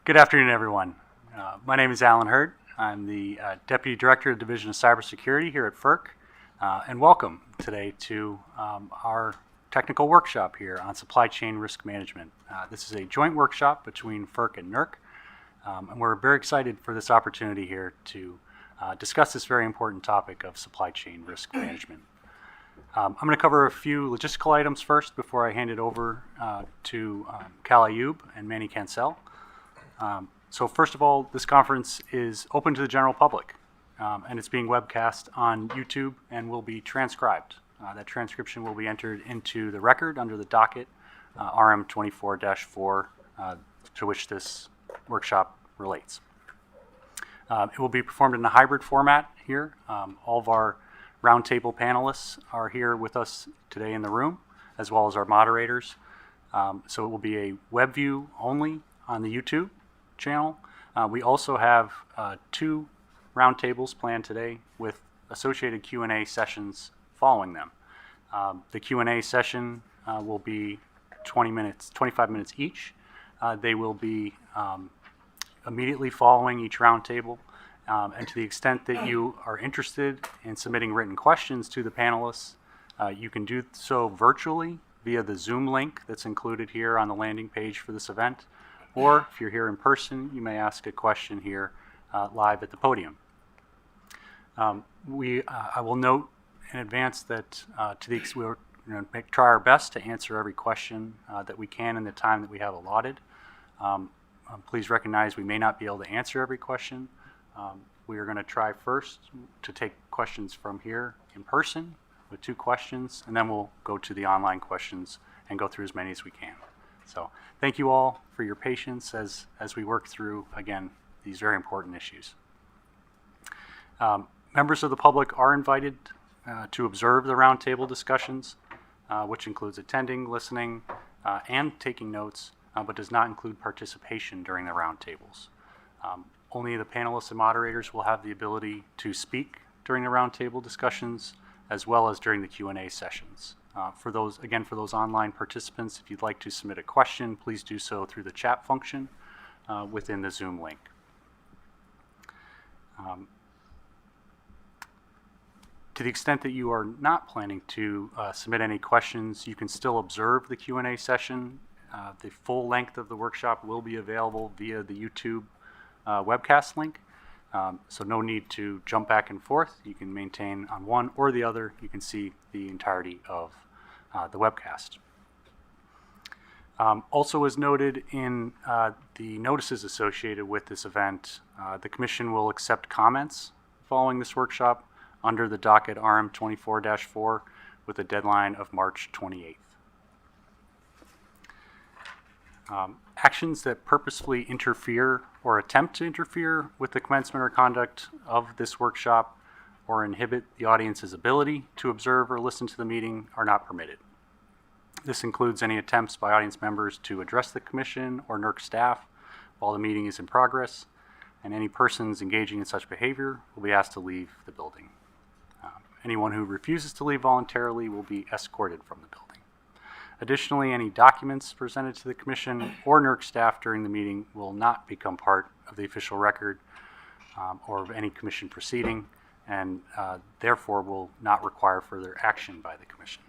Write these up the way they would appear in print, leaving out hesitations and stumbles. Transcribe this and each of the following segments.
Good afternoon, everyone. My name is Alan Hurd. I'm the Deputy Director of the Division of Cybersecurity here at FERC, and welcome today to our technical workshop here on supply chain risk management. This is a joint workshop between FERC and NERC, and we're very excited for this opportunity here to discuss this very important topic of supply chain risk management. I'm going to cover a few logistical items first before I hand it over to Cal Ayub and Manny Cancel. So first of all, this conference is open to the general public, and it's being webcast on YouTube and will be transcribed. That transcription will be entered into the record under the docket RM24-4 to which this workshop relates. It will be performed in a hybrid format here. All of our roundtable panelists are here with us today in the room, as well as our moderators. So it will be a web view only on the YouTube channel. We also have 2 roundtables planned today with associated Q&A sessions following them. The Q&A session will be 25 minutes each. They will be immediately following each roundtable. And to the extent that you are interested in submitting written questions to the panelists, you can do so virtually via the Zoom link that's included here on the landing page for this event. Or if you're here in person, you may ask a question here live at the podium. I will note in advance that to the extent we're going to try our best to answer every question that we can in the time that we have allotted. Please recognize we may not be able to answer every question. We are going to try first to take questions from here in person with 2 questions, and then we'll go to the online questions and go through as many as we can. So thank you all for your patience as we work through, again, these very important issues. Members of the public are invited to observe the roundtable discussions, which includes attending, listening, and taking notes, but does not include participation during the roundtables. Only the panelists and moderators will have the ability to speak during the roundtable discussions, as well as during the Q&A sessions. For those online participants, if you'd like to submit a question, please do so through the chat function within the Zoom link. To the extent that you are not planning to submit any questions, you can still observe the Q&A session. The full length of the workshop will be available via the YouTube webcast link. So no need to jump back and forth. You can maintain on one or the other. You can see the entirety of the webcast. Also, as noted in the notices associated with this event, the Commission will accept comments following this workshop under the docket RM24-4 with a deadline of March 28th. Actions that purposefully interfere or attempt to interfere with the commencement or conduct of this workshop or inhibit the audience's ability to observe or listen to the meeting are not permitted. This includes any attempts by audience members to address the Commission or NERC staff while the meeting is in progress, and any persons engaging in such behavior will be asked to leave the building. Anyone who refuses to leave voluntarily will be escorted from the building. Additionally, any documents presented to the Commission or NERC staff during the meeting will not become part of the official record or of any Commission proceeding, and therefore will not require further action by the Commission.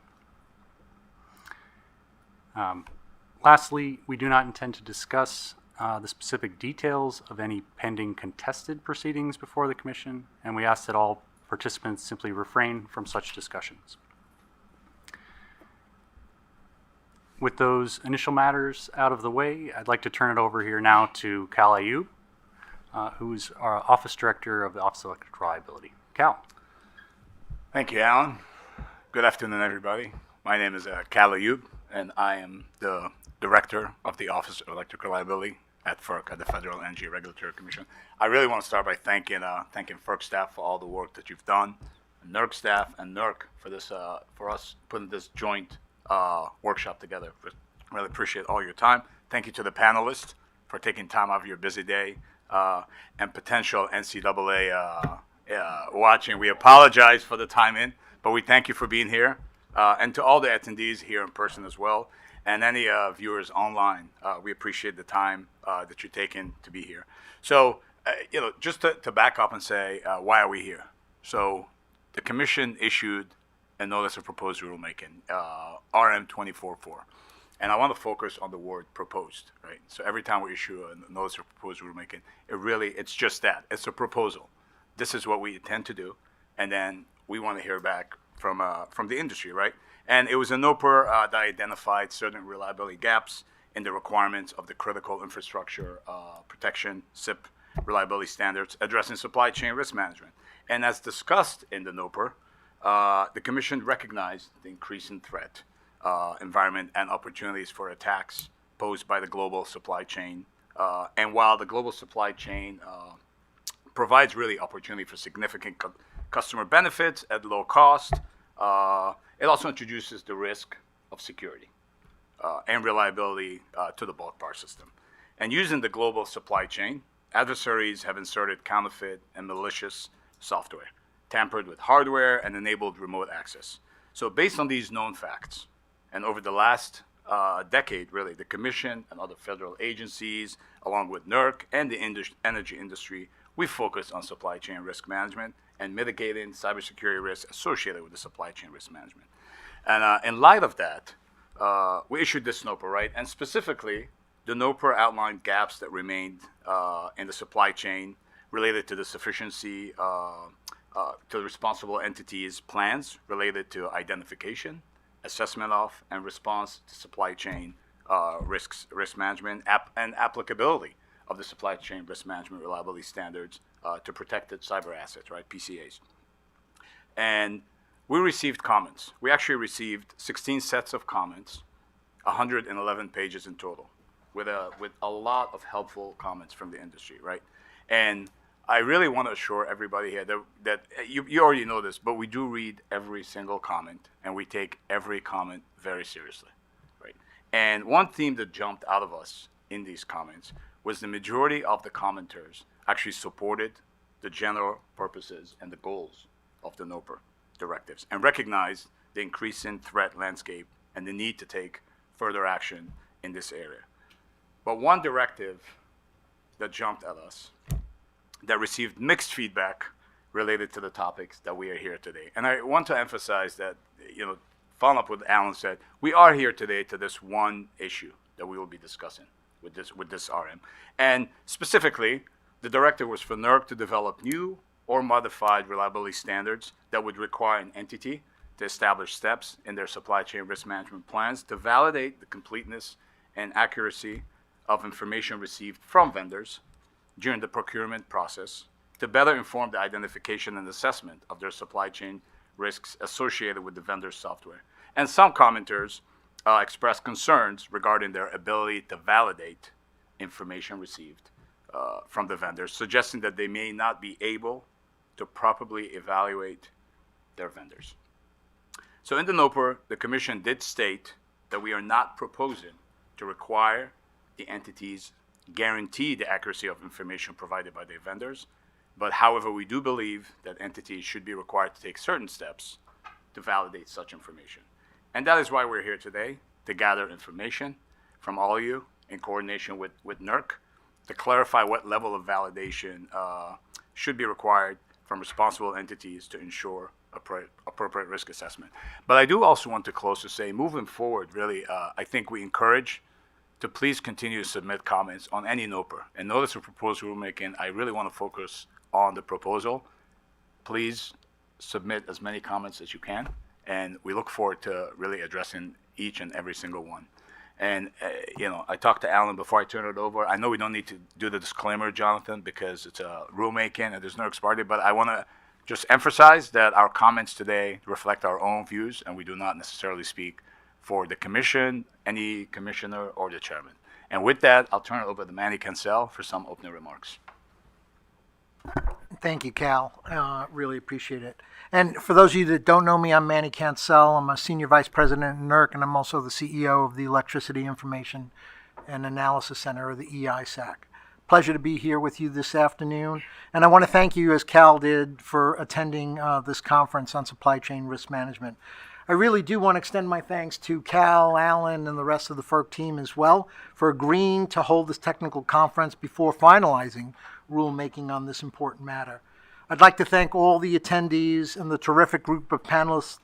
Lastly, we do not intend to discuss the specific details of any pending contested proceedings before the Commission, and we ask that all participants simply refrain from such discussions. With those initial matters out of the way, I'd like to turn it over here now to Cal Ayub, who's our Office Director of the Office of Electric Reliability. Cal. Thank you, Alan. Good afternoon, everybody. My name is Cal Ayub, and I am the Director of the Office of Electric Reliability at FERC, at the Federal Energy Regulatory Commission. I really want to start by thanking FERC staff for all the work that you've done, and NERC staff and NERC for this, for us putting this joint workshop together. Really appreciate all your time. Thank you to the panelists for taking time out of your busy day, and potential NCAA watching. We apologize for the time in, but we thank you for being here, and to all the attendees here in person as well. and any viewers online. We appreciate the time that you're taking to be here. So, just to back up and say, why are we here? So, the Commission issued a notice of proposed rulemaking, RM 24-4. And I want to focus on the word proposed, right? So every time we issue a notice of proposed rulemaking, it's just that. It's a proposal. This is what we intend to do. And then we want to hear back from the industry, right? And it was a NOPR that identified certain reliability gaps in the requirements of the Critical Infrastructure Protection, CIP, reliability standards addressing supply chain risk management. And as discussed in the NOPR, the Commission recognized the increasing threat environment and opportunities for attacks posed by the global supply chain. And while the global supply chain provides really opportunity for significant customer benefits at low cost, it also introduces the risk of security and reliability to the bulk power system. And using the global supply chain, adversaries have inserted counterfeit and malicious software, tampered with hardware, and enabled remote access. So based on these known facts, and over the last decade, really, the Commission and other federal agencies, along with NERC and the energy industry, we focus on supply chain risk management and mitigating cybersecurity risks associated with the supply chain risk management. And in light of that, we issued this NOPR, right? And specifically, the NOPR outlined gaps that remained in the supply chain related to the sufficiency to the responsible entities' plans related to identification, assessment of, and response to supply chain risk management, and applicability of the supply chain risk management reliability standards to protected cyber assets, right, PCAs. And we received comments. We actually received 16 sets of comments, 111 pages in total, with a lot of helpful comments from the industry, right? And I really want to assure everybody here that you already know this, but we do read every single comment, and we take every comment very seriously, right? And one theme that jumped out of us in these comments was the majority of the commenters actually supported the general purposes and the goals of the NOPR directives and recognized the increasing threat landscape and the need to take further action in this area. But one directive that jumped at us that received mixed feedback related to the topics that we are here today. And I want to emphasize that, following up what Alan said, we are here today to this one issue that we will be discussing with this RM. And specifically, the directive was for NERC to develop new or modified reliability standards that would require an entity to establish steps in their supply chain risk management plans to validate the completeness and accuracy of information received from vendors during the procurement process to better inform the identification and assessment of their supply chain risks associated with the vendor's software. And some commenters expressed concerns regarding their ability to validate information received from the vendors, suggesting that they may not be able to properly evaluate their vendors. So in the NOPR, the Commission did state that we are not proposing to require the entities guarantee the accuracy of information provided by their vendors, but however, we do believe that entities should be required to take certain steps to validate such information. And that is why we're here today, to gather information from all of you in coordination with NERC to clarify what level of validation should be required from responsible entities to ensure appropriate risk assessment. But I do also want to close to say, moving forward, really, I think we encourage to please continue to submit comments on any NOPR. And notice of proposed rulemaking, I really want to focus on the proposal. Please submit as many comments as you can, and we look forward to really addressing each and every single one. And, I talked to Alan before I turn it over. I know we don't need to do the disclaimer, Jonathan, because it's a rulemaking and there's no expiry, but I want to just emphasize that our comments today reflect our own views, and we do not necessarily speak for the Commission, any commissioner, or the chairman. And with that, I'll turn it over to Manny Cancel for some opening remarks. Thank you, Cal. Really appreciate it. And for those of you that don't know me, I'm Manny Cancel. I'm a Senior Vice President at NERC, and I'm also the CEO of the Electricity Information and Analysis Center, or the EISAC. Pleasure to be here with you this afternoon. And I want to thank you, as Cal did, for attending this conference on supply chain risk management. I really do want to extend my thanks to Cal, Alan, and the rest of the FERC team as well for agreeing to hold this technical conference before finalizing rulemaking on this important matter. I'd like to thank all the attendees and the terrific group of panelists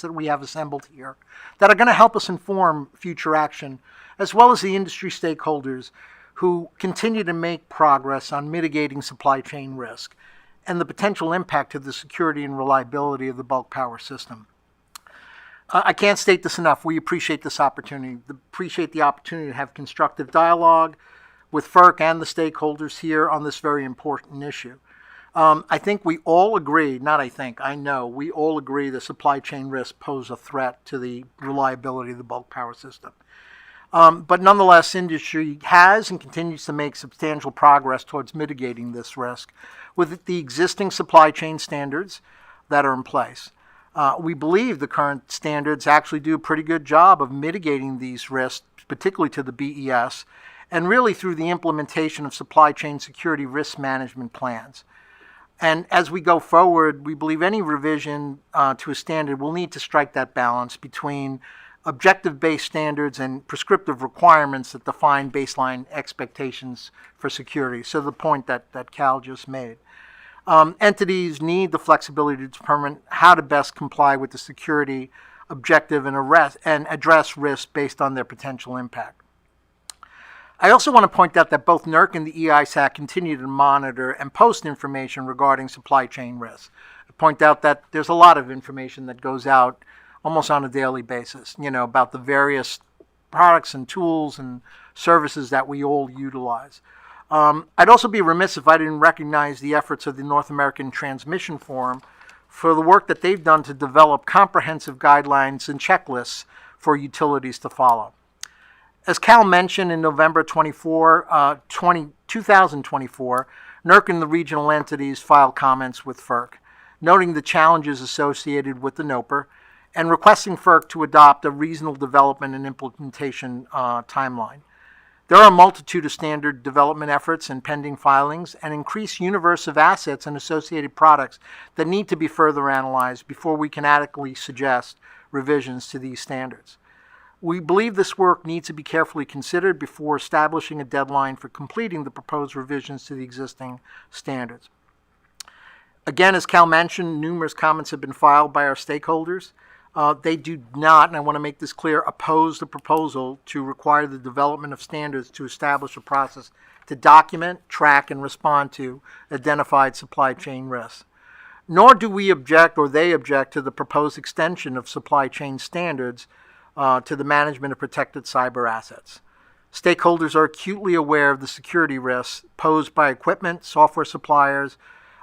that we have assembled here that are going to help us inform future action, as well as the industry stakeholders who continue to make progress on mitigating supply chain risk and the potential impact to the security and reliability of the bulk power system. I can't state this enough. We appreciate this opportunity. Appreciate the opportunity to have constructive dialogue with FERC and the stakeholders here on this very important issue. I think we all agree, I know, we all agree that supply chain risks pose a threat to the reliability of the bulk power system. But nonetheless, industry has and continues to make substantial progress towards mitigating this risk with the existing supply chain standards that are in place. We believe the current standards actually do a pretty good job of mitigating these risks, particularly to the BES, and really through the implementation of supply chain security risk management plans. And as we go forward, we believe any revision to a standard will need to strike that balance between objective-based standards and prescriptive requirements that define baseline expectations for security. So the point that Cal just made. Entities need the flexibility to determine how to best comply with the security objective and address risks based on their potential impact. I also want to point out that both NERC and the EISAC continue to monitor and post information regarding supply chain risks. I point out that there's a lot of information that goes out almost on a daily basis, about the various products and tools and services that we all utilize. I'd also be remiss if I didn't recognize the efforts of the North American Transmission Forum for the work that they've done to develop comprehensive guidelines and checklists for utilities to follow. As Cal mentioned, in November 2024, NERC and the regional entities filed comments with FERC, noting the challenges associated with the NOPR and requesting FERC to adopt a reasonable development and implementation timeline. There are a multitude of standard development efforts and pending filings and increased universe of assets and associated products that need to be further analyzed before we can adequately suggest revisions to these standards. We believe this work needs to be carefully considered before establishing a deadline for completing the proposed revisions to the existing standards. Again, as Cal mentioned, numerous comments have been filed by our stakeholders. They do not, and I want to make this clear, oppose the proposal to require the development of standards to establish a process to document, track, and respond to identified supply chain risks. Nor do we object or they object to the proposed extension of supply chain standards to the management of protected cyber assets. Stakeholders are acutely aware of the security risks posed by equipment, software suppliers,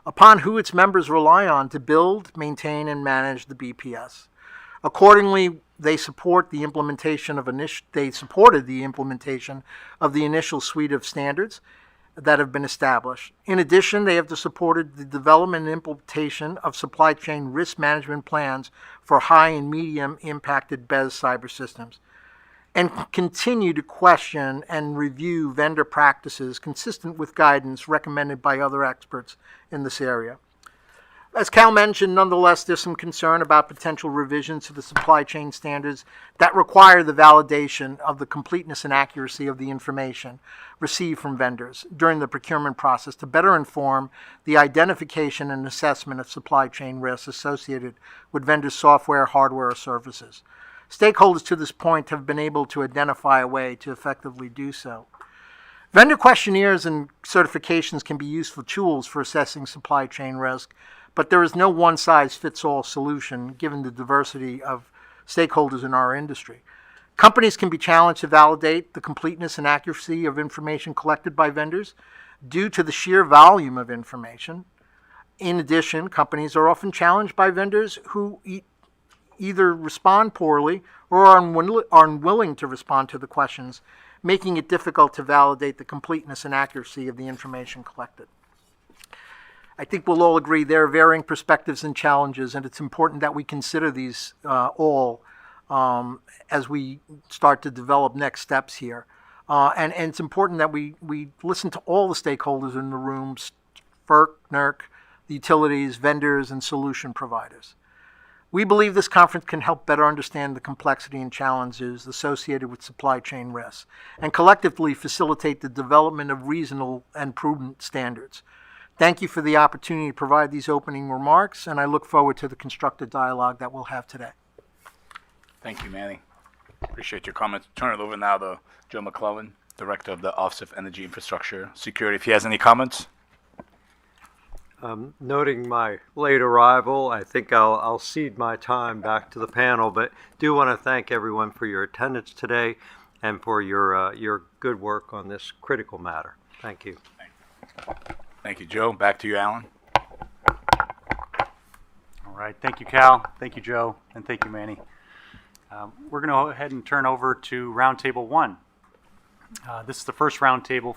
upon who its members rely on to build, maintain, and manage the BPS. Accordingly, they supported the implementation of the initial suite of standards that have been established. In addition, they have supported the development and implementation of supply chain risk management plans for high and medium impacted BES cyber systems, and continue to question and review vendor practices consistent with guidance recommended by other experts in this area. As Cal mentioned, nonetheless, there's some concern about potential revisions to the supply chain standards that require the validation of the completeness and accuracy of the information received from vendors during the procurement process to better inform the identification and assessment of supply chain risks associated with vendor software, hardware, or services. Stakeholders to this point have been able to identify a way to effectively do so. Vendor questionnaires and certifications can be useful tools for assessing supply chain risk, but there is no one-size-fits-all solution given the diversity of stakeholders in our industry. Companies can be challenged to validate the completeness and accuracy of information collected by vendors due to the sheer volume of information. In addition, companies are often challenged by vendors who either respond poorly or are unwilling to respond to the questions, making it difficult to validate the completeness and accuracy of the information collected. I think we'll all agree there are varying perspectives and challenges, and it's important that we consider these all as we start to develop next steps here. And it's important that we listen to all the stakeholders in the room, FERC, NERC, the utilities, vendors, and solution providers. We believe this conference can help better understand the complexity and challenges associated with supply chain risks and collectively facilitate the development of reasonable and prudent standards. Thank you for the opportunity to provide these opening remarks, and I look forward to the constructive dialogue that we'll have today. Thank you, Manny. Appreciate your comments. Turn it over now to Joe McClellan, Director of the Office of Energy Infrastructure Security, if he has any comments. Noting my late arrival, I think I'll cede my time back to the panel, but do want to thank everyone for your attendance today and for your good work on this critical matter. Thank you. Thank you, Joe. Back to you, Alan. All right. Thank you, Cal. Thank you, Joe. And thank you, Manny. We're going to go ahead and turn over to Roundtable 1. This is the first roundtable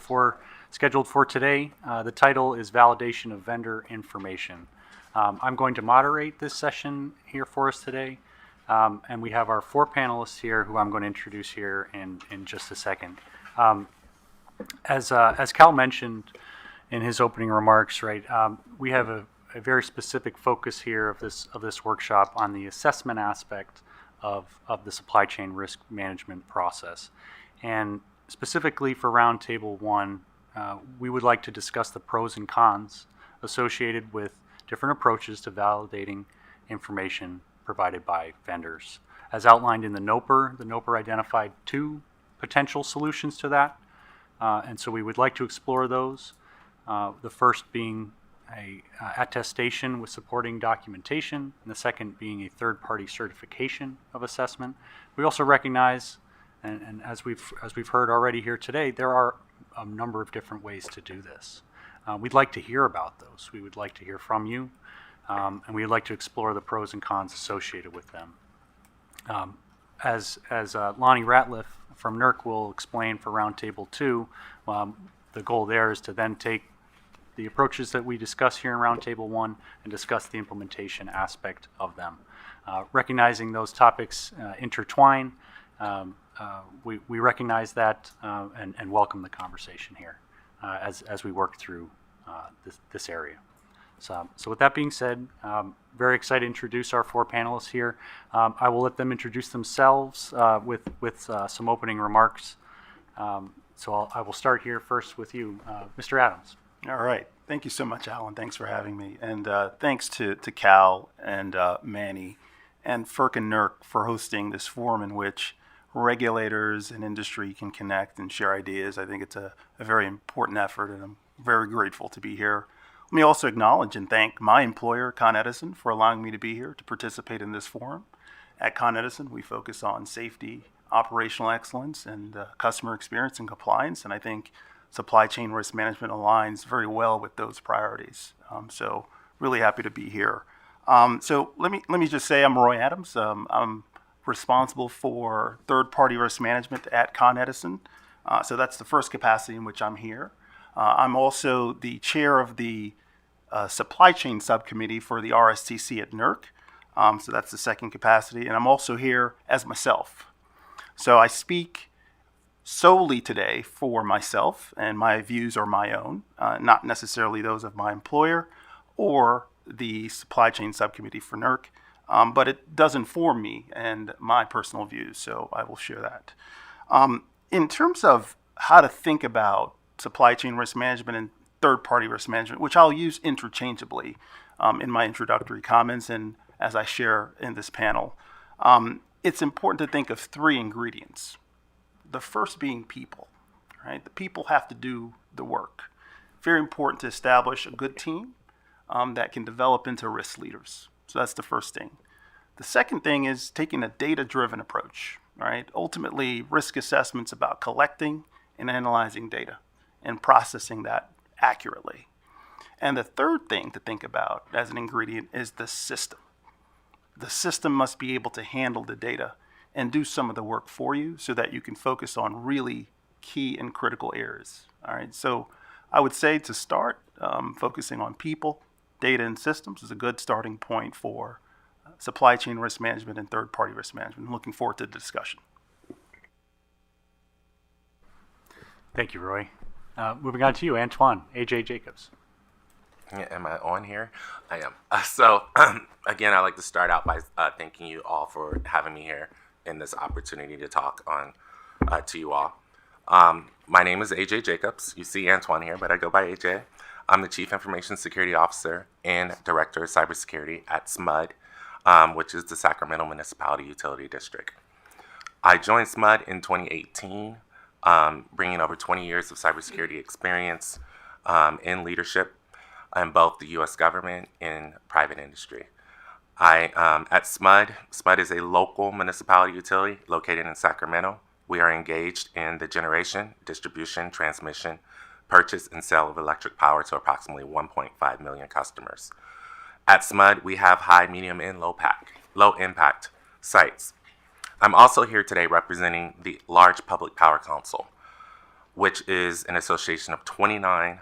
scheduled for today. The title is Validation of Vendor Information. I'm going to moderate this session here for us today. And we have our 4 panelists here who I'm going to introduce here in just a second. As Cal mentioned in his opening remarks, right, we have a very specific focus here of this workshop on the assessment aspect of the supply chain risk management process. And specifically for Roundtable 1, we would like to discuss the pros and cons associated with different approaches to validating information provided by vendors. As outlined in the NOPR identified 2 potential solutions to that, and so we would like to explore those. The first being a attestation with supporting documentation, and the second being a third-party certification of assessment. We also recognize, and as we've heard already here today, there are a number of different ways to do this. We'd like to hear about those. We would like to hear from you, and we'd like to explore the pros and cons associated with them. As Lonnie Ratliff from NERC will explain for Roundtable 2, the goal there is to then take the approaches that we discuss here in Roundtable 1 and discuss the implementation aspect of them. Recognizing those topics intertwine, we recognize that and welcome the conversation here as we work through this area. So with that being said, very excited to introduce our 4 panelists here. I will let them introduce themselves with some opening remarks. So I will start here first with you, Mr. Adams. All right. Thank you so much, Alan. Thanks for having me. And thanks to Cal and Manny and FERC and NERC for hosting this forum in which regulators and industry can connect and share ideas. I think it's a very important effort, and I'm very grateful to be here. Let me also acknowledge and thank my employer, Con Edison, for allowing me to be here to participate in this forum. At Con Edison, we focus on safety, operational excellence, and customer experience and compliance, and I think supply chain risk management aligns very well with those priorities. So really happy to be here. So let me just say I'm Roy Adams. I'm responsible for third-party risk management at Con Edison. So that's the first capacity in which I'm here. I'm also the chair of the supply chain subcommittee for the RSTC at NERC. So that's the second capacity. And I'm also here as myself. So I speak solely today for myself, and my views are my own, not necessarily those of my employer or the supply chain subcommittee for NERC, but it does inform me and my personal views, so I will share that. In terms of how to think about supply chain risk management and third-party risk management, which I'll use interchangeably in my introductory comments and as I share in this panel, it's important to think of 3 ingredients. The first being people, right? The people have to do the work. Very important to establish a good team that can develop into risk leaders. So that's the first thing. The second thing is taking a data-driven approach, right? Ultimately, risk assessment's about collecting and analyzing data and processing that accurately. And the third thing to think about as an ingredient is the system. The system must be able to handle the data and do some of the work for you so that you can focus on really key and critical areas. All right, so I would say to start, focusing on people, data, and systems is a good starting point for supply chain risk management and third-party risk management. I'm looking forward to the discussion. Thank you, Roy. Moving on to you, Antoine, AJ Jacobs. Yeah, am I on here? I am. Again, I'd like to start out by thanking you all for having me here in this opportunity to talk on to you all. My name is AJ Jacobs. You see Antoine here, but I go by AJ. I'm the Chief Information Security Officer and Director of Cybersecurity at SMUD, which is the Sacramento Municipality Utility District. I joined SMUD in 2018, bringing over 20 years of cybersecurity experience in leadership in both the U.S. government and private industry. At SMUD is a local municipality utility located in Sacramento. We are engaged in the generation, distribution, transmission, purchase, and sale of electric power to approximately 1.5 million customers. At SMUD, we have high, medium, and low impact sites. I'm also here today representing the Large Public Power Council, which is an association of 29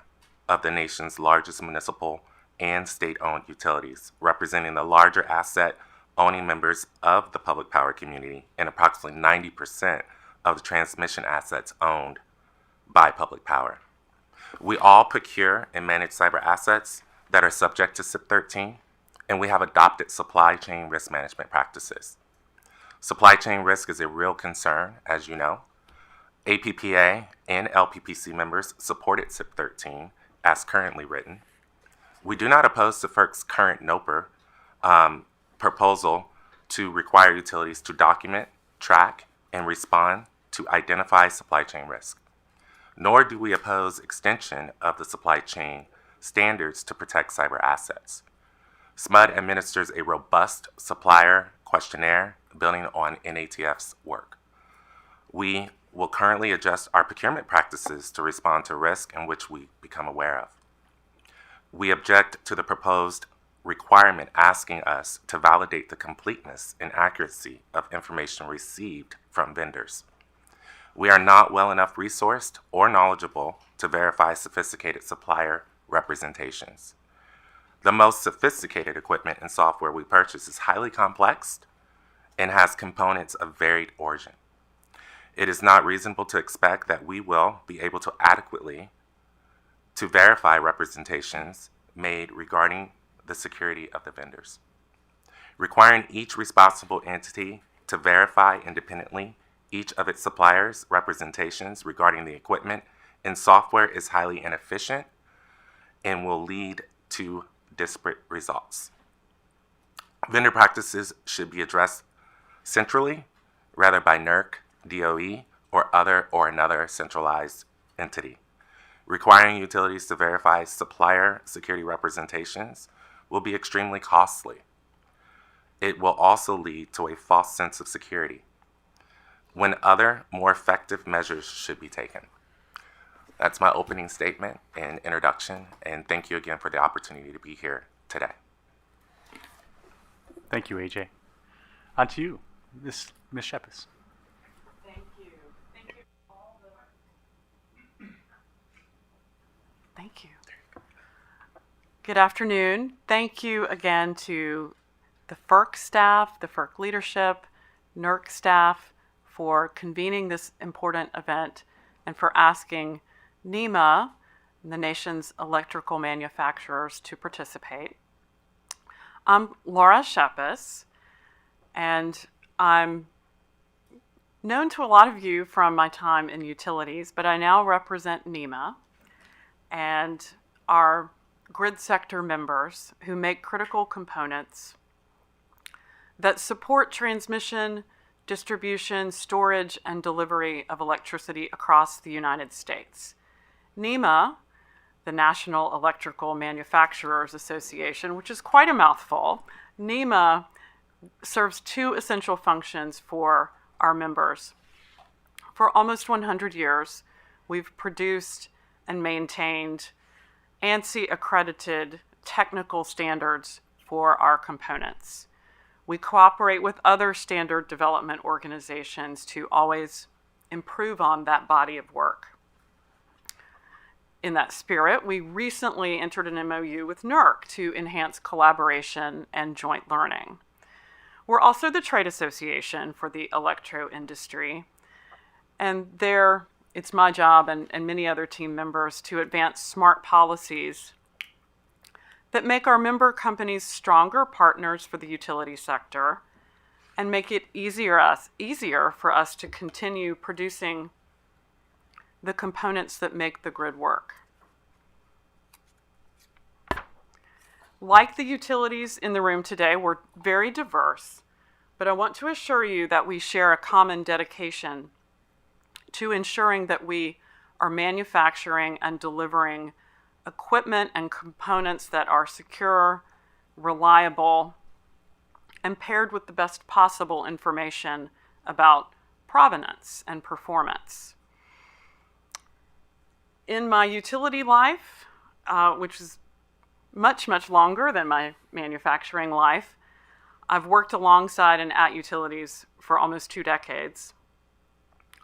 of the nation's largest municipal and state-owned utilities, representing the larger asset-owning members of the public power community and approximately 90% of the transmission assets owned by public power. We all procure and manage cyber assets that are subject to CIP 13, and we have adopted supply chain risk management practices. Supply chain risk is a real concern, as you know. APPA and LPPC members supported CIP 13 as currently written. We do not oppose to FERC's current NOPR proposal to require utilities to document, track, and respond to identify supply chain risk. Nor do we oppose extension of the supply chain standards to protect cyber assets. SMUD administers a robust supplier questionnaire building on NATF's work. We will currently adjust our procurement practices to respond to risk in which we become aware of. We object to the proposed requirement asking us to validate the completeness and accuracy of information received from vendors. We are not well enough resourced or knowledgeable to verify sophisticated supplier representations. The most sophisticated equipment and software we purchase is highly complex and has components of varied origin. It is not reasonable to expect that we will be able to adequately to verify representations made regarding the security of the vendors. Requiring each responsible entity to verify independently each of its suppliers' representations regarding the equipment and software is highly inefficient and will lead to disparate results. Vendor practices should be addressed centrally rather by NERC, DOE, or another centralized entity. Requiring utilities to verify supplier security representations will be extremely costly. It will also lead to a false sense of security when other, more effective measures should be taken. That's my opening statement and introduction, and thank you again for the opportunity to be here today. Thank you, AJ. On to you, Ms. Schepis. Thank you. Thank you. Good afternoon. Thank you again to the FERC staff, the FERC leadership, NERC staff for convening this important event and for asking NEMA, the nation's electrical manufacturers, to participate. I'm Laura Schepis, and I'm known to a lot of you from my time in utilities, but I now represent NEMA and our grid sector members who make critical components that support transmission, distribution, storage, and delivery of electricity across the United States. NEMA, the National Electrical Manufacturers Association, which is quite a mouthful, NEMA serves two essential functions for our members. For almost 100 years, we've produced and maintained ANSI-accredited technical standards for our components. We cooperate with other standard development organizations to always improve on that body of work. In that spirit, we recently entered an MOU with NERC to enhance collaboration and joint learning. We're also the trade association for the electro industry, and there it's my job and many other team members to advance smart policies that make our member companies stronger partners for the utility sector and make it easier for us to continue producing the components that make the grid work. Like the utilities in the room today, we're very diverse, but I want to assure you that we share a common dedication to ensuring that we are manufacturing and delivering equipment and components that are secure, reliable, and paired with the best possible information about provenance and performance. In my utility life, which is much, much longer than my manufacturing life, I've worked alongside and at utilities for almost 2 decades,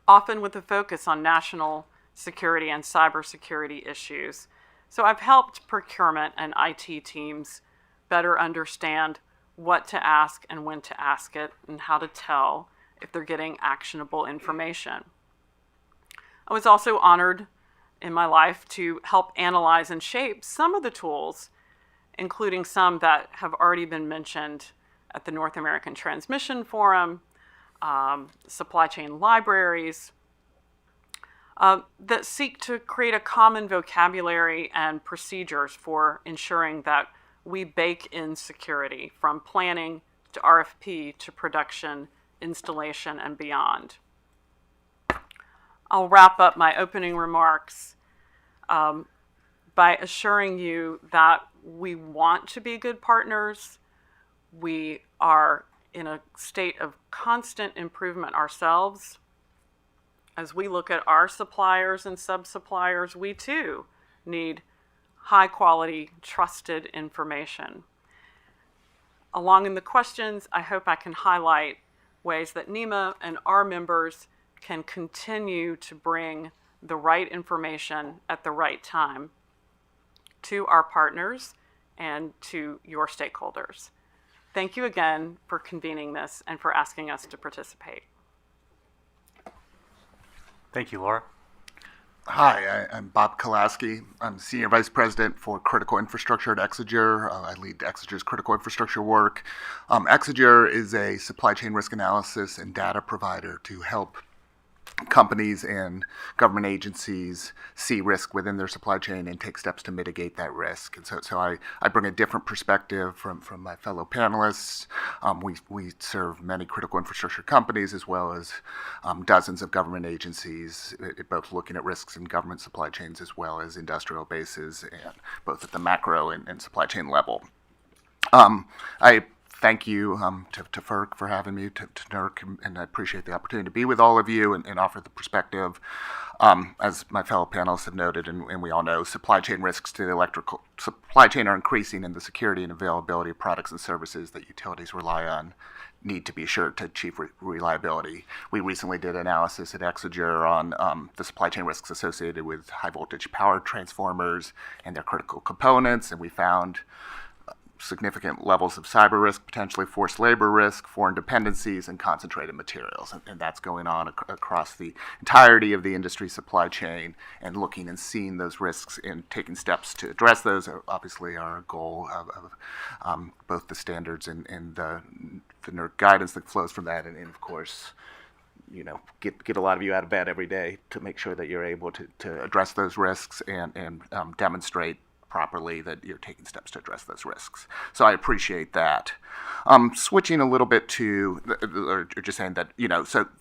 often with a focus on national security and cybersecurity issues. So I've helped procurement and IT teams better understand what to ask and when to ask it, and how to tell if they're getting actionable information. I was also honored in my life to help analyze and shape some of the tools, including some that have already been mentioned at the North American Transmission Forum, supply chain libraries, that seek to create a common vocabulary and procedures for ensuring that we bake in security from planning to RFP to production, installation, and beyond. I'll wrap up my opening remarks by assuring you that we want to be good partners. We are in a state of constant improvement ourselves. As we look at our suppliers and sub-suppliers, we too need high quality, trusted information. Along in the questions, I hope I can highlight ways that NEMA and our members can continue to bring the right information at the right time to our partners and to your stakeholders. Thank you again for convening this and for asking us to participate. Thank you, Laura. Hi, I'm Bob Kolaski. I'm Senior Vice President for Critical Infrastructure at Exeger. I lead Exeger's critical infrastructure work. Exeger is a supply chain risk analysis and data provider to help companies and government agencies see risk within their supply chain and take steps to mitigate that risk. And so I bring a different perspective from my fellow panelists. We serve many critical infrastructure companies as well as dozens of government agencies, both looking at risks in government supply chains as well as industrial bases, and both at the macro and supply chain level. I thank you to FERC for having me, to NERC, and I appreciate the opportunity to be with all of you and offer the perspective. As my fellow panelists have noted, and we all know, supply chain risks to the electrical supply chain are increasing, and the security and availability of products and services that utilities rely on need to be assured to achieve reliability. We recently did analysis at Exeger on the supply chain risks associated with high voltage power transformers and their critical components, and we found significant levels of cyber risk, potentially forced labor risk, foreign dependencies, and concentrated materials. And that's going on across the entirety of the industry supply chain, and looking and seeing those risks and taking steps to address those are obviously our goal of both the standards and the NERC guidance that flows from that, and of course, get a lot of you out of bed every day to make sure that you're able to address those risks and demonstrate properly that you're taking steps to address those risks. So I appreciate that. Switching a little bit to, or just saying that,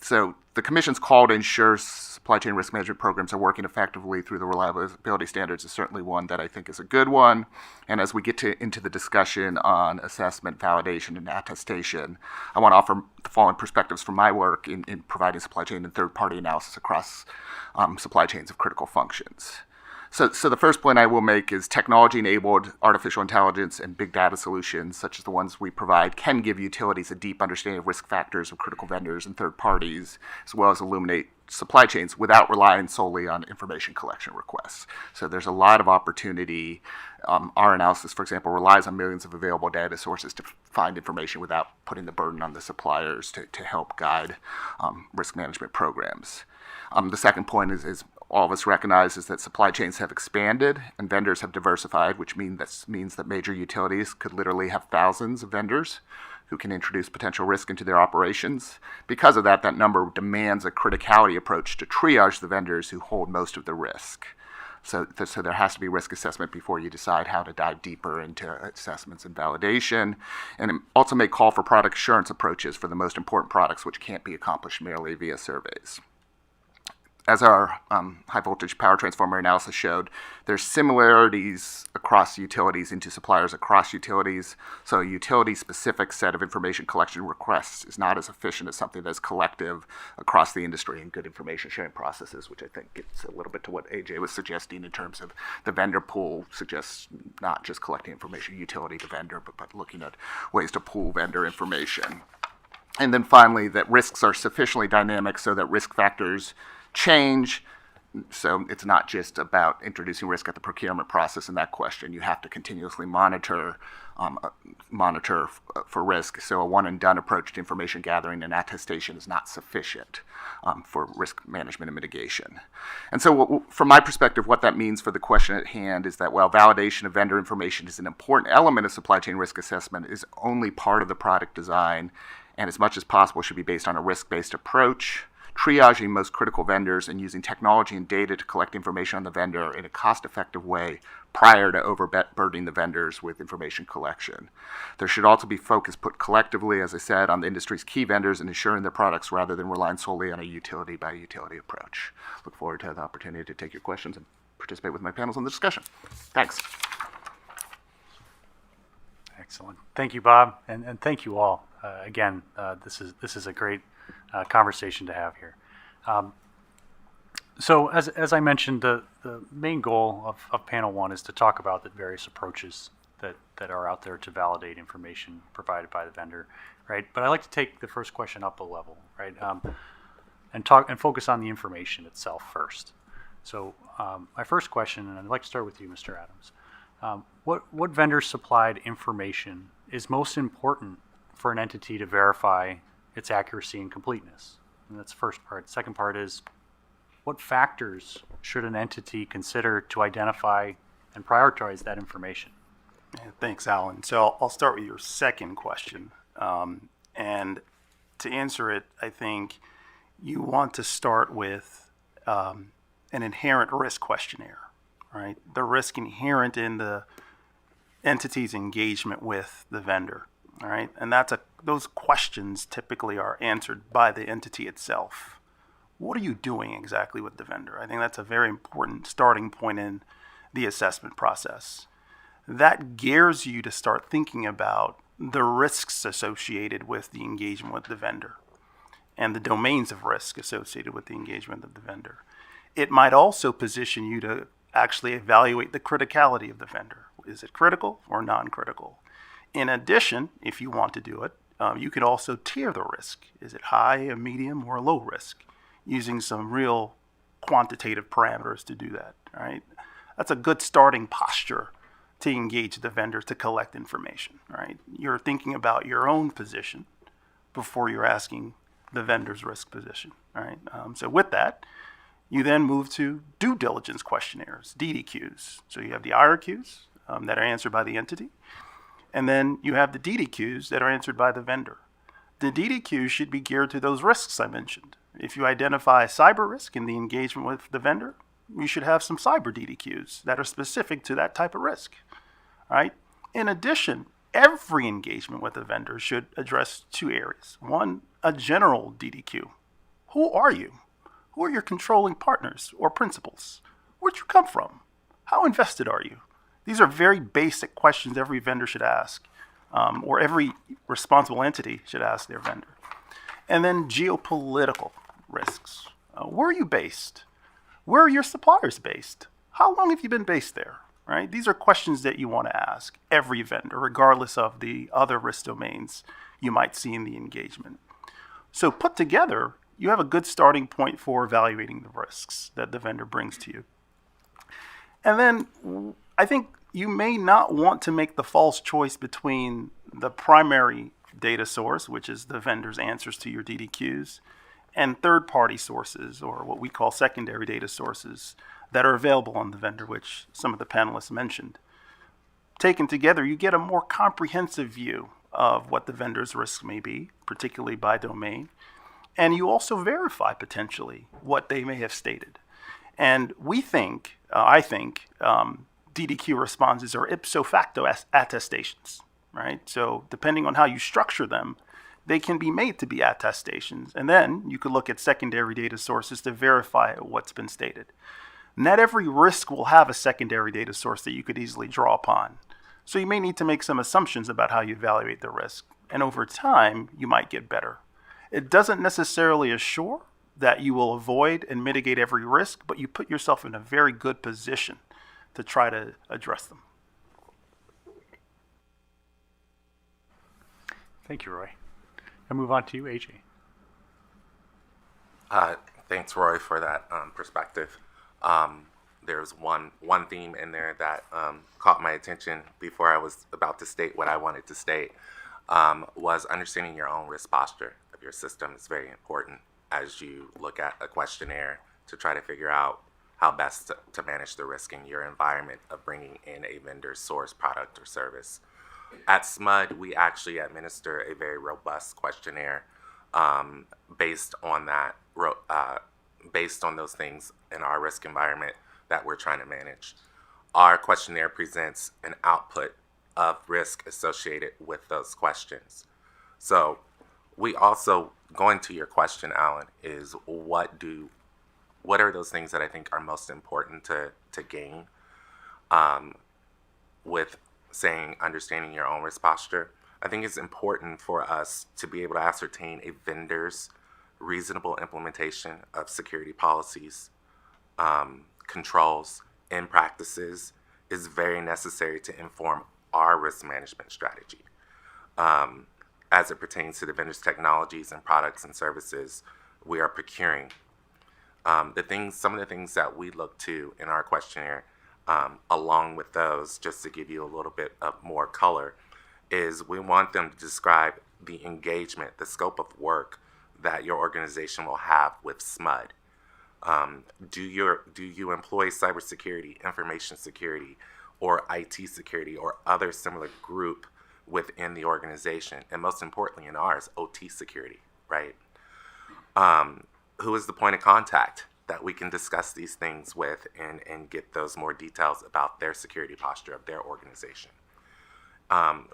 so the Commission's call to ensure supply chain risk management programs are working effectively through the reliability standards is certainly one that I think is a good one. And as we get into the discussion on assessment, validation, and attestation, I want to offer the following perspectives from my work in providing supply chain and third-party analysis across supply chains of critical functions. So the first point I will make is technology-enabled artificial intelligence and big data solutions, such as the ones we provide, can give utilities a deep understanding of risk factors of critical vendors and third parties, as well as illuminate supply chains without relying solely on information collection requests. So there's a lot of opportunity. Our analysis, for example, relies on millions of available data sources to find information without putting the burden on the suppliers to help guide risk management programs. The second point is all of us recognize is that supply chains have expanded and vendors have diversified, which means that major utilities could literally have thousands of vendors who can introduce potential risk into their operations. Because of that, that number demands a criticality approach to triage the vendors who hold most of the risk. So there has to be risk assessment before you decide how to dive deeper into assessments and validation. And it also may call for product assurance approaches for the most important products, which can't be accomplished merely via surveys. As our high voltage power transformer analysis showed, there's similarities across utilities into suppliers across utilities. So a utility-specific set of information collection requests is not as efficient as something that's collective across the industry and good information sharing processes, which I think gets a little bit to what AJ was suggesting in terms of the vendor pool suggests not just collecting information utility to vendor, but looking at ways to pool vendor information. And then finally, that risks are sufficiently dynamic so that risk factors change. So it's not just about introducing risk at the procurement process in that question. You have to continuously monitor for risk. So a one and done approach to information gathering and attestation is not sufficient for risk management and mitigation. And so from my perspective, what that means for the question at hand is that while validation of vendor information is an important element of supply chain risk assessment, is only part of the product design, and as much as possible should be based on a risk-based approach. Triaging most critical vendors and using technology and data to collect information on the vendor in a cost-effective way prior to overburdening the vendors with information collection. There should also be focus put collectively, as I said, on the industry's key vendors and ensuring their products rather than relying solely on a utility-by-utility approach. Look forward to the opportunity to take your questions and participate with my panels in the discussion. Thanks. Excellent. Thank you, Bob, and thank you all. Again, this is a great conversation to have here. So as I mentioned, the main goal of panel one is to talk about the various approaches that are out there to validate information provided by the vendor, right? But I like to take the first question up a level, right? And focus on the information itself first. So my first question, and I'd like to start with you, Mr. Adams. What vendor supplied information is most important for an entity to verify its accuracy and completeness? And that's the first part. Second part is, what factors should an entity consider to identify and prioritize that information? Yeah, thanks, Alan. So I'll start with your second question. And to answer it, I think you want to start with an inherent risk questionnaire, right? The risk inherent in the entity's engagement with the vendor. All right, and those questions typically are answered by the entity itself. What are you doing exactly with the vendor? I think that's a very important starting point in the assessment process. That gears you to start thinking about the risks associated with the engagement with the vendor and the domains of risk associated with the engagement of the vendor. It might also position you to actually evaluate the criticality of the vendor. Is it critical or non-critical? In addition, if you want to do it, you can also tier the risk. Is it high, a medium, or a low risk? Using some real quantitative parameters to do that, right? That's a good starting posture to engage the vendor to collect information, right? You're thinking about your own position before you're asking the vendor's risk position, right? So with that, you then move to due diligence questionnaires, DDQs. So you have the IRQs that are answered by the entity. And then you have the DDQs that are answered by the vendor. The DDQs should be geared to those risks I mentioned. If you identify cyber risk in the engagement with the vendor, you should have some cyber DDQs that are specific to that type of risk, right? In addition, every engagement with the vendor should address two areas. One, a general DDQ. Who are you? Who are your controlling partners or principals? Where'd you come from? How invested are you? These are very basic questions every vendor should ask, or every responsible entity should ask their vendor. And then geopolitical risks. Where are you based? Where are your suppliers based? How long have you been based there? Right? These are questions that you want to ask every vendor, regardless of the other risk domains you might see in the engagement. So put together, you have a good starting point for evaluating the risks that the vendor brings to you. And then I think you may not want to make the false choice between the primary data source, which is the vendor's answers to your DDQs, and third-party sources, or what we call secondary data sources, that are available on the vendor, which some of the panelists mentioned. Taken together, you get a more comprehensive view of what the vendor's risk may be, particularly by domain, and you also verify potentially what they may have stated. And I think, DDQ responses are ipso facto attestations, right? So depending on how you structure them, they can be made to be attestations. And then you could look at secondary data sources to verify what's been stated. Not every risk will have a secondary data source that you could easily draw upon. So you may need to make some assumptions about how you evaluate the risk. And over time, you might get better. It doesn't necessarily assure that you will avoid and mitigate every risk, but you put yourself in a very good position to try to address them. Thank you, Roy. I'll move on to you, AJ. Thanks, Roy, for that perspective. There's one theme in there that caught my attention before I was about to state what I wanted to state, was understanding your own risk posture of your system is very important as you look at a questionnaire to try to figure out how best to manage the risk in your environment of bringing in a vendor source product or service. At SMUD, we actually administer a very robust questionnaire based on those things in our risk environment that we're trying to manage. Our questionnaire presents an output of risk associated with those questions. So we also, going to your question, Alan, is what are those things that I think are most important to gain with saying understanding your own risk posture? I think it's important for us to be able to ascertain a vendor's reasonable implementation of security policies, controls, and practices is very necessary to inform our risk management strategy as it pertains to the vendor's technologies and products and services we are procuring. Some of the things that we look to in our questionnaire, along with those, just to give you a little bit of more color, is we want them to describe the engagement, the scope of work that your organization will have with SMUD. Do you employ cybersecurity, information security, or IT security, or other similar group within the organization? And most importantly in ours, OT security, right? Who is the point of contact that we can discuss these things with and get those more details about their security posture of their organization?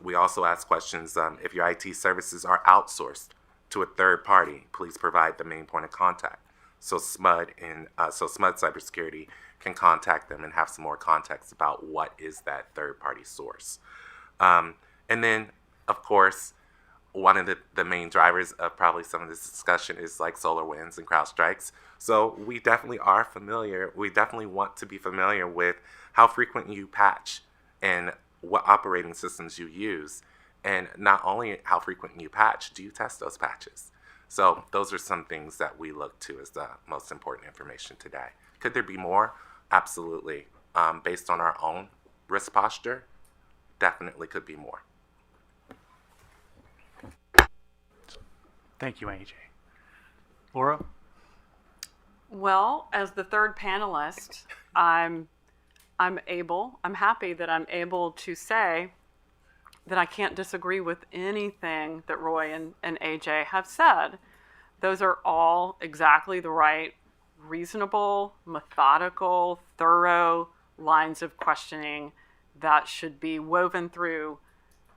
We also ask questions, if your IT services are outsourced to a third party, please provide the main point of contact. So SMUD Cybersecurity can contact them and have some more context about what is that third party source. And then, of course, one of the main drivers of probably some of this discussion is like SolarWinds and CrowdStrikes. So we definitely want to be familiar with how frequent you patch and what operating systems you use. And not only how frequent you patch, do you test those patches? So those are some things that we look to as the most important information today. Could there be more? Absolutely. Based on our own risk posture, definitely could be more. Thank you, AJ. Laura? Well, as the third panelist, I'm happy that I'm able to say that I can't disagree with anything that Roy and AJ have said. Those are all exactly the right, reasonable, methodical, thorough lines of questioning that should be woven through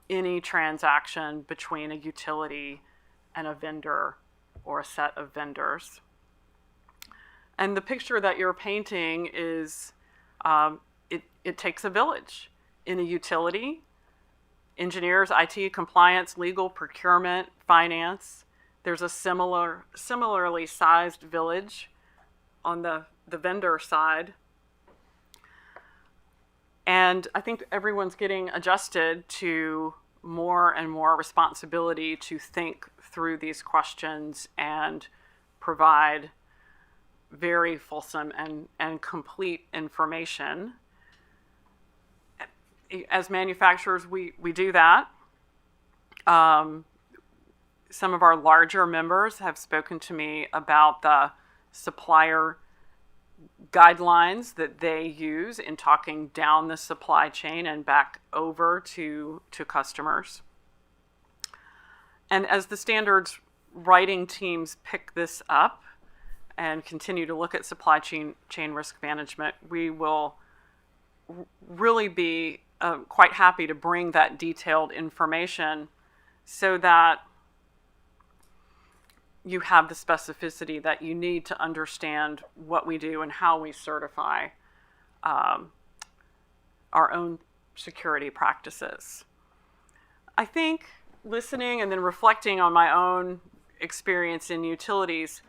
any transaction between a utility and a vendor or a set of vendors. And the picture that you're painting is, it takes a village. In a utility, engineers, IT, compliance, legal, procurement, finance. There's a similarly sized village on the vendor side. And I think everyone's getting adjusted to more and more responsibility to think through these questions and provide very fulsome and complete information. As manufacturers, we do that. some of our larger members have spoken to me about the supplier guidelines that they use in talking down the supply chain and back over to customers. And as the standards writing teams pick this up and continue to look at supply chain risk management, we will really be quite happy to bring that detailed information so that you have the specificity that you need to understand what we do and how we certify our own security practices. I think listening and then reflecting on my own experience in utilities,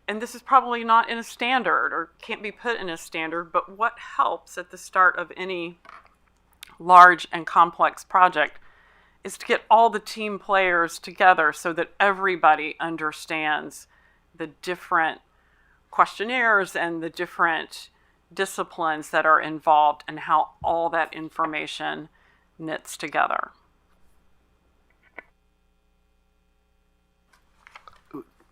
and this is probably not in a standard or can't be put in a standard, but what helps at the start of any large and complex project is to get all the team players together so that everybody understands the different questionnaires and the different disciplines that are involved and how all that information knits together.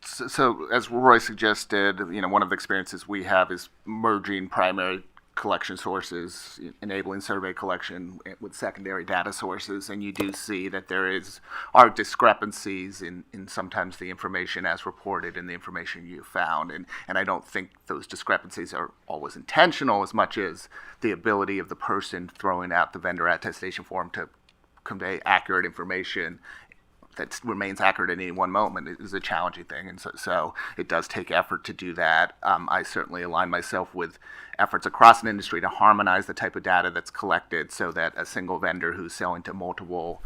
So as Roy suggested, one of the experiences we have is merging primary collection sources, enabling survey collection with secondary data sources, and you do see that there are discrepancies in sometimes the information as reported and the information you found, and I don't think those discrepancies are always intentional as much as the ability of the person throwing out the vendor attestation form to convey accurate information that remains accurate at any one moment is a challenging thing, and so it does take effort to do that. I certainly align myself with efforts across an industry to harmonize the type of data that's collected so that a single vendor who's selling to multiple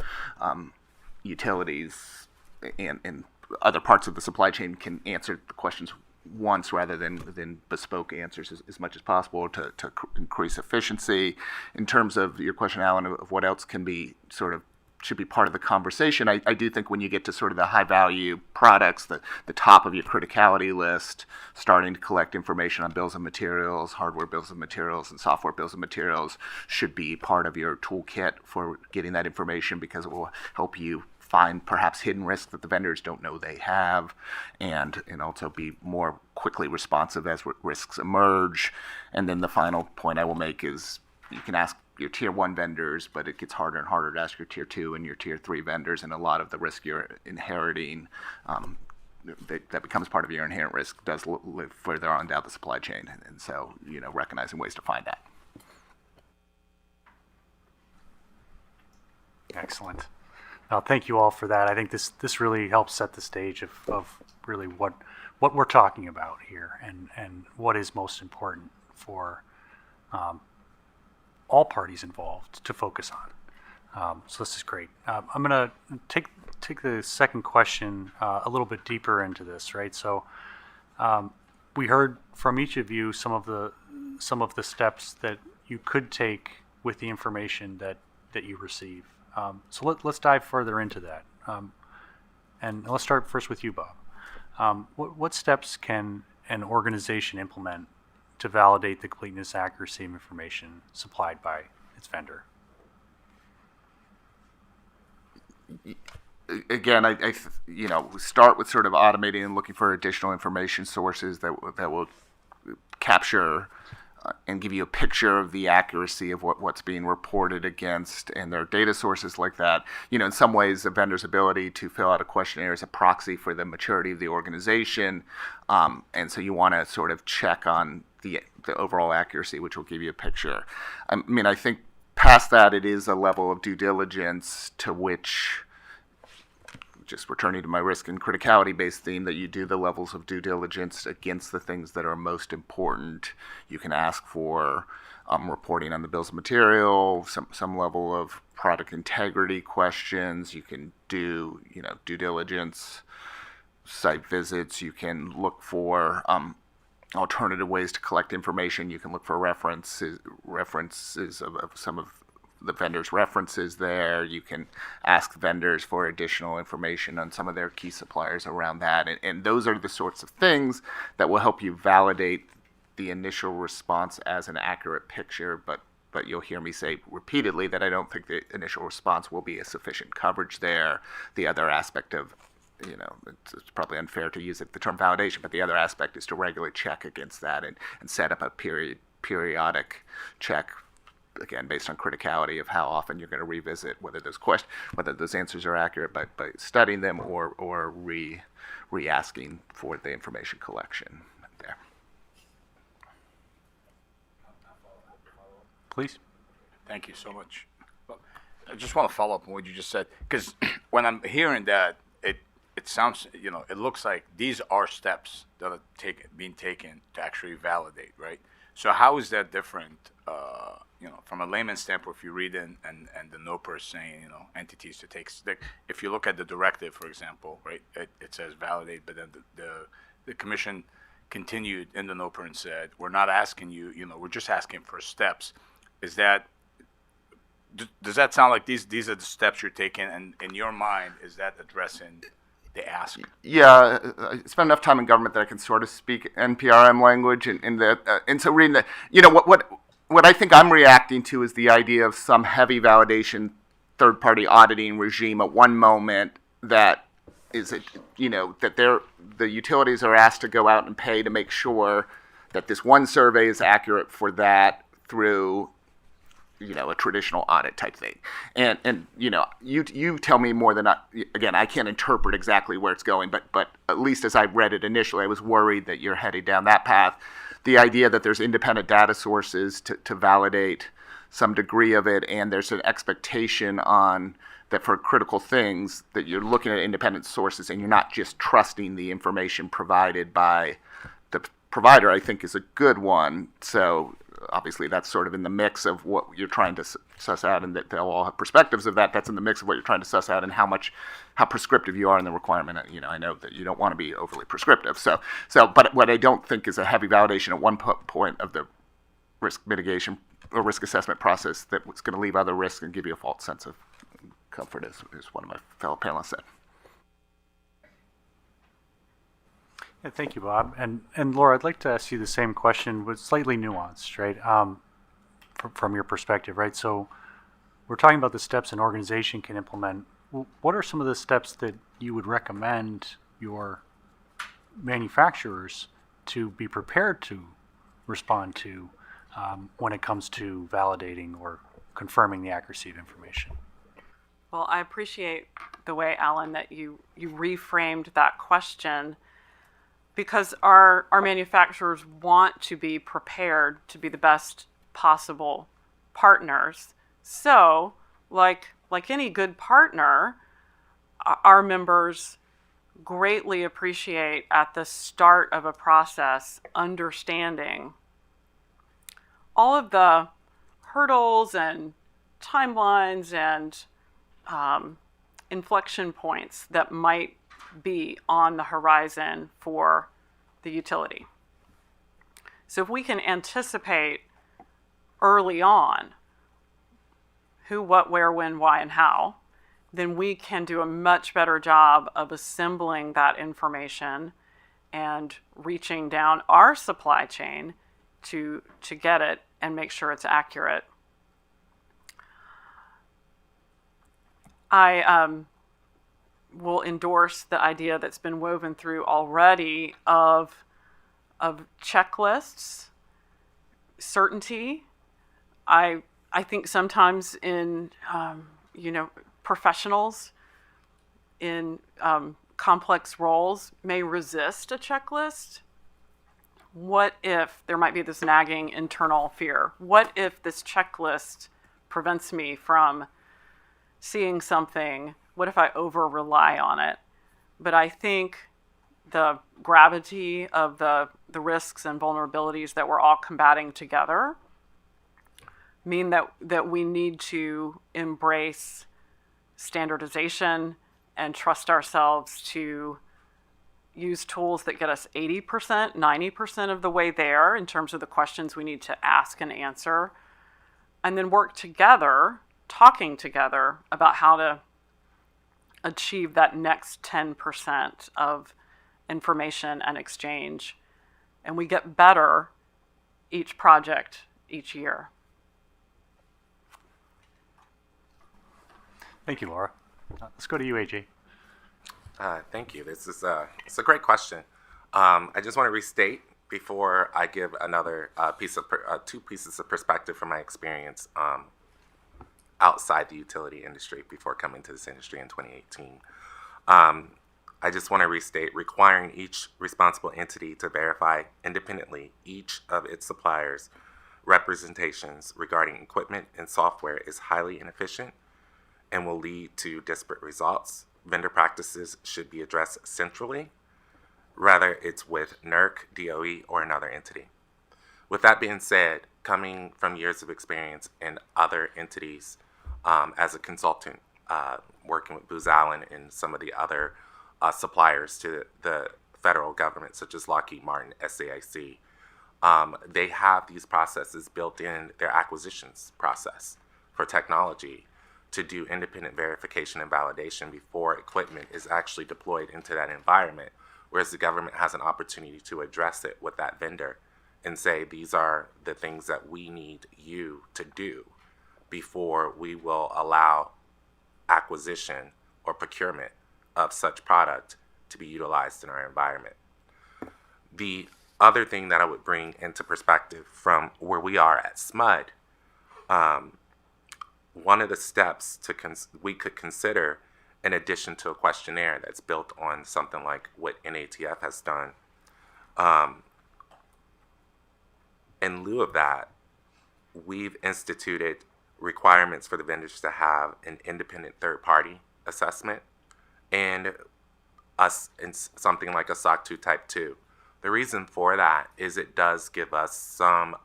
utilities and other parts of the supply chain can answer the questions once rather than bespoke answers as much as possible to increase efficiency. In terms of your question, Alan, of what else can be should be part of the conversation, I do think when you get to sort of the high value products, the top of your criticality list, starting to collect information on bills of materials, hardware bills of materials, and software bills of materials should be part of your toolkit for getting that information, because it will help you find perhaps hidden risks that the vendors don't know they have, and also be more quickly responsive as risks emerge. And then the final point I will make is you can ask your tier 1 vendors, but it gets harder and harder to ask your tier 2 and your tier 3 vendors, and a lot of the risk you're inheriting that becomes part of your inherent risk does live further on down the supply chain, and so recognizing ways to find that. Excellent. Thank you all for that. I think this really helps set the stage of really what we're talking about here and what is most important for all parties involved to focus on. So this is great. I'm going to take the second question a little bit deeper into this, right? So we heard from each of you some of the steps that you could take with the information that you receive. So let's dive further into that. And let's start first with you, Bob. What steps can an organization implement to validate the completeness, accuracy of information supplied by its vendor? Again, we start with sort of automating and looking for additional information sources that will capture and give you a picture of the accuracy of what's being reported against, and there are data sources like that. In some ways, a vendor's ability to fill out a questionnaire is a proxy for the maturity of the organization, and so you want to sort of check on the overall accuracy, which will give you a picture. I think past that, it is a level of due diligence to which, just returning to my risk and criticality based theme, that you do the levels of due diligence against the things that are most important. You can ask for reporting on the bills of material, some level of product integrity questions. You can do due diligence, site visits. You can look for alternative ways to collect information. You can look for references of some of the vendors' references there. You can ask vendors for additional information on some of their key suppliers around that. And those are the sorts of things that will help you validate the initial response as an accurate picture, but but you'll hear me say repeatedly that I don't think the initial response will be a sufficient coverage there. The other aspect of, it's probably unfair to use the term validation, but the other aspect is to regularly check against that and set up a periodic check, again, based on criticality of how often you're going to revisit whether those answers are accurate by studying them or re-asking for the information collection there. Please. Thank you so much. Well, I just want to follow up on what you just said, because when I'm hearing that, it sounds, it looks like these are steps that are being taken to actually validate, right? So how is that different, from a layman's standpoint, if you read in and the NOPR is saying, entities to take, if you look at the directive, for example, right, it says validate, but then the commission continued in the NOPR and said, we're not asking you, we're just asking for steps. Is that, does that sound like these are the steps you're taking, and in your mind, is that addressing the ask? Yeah, I spent enough time in government that I can sort of speak NPRM language, and so reading that, what I think I'm reacting to is the idea of some heavy validation, third-party auditing regime at one moment that is, that the utilities are asked to go out and pay to make sure that this one survey is accurate for that through a traditional audit type thing. And you tell me more than again, I can't interpret exactly where it's going, but at least as I read it initially, I was worried that you're heading down that path. The idea that there's independent data sources to validate some degree of it, and there's an expectation on that for critical things that you're looking at independent sources and you're not just trusting the information provided by the provider, I think is a good one. So obviously that's sort of in the mix of what you're trying to suss out, and that they'll all have perspectives of that. That's in the mix of what you're trying to suss out and how prescriptive you are in the requirement. I know that you don't want to be overly prescriptive. But what I don't think is a heavy validation at one point of the risk mitigation or risk assessment process that was going to leave other risks and give you a false sense of comfort, as one of my fellow panelists said. Yeah, thank you, Bob. And Laura, I'd like to ask you the same question, but slightly nuanced, right? From your perspective, right? So we're talking about the steps an organization can implement. What are some of the steps that you would recommend your manufacturers to be prepared to respond to when it comes to validating or confirming the accuracy of information? Well, I appreciate the way, Alan, that you reframed that question, because our manufacturers want to be prepared to be the best possible partners. So, like any good partner, our members greatly appreciate at the start of a process understanding all of the hurdles and timelines and inflection points that might be on the horizon for the utility. So if we can anticipate early on who, what, where, when, why, and how, then we can do a much better job of assembling that information and reaching down our supply chain to get it and make sure it's accurate. I will endorse the idea that's been woven through already of checklists, certainty. I think sometimes in professionals in complex roles may resist a checklist. What if there might be this nagging internal fear? What if this checklist prevents me from seeing something? What if I over-rely on it? But I think the gravity of the risks and vulnerabilities that we're all combating together mean that we need to embrace standardization and trust ourselves to use tools that get us 80%, 90% of the way there in terms of the questions we need to ask and answer, and then work together, talking together about how to achieve that next 10% of information and exchange. And we get better each project, each year. Thank you, Laura. Let's go to you, AJ. Thank you. This is it's a great question. I just want to restate before I give another two pieces of perspective from my experience outside the utility industry before coming to this industry in 2018. I just want to restate requiring each responsible entity to verify independently each of its suppliers' representations regarding equipment and software is highly inefficient and will lead to disparate results. Vendor practices should be addressed centrally, rather it's with NERC, DOE, or another entity. With that being said, coming from years of experience in other entities as a consultant, working with Booz Allen and some of the other suppliers to the federal government, such as Lockheed Martin, SAIC, they have these processes built in their acquisitions process for technology to do independent verification and validation before equipment is actually deployed into that environment, whereas the government has an opportunity to address it with that vendor and say, these are the things that we need you to do before we will allow acquisition or procurement of such product to be utilized in our environment. The other thing that I would bring into perspective from where we are at SMUD, one of the steps we could consider, in addition to a questionnaire that's built on something like what NATF has done, in lieu of that, we've instituted requirements for the vendors to have an independent third-party assessment and something like a SOC 2 Type 2. The reason for that is it does give us some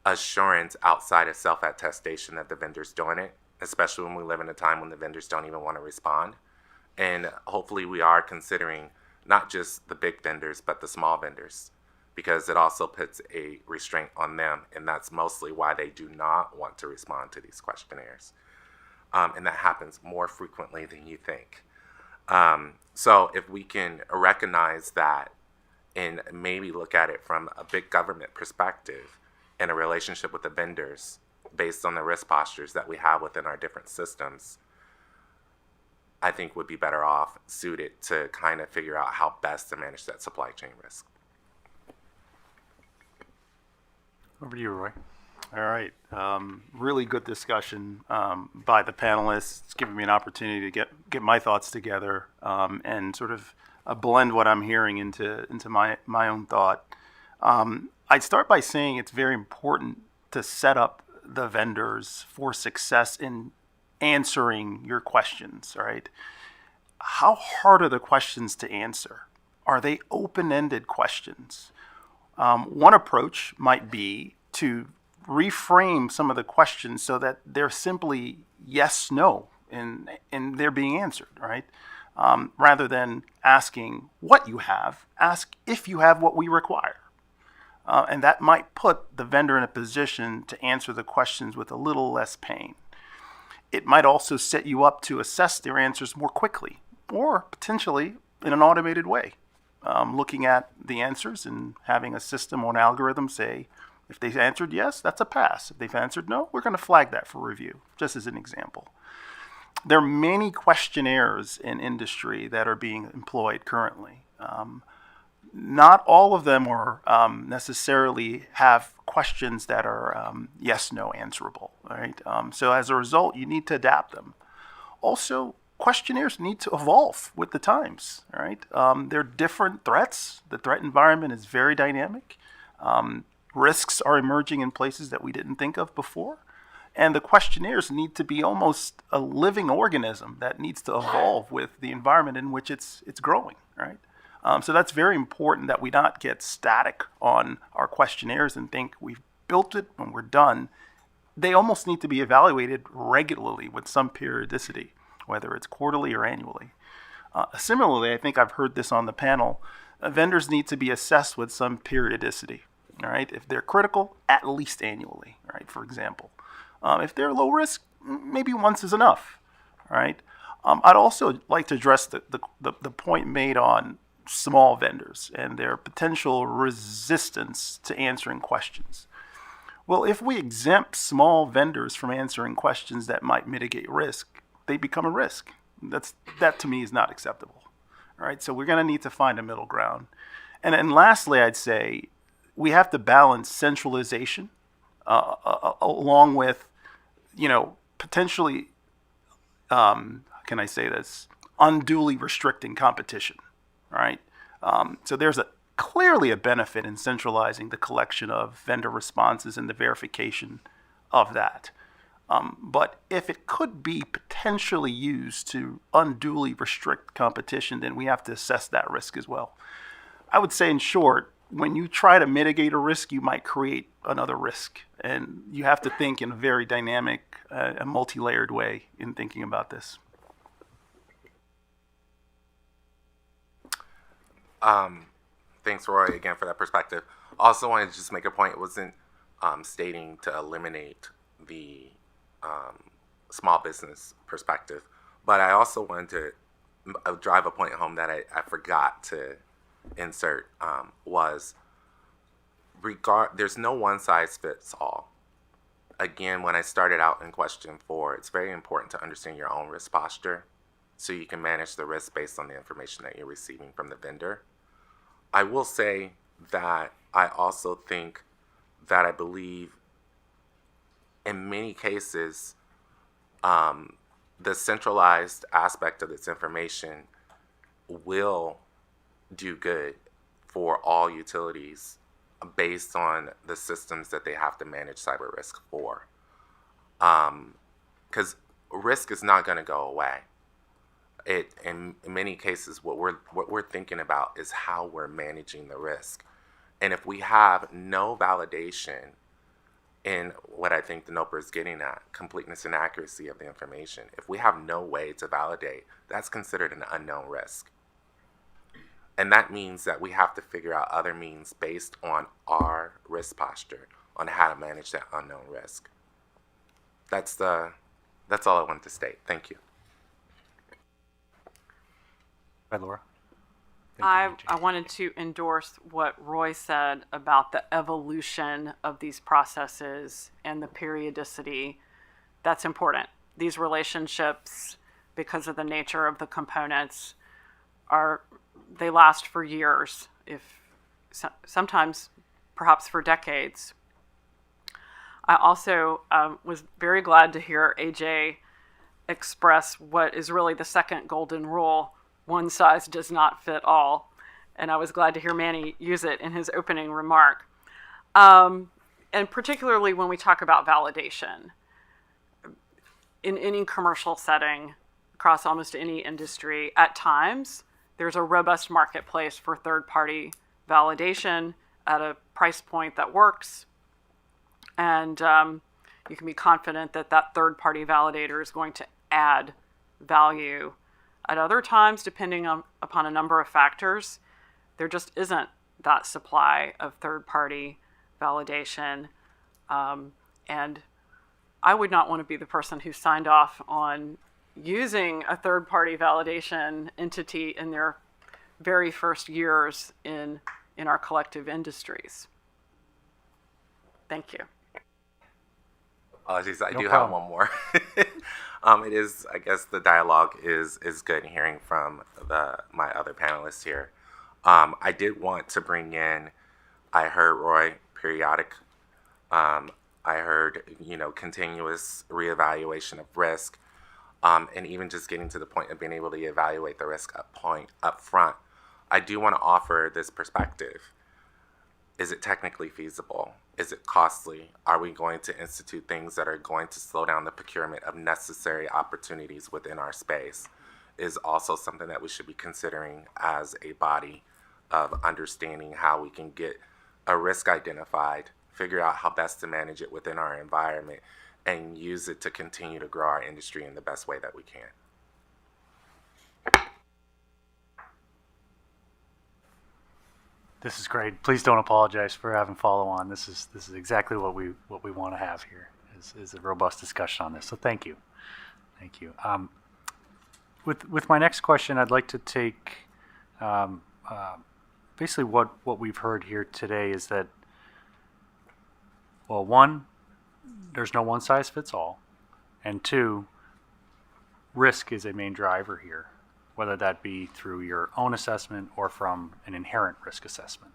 assurance outside of self-attestation that the vendor's doing it, especially when we live in a time when the vendors don't even want to respond. And hopefully we are considering not just the big vendors, but the small vendors, because it also puts a restraint on them, and that's mostly why they do not want to respond to these questionnaires. And that happens more frequently than you think. So if we can recognize that and maybe look at it from a big government perspective and a relationship with the vendors based on the risk postures that we have within our different systems, I think would be better off suited to kind of figure out how best to manage that supply chain risk. Over to you, Roy. All right. Really good discussion by the panelists. It's given me an opportunity to get my thoughts together and sort of blend what I'm hearing into my own thought. I'd start by saying it's very important to set up the vendors for success in answering your questions, right? How hard are the questions to answer? Are they open-ended questions? One approach might be to reframe some of the questions so that they're simply yes, no, and they're being answered, right? Rather than asking what you have, ask if you have what we require. And that might put the vendor in a position to answer the questions with a little less pain. It might also set you up to assess their answers more quickly, or potentially in an automated way, looking at the answers and having a system or an algorithm say, if they've answered yes, that's a pass. If they've answered no, we're going to flag that for review, just as an example. There are many questionnaires in industry that are being employed currently. Not all of them are necessarily have questions that are yes, no answerable, right? So as a result, you need to adapt them. Also, questionnaires need to evolve with the times, right? There are different threats. The threat environment is very dynamic. Risks are emerging in places that we didn't think of before. And the questionnaires need to be almost a living organism that needs to evolve with the environment in which it's growing, right? So that's very important that we not get static on our questionnaires and think we've built it and we're done. They almost need to be evaluated regularly with some periodicity, whether it's quarterly or annually. Similarly, I think I've heard this on the panel, vendors need to be assessed with some periodicity, all right? If they're critical, at least annually, right, for example. If they're low risk, maybe once is enough, all right? I'd also like to address the point made on small vendors and their potential resistance to answering questions. Well, if we exempt small vendors from answering questions that might mitigate risk, they become a risk. That to me is not acceptable. All right, so we're going to need to find a middle ground. And then lastly, I'd say we have to balance centralization along with, potentially, how can I say this, unduly restricting competition. All right, so there's clearly a benefit in centralizing the collection of vendor responses and the verification of that. But if it could be potentially used to unduly restrict competition, then we have to assess that risk as well. I would say, in short, when you try to mitigate a risk, you might create another risk. And you have to think in a very dynamic, a multi-layered way in thinking about this. Thanks, Roy, again for that perspective. Also wanted to just make a point. It wasn't stating to eliminate the small business perspective, but I also wanted to drive a point home that I forgot to insert was there's no one size fits all. Again, when I started out in question 4, it's very important to understand your own risk posture so you can manage the risk based on the information that you're receiving from the vendor. I will say that I also think that I believe in many cases, the centralized aspect of this information will do good for all utilities based on the systems that they have to manage cyber risk for. Because risk is not going to go away. In many cases, what we're thinking about is how we're managing the risk. And if we have no validation in what I think the NOPR is getting at, completeness and accuracy of the information, if we have no way to validate, that's considered an unknown risk. And that means that we have to figure out other means based on our risk posture on how to manage that unknown risk. That's all I wanted to state. Thank you. Hi, Laura. I wanted to endorse what Roy said about the evolution of these processes and the periodicity. That's important. These relationships, because of the nature of the components, they last for years, if sometimes perhaps for decades. I also was very glad to hear AJ express what is really the second golden rule: one size does not fit all. And I was glad to hear Manny use it in his opening remark. And particularly when we talk about validation. In any commercial setting, across almost any industry, at times, there's a robust marketplace for third-party validation at a price point that works. And you can be confident that that third-party validator is going to add value. At other times, depending upon a number of factors, there just isn't that supply of third-party validation. And I would not want to be the person who signed off on using a third-party validation entity in their very first years in our collective industries. Thank you. Apologies, I No do problem. have one more. It is, I guess the dialogue is good hearing from my other panelists here. I did want to bring in, I heard Roy, periodic, I heard, continuous reevaluation of risk, and even just getting to the point of being able to evaluate the risk up front. I do want to offer this perspective. Is it technically feasible? Is it costly? Are we going to institute things that are going to slow down the procurement of necessary opportunities within our space? Is also something that we should be considering as a body of understanding how we can get a risk identified, figure out how best to manage it within our environment, and use it to continue to grow our industry in the best way that we can. This is great. Please don't apologize for having follow on. This is exactly what we want to have here is a robust discussion on this. So thank you. With my next question, I'd like to take basically what we've heard here today is that Well, one, there's no one size fits all. And two, risk is a main driver here, whether that be through your own assessment or from an inherent risk assessment.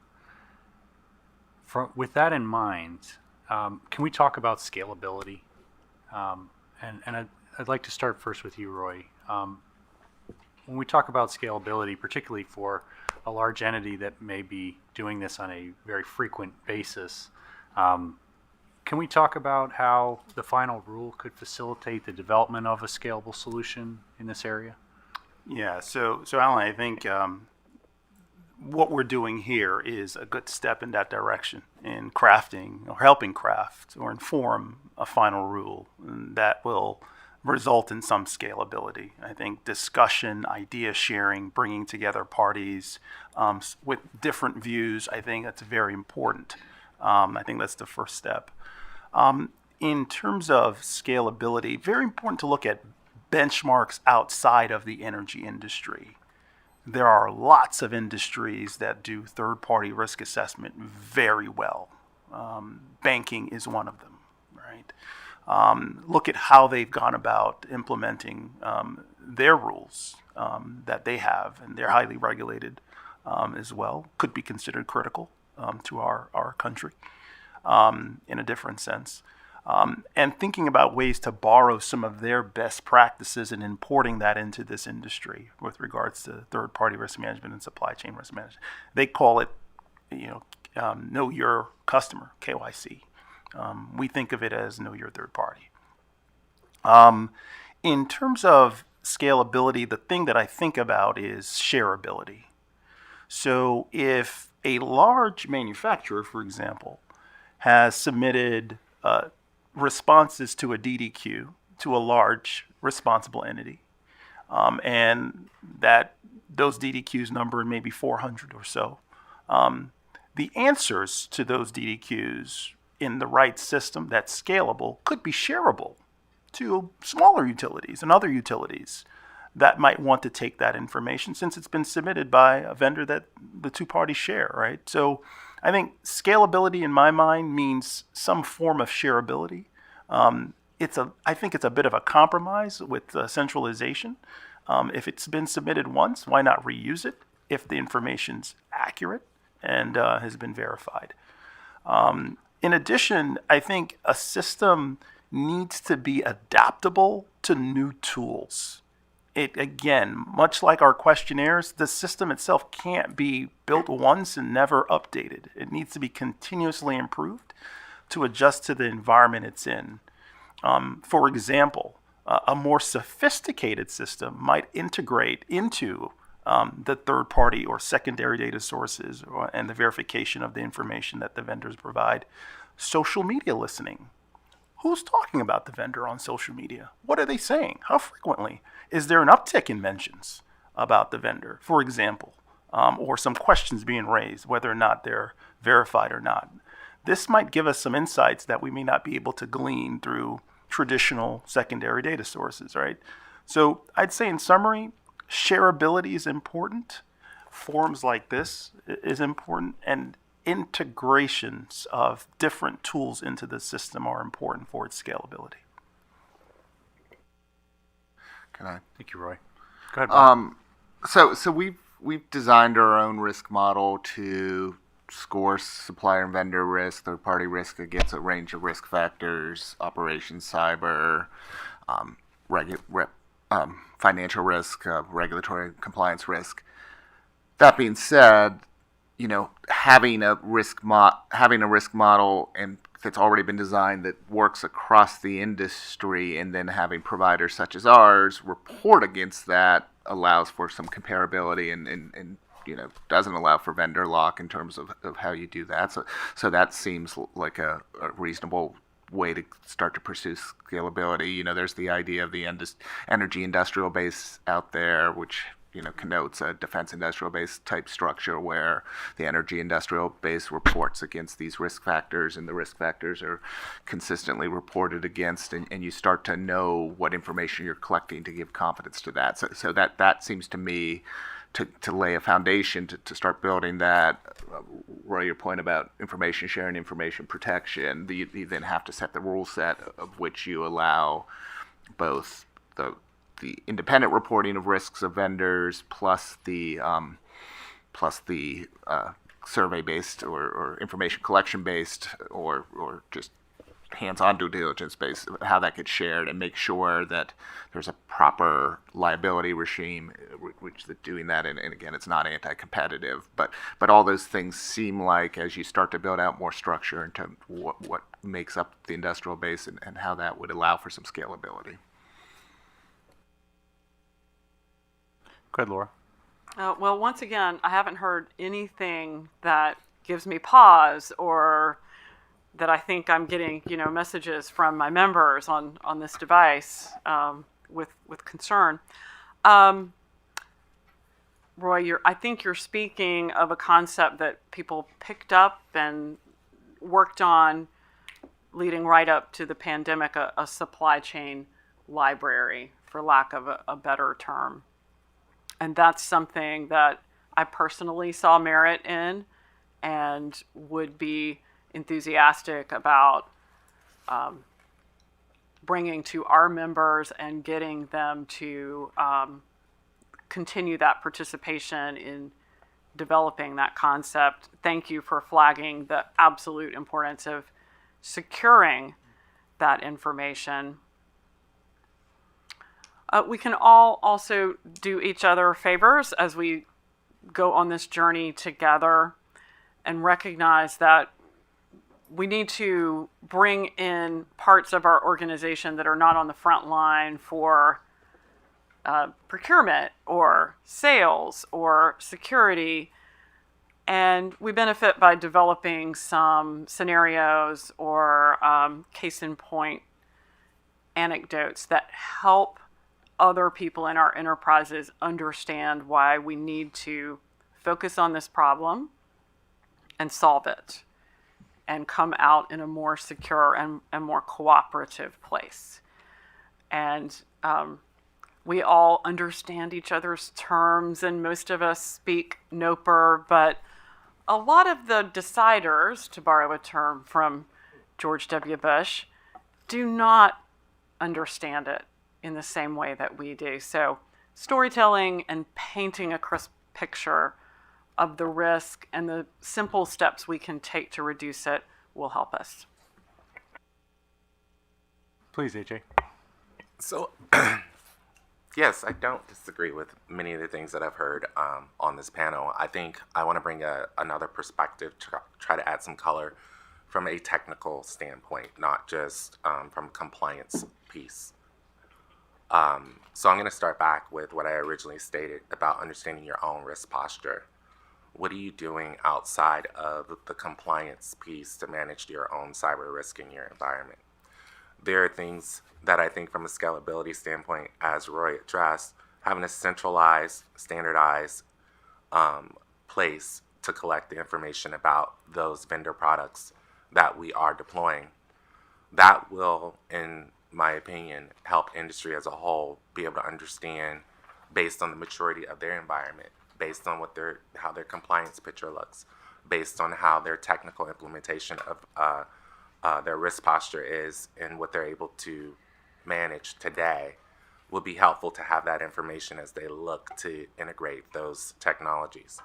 With that in mind, can we talk about scalability? And I'd like to start first with you, Roy. When we talk about scalability, particularly for a large entity that may be doing this on a very frequent basis, can we talk about how the final rule could facilitate the development of a scalable solution in this area? Yeah, so Alan, I think what we're doing here is a good step in that direction in crafting or helping craft or inform a final rule that will result in some scalability. I think discussion, idea sharing, bringing together parties with different views, I think that's very important. I think that's the first step. In terms of scalability, very important to look at benchmarks outside of the energy industry. There are lots of industries that do third-party risk assessment very well. Banking is one of them, right? Look at how they've gone about implementing their rules that they have, and they're highly regulated as well. Could be considered critical to our country in a different sense. And thinking about ways to borrow some of their best practices and importing that into this industry with regards to third-party risk management and supply chain risk management. They call it, know your customer, KYC. We think of it as know your third party. In terms of scalability, the thing that I think about is shareability. So if a large manufacturer, for example, has submitted responses to a DDQ to a large responsible entity, and that those DDQs number maybe 400 or so. The answers to those DDQs in the right system that's scalable could be shareable to smaller utilities and other utilities that might want to take that information since it's been submitted by a vendor that the two parties share, right? So I think scalability in my mind means some form of shareability. I think it's a bit of a compromise with centralization. If it's been submitted once, why not reuse it if the information's accurate and has been verified? In addition, I think a system needs to be adaptable to new tools. Again, much like our questionnaires, the system itself can't be built once and never updated. It needs to be continuously improved to adjust to the environment it's in. For example, a more sophisticated system might integrate into the third-party or secondary data sources and the verification of the information that the vendors provide. Social media listening. Who's talking about the vendor on social media? What are they saying? How frequently? Is there an uptick in mentions about the vendor, for example, or some questions being raised, whether or not they're verified or not? This might give us some insights that we may not be able to glean through traditional secondary data sources, right? So I'd say in summary, shareability is important. Forums like this is important, and integrations of different tools into the system are important for its scalability. Can I? Thank you, Roy. Go ahead, Bob. So we've designed our own risk model to score supplier and vendor risk, third-party risk against a range of risk factors, operations, cyber, financial risk, regulatory compliance risk. That being said, having a risk model and that's already been designed that works across the industry, and then having providers such as ours report against that allows for some comparability and doesn't allow for vendor lock in terms of how you do that. So that seems like a reasonable way to start to pursue scalability. There's the idea of the energy industrial base out there, which connotes a defense industrial base type structure where the energy industrial base reports against these risk factors, and the risk factors are consistently reported against, and you start to know what information you're collecting to give confidence to that. So that seems to me to lay a foundation to start building that. Roy, your point about information sharing, information protection, you then have to set the rule set of which you allow both the independent reporting of risks of vendors plus the survey-based or information collection-based or just hands-on due diligence-based, how that gets shared, and make sure that there's a proper liability regime, which doing that, and again, it's not anti-competitive, but all those things seem like, as you start to build out more structure into what makes up the industrial base and how that would allow for some scalability. Go ahead, Laura. Well, once again, I haven't heard anything that gives me pause or that I think I'm getting, messages from my members on this device with concern. Roy, I think you're speaking of a concept that people picked up and worked on leading right up to the pandemic, a supply chain library, for lack of a better term. And that's something that I personally saw merit in and would be enthusiastic about bringing to our members and getting them to continue that participation in developing that concept. Thank you for flagging the absolute importance of securing that information. We can all also do each other favors as we go on this journey together and recognize that we need to bring in parts of our organization that are not on the front line for procurement or sales or security. And we benefit by developing some scenarios or case in point anecdotes that help other people in our enterprises understand why we need to focus on this problem and solve it and come out in a more secure and more cooperative place. And we all understand each other's terms, and most of us speak NOPR, but a lot of the deciders, to borrow a term from George W. Bush, do not understand it in the same way that we do. So storytelling and painting a crisp picture of the risk and the simple steps we can take to reduce it will help us. Please, AJ. So, yes, I don't disagree with many of the things that I've heard on this panel. I think I want to bring another perspective to try to add some color from a technical standpoint, not just from compliance piece. So I'm going to start back with what I originally stated about understanding your own risk posture. What are you doing outside of the compliance piece to manage your own cyber risk in your environment? There are things that I think from a scalability standpoint, as Roy addressed, having a centralized, standardized place to collect the information about those vendor products that we are deploying, that will, in my opinion, help industry as a whole be able to understand, based on the maturity of their environment, based on how their compliance picture looks, based on how their technical implementation of their risk posture is and what they're able to manage today, will be helpful to have that information as they look to integrate those technologies.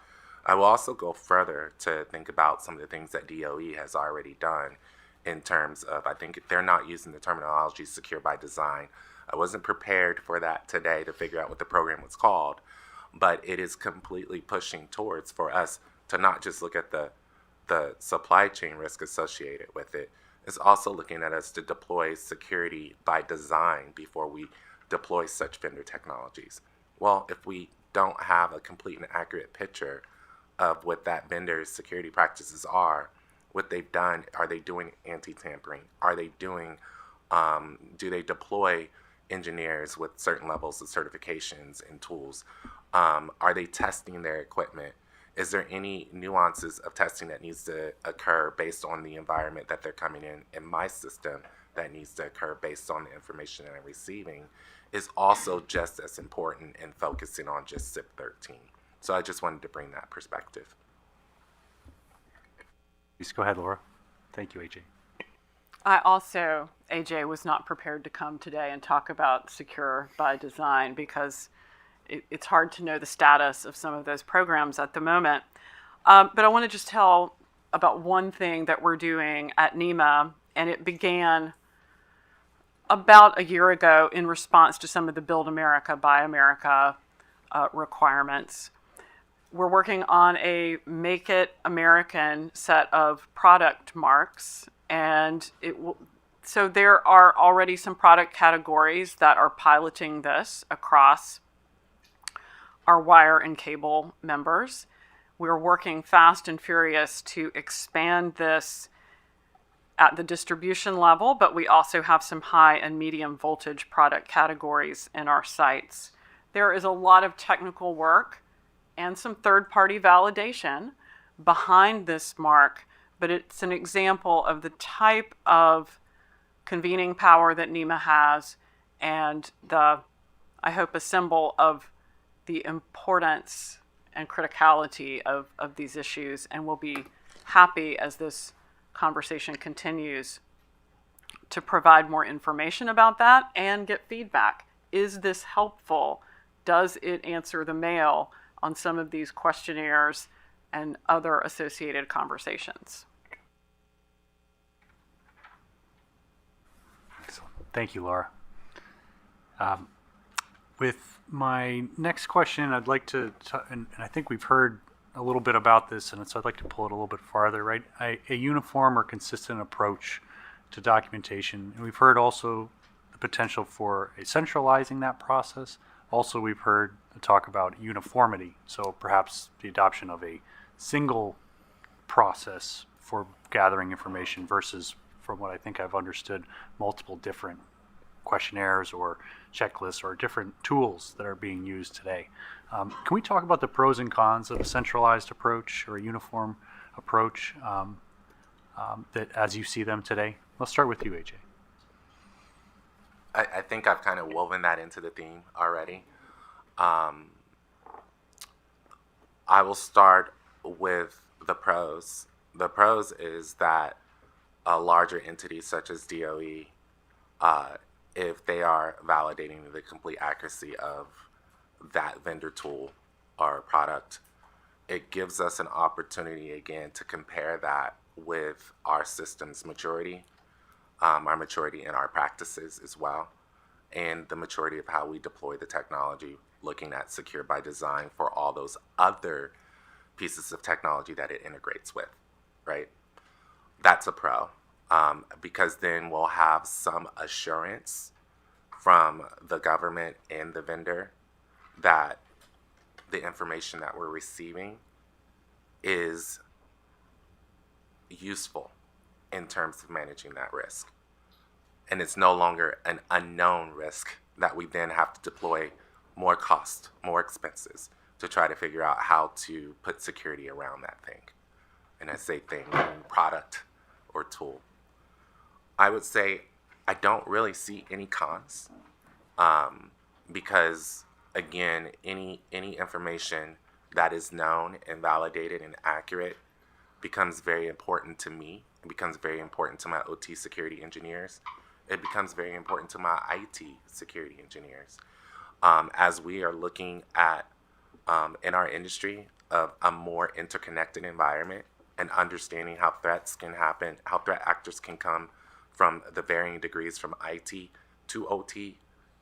I will also go further to think about some of the things that DOE has already done in terms of, I think they're not using the terminology secure by design. I wasn't prepared for that today to figure out what the program was called, but it is completely pushing towards for us to not just look at the supply chain risk associated with it. It's also looking at us to deploy security by design before we deploy such vendor technologies. Well, if we don't have a complete and accurate picture of what that vendor's security practices are, what they've done, are they doing anti-tampering? Are they doing, do they deploy engineers with certain levels of certifications and tools? Are they testing their equipment? Is there any nuances of testing that needs to occur based on the environment that they're coming in my system that needs to occur based on the information that I'm receiving is also just as important in focusing on just SIP 13. So I just wanted to bring that perspective. Please go ahead, Laura. Thank you, AJ. I also, AJ, was not prepared to come today and talk about secure by design because it's hard to know the status of some of those programs at the moment. But I want to just tell about one thing that we're doing at NEMA, and it began about a year ago in response to some of the Build America, Buy America requirements. We're working on a Make It American set of product marks, and so there are already some product categories that are piloting this across our wire and cable members. We're working fast and furious to expand this at the distribution level, but we also have some high and medium voltage product categories in our sites. There is a lot of technical work and some third-party validation behind this mark, but it's an example of the type of convening power that NEMA has and I hope, a symbol of the importance and criticality of these issues, and we'll be happy as this conversation continues to provide more information about that and get feedback. Is this helpful? Does it answer the mail on some of these questionnaires and other associated conversations? Excellent. Thank you, Laura. With my next question, I'd like to, and I think we've heard a little bit about this, and so I'd like to pull it a little bit farther, right? A uniform or consistent approach to documentation. And we've heard also the potential for centralizing that process. Also, we've heard talk about uniformity, so perhaps the adoption of a single process for gathering information versus, from what I think I've understood, multiple different questionnaires or checklists or different tools that are being used today. Can we talk about the pros and cons of a centralized approach or a uniform approach that as you see them today? Let's start with you, AJ. I think I've kind of woven that into the theme already. I will start with the pros. The pros is that a larger entity such as DOE, if they are validating the complete accuracy of that vendor tool or product, it gives us an opportunity again to compare that with our system's maturity, our maturity in our practices as well, and the maturity of how we deploy the technology, looking at secure by design for all those other pieces of technology that it integrates with, right? That's a pro, because then we'll have some assurance from the government and the vendor that the information that we're receiving is useful in terms of managing that risk. And it's no longer an unknown risk that we then have to deploy more cost, more expenses to try to figure out how to put security around that thing. And I say thing, product or tool. I would say I don't really see any cons, because again, any information that is known and validated and accurate becomes very important to me. It becomes very important to my OT security engineers. It becomes very important to my IT security engineers. As we are looking at, in our industry, of a more interconnected environment and understanding how threats can happen, how threat actors can come from the varying degrees from IT to OT,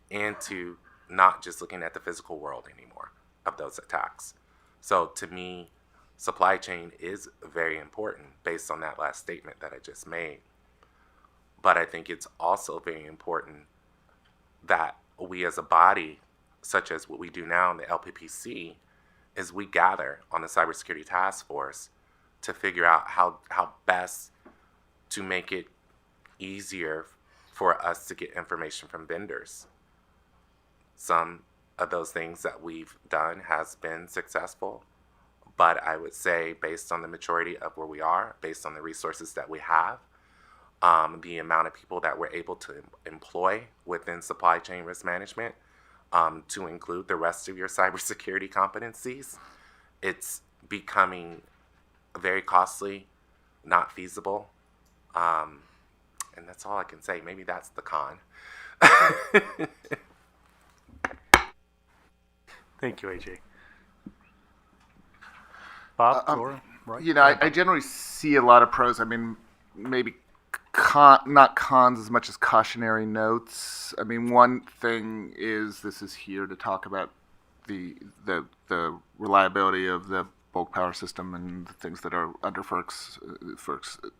and to not just looking at the physical world anymore of those attacks. So to me, supply chain is very important based on that last statement that I just made. But I think it's also very important that we as a body, such as what we do now in the LPPC, is we gather on the cybersecurity task force to figure out how best to make it easier for us to get information from vendors. Some of those things that we've done has been successful, but I would say based on the maturity of where we are, based on the resources that we have, the amount of people that we're able to employ within supply chain risk management, to include the rest of your cybersecurity competencies, it's becoming very costly, not feasible. And that's all I can say. Maybe that's the con. Thank you, AJ. Bob, Laura, Roy? You know, I generally see a lot of pros. I mean, maybe not cons as much as cautionary notes. I mean, one thing is this is here to talk about the reliability of the bulk power system and the things that are under FERC's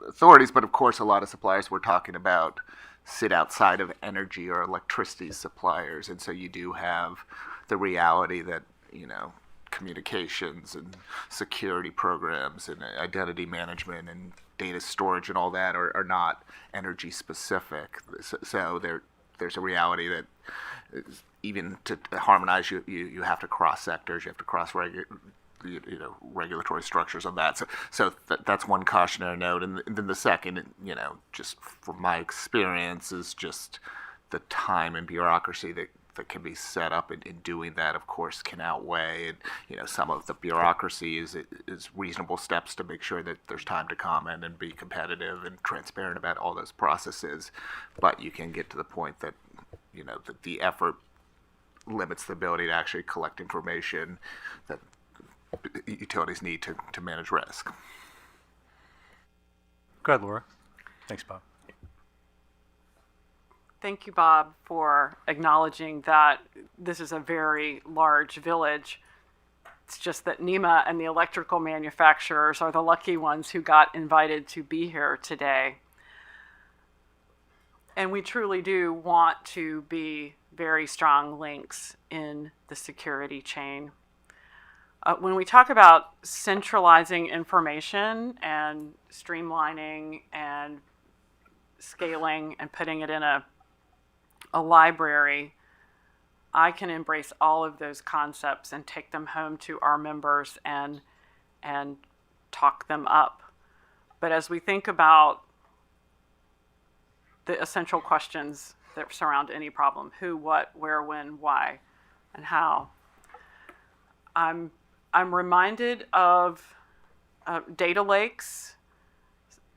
authorities. But of course, a lot of suppliers we're talking about sit outside of energy or electricity suppliers, and so you do have the reality that, you know, communications and security programs and identity management and data storage and all that are not energy specific. So there's a reality that even to harmonize, you have to cross sectors, you have to cross regulatory structures on that. So that's one cautionary note. And then the second, you know, just from my experience, is just the time and bureaucracy that can be set up in doing that, of course, can outweigh. And, you know, some of the bureaucracy is reasonable steps to make sure that there's time to comment and be competitive and transparent about all those processes. But you can get to the point that, you know, that the effort limits the ability to actually collect information that utilities need to manage risk. Go ahead, Laura. Thanks, Bob. Thank you, Bob, for acknowledging that this is a very large village. It's just that NEMA and the electrical manufacturers are the lucky ones who got invited to be here today. And we truly do want to be very strong links in the security chain. When we talk about centralizing information and streamlining and scaling and putting it in a library, I can embrace all of those concepts and take them home to our members and talk them up. But as we think about the essential questions that surround any problem, who, what, where, when, why, and how, I'm reminded of data lakes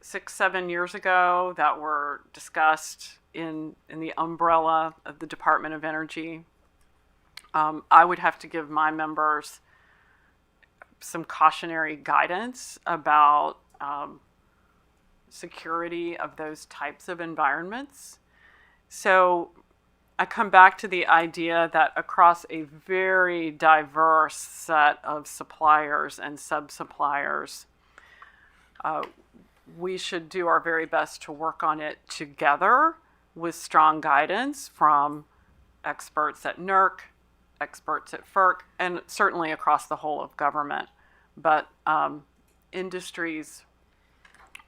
6-7 years ago that were discussed in the umbrella of the Department of Energy. I would have to give my members some cautionary guidance about security of those types of environments. So I come back to the idea that across a very diverse set of suppliers and sub-suppliers, we should do our very best to work on it together with strong guidance from experts at NERC, experts at FERC, and certainly across the whole of government. But industries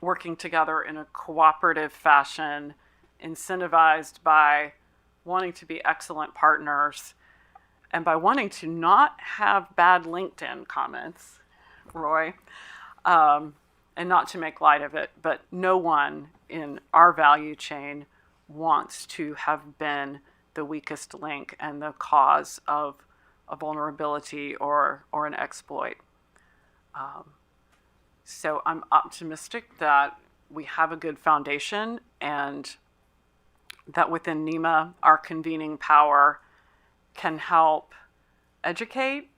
working together in a cooperative fashion, incentivized by wanting to be excellent partners and by wanting to not have bad LinkedIn comments, Roy, and not to make light of it, but no one in our value chain wants to have been the weakest link and the cause of a vulnerability or an exploit. So I'm optimistic that we have a good foundation and that within NEMA, our convening power can help educate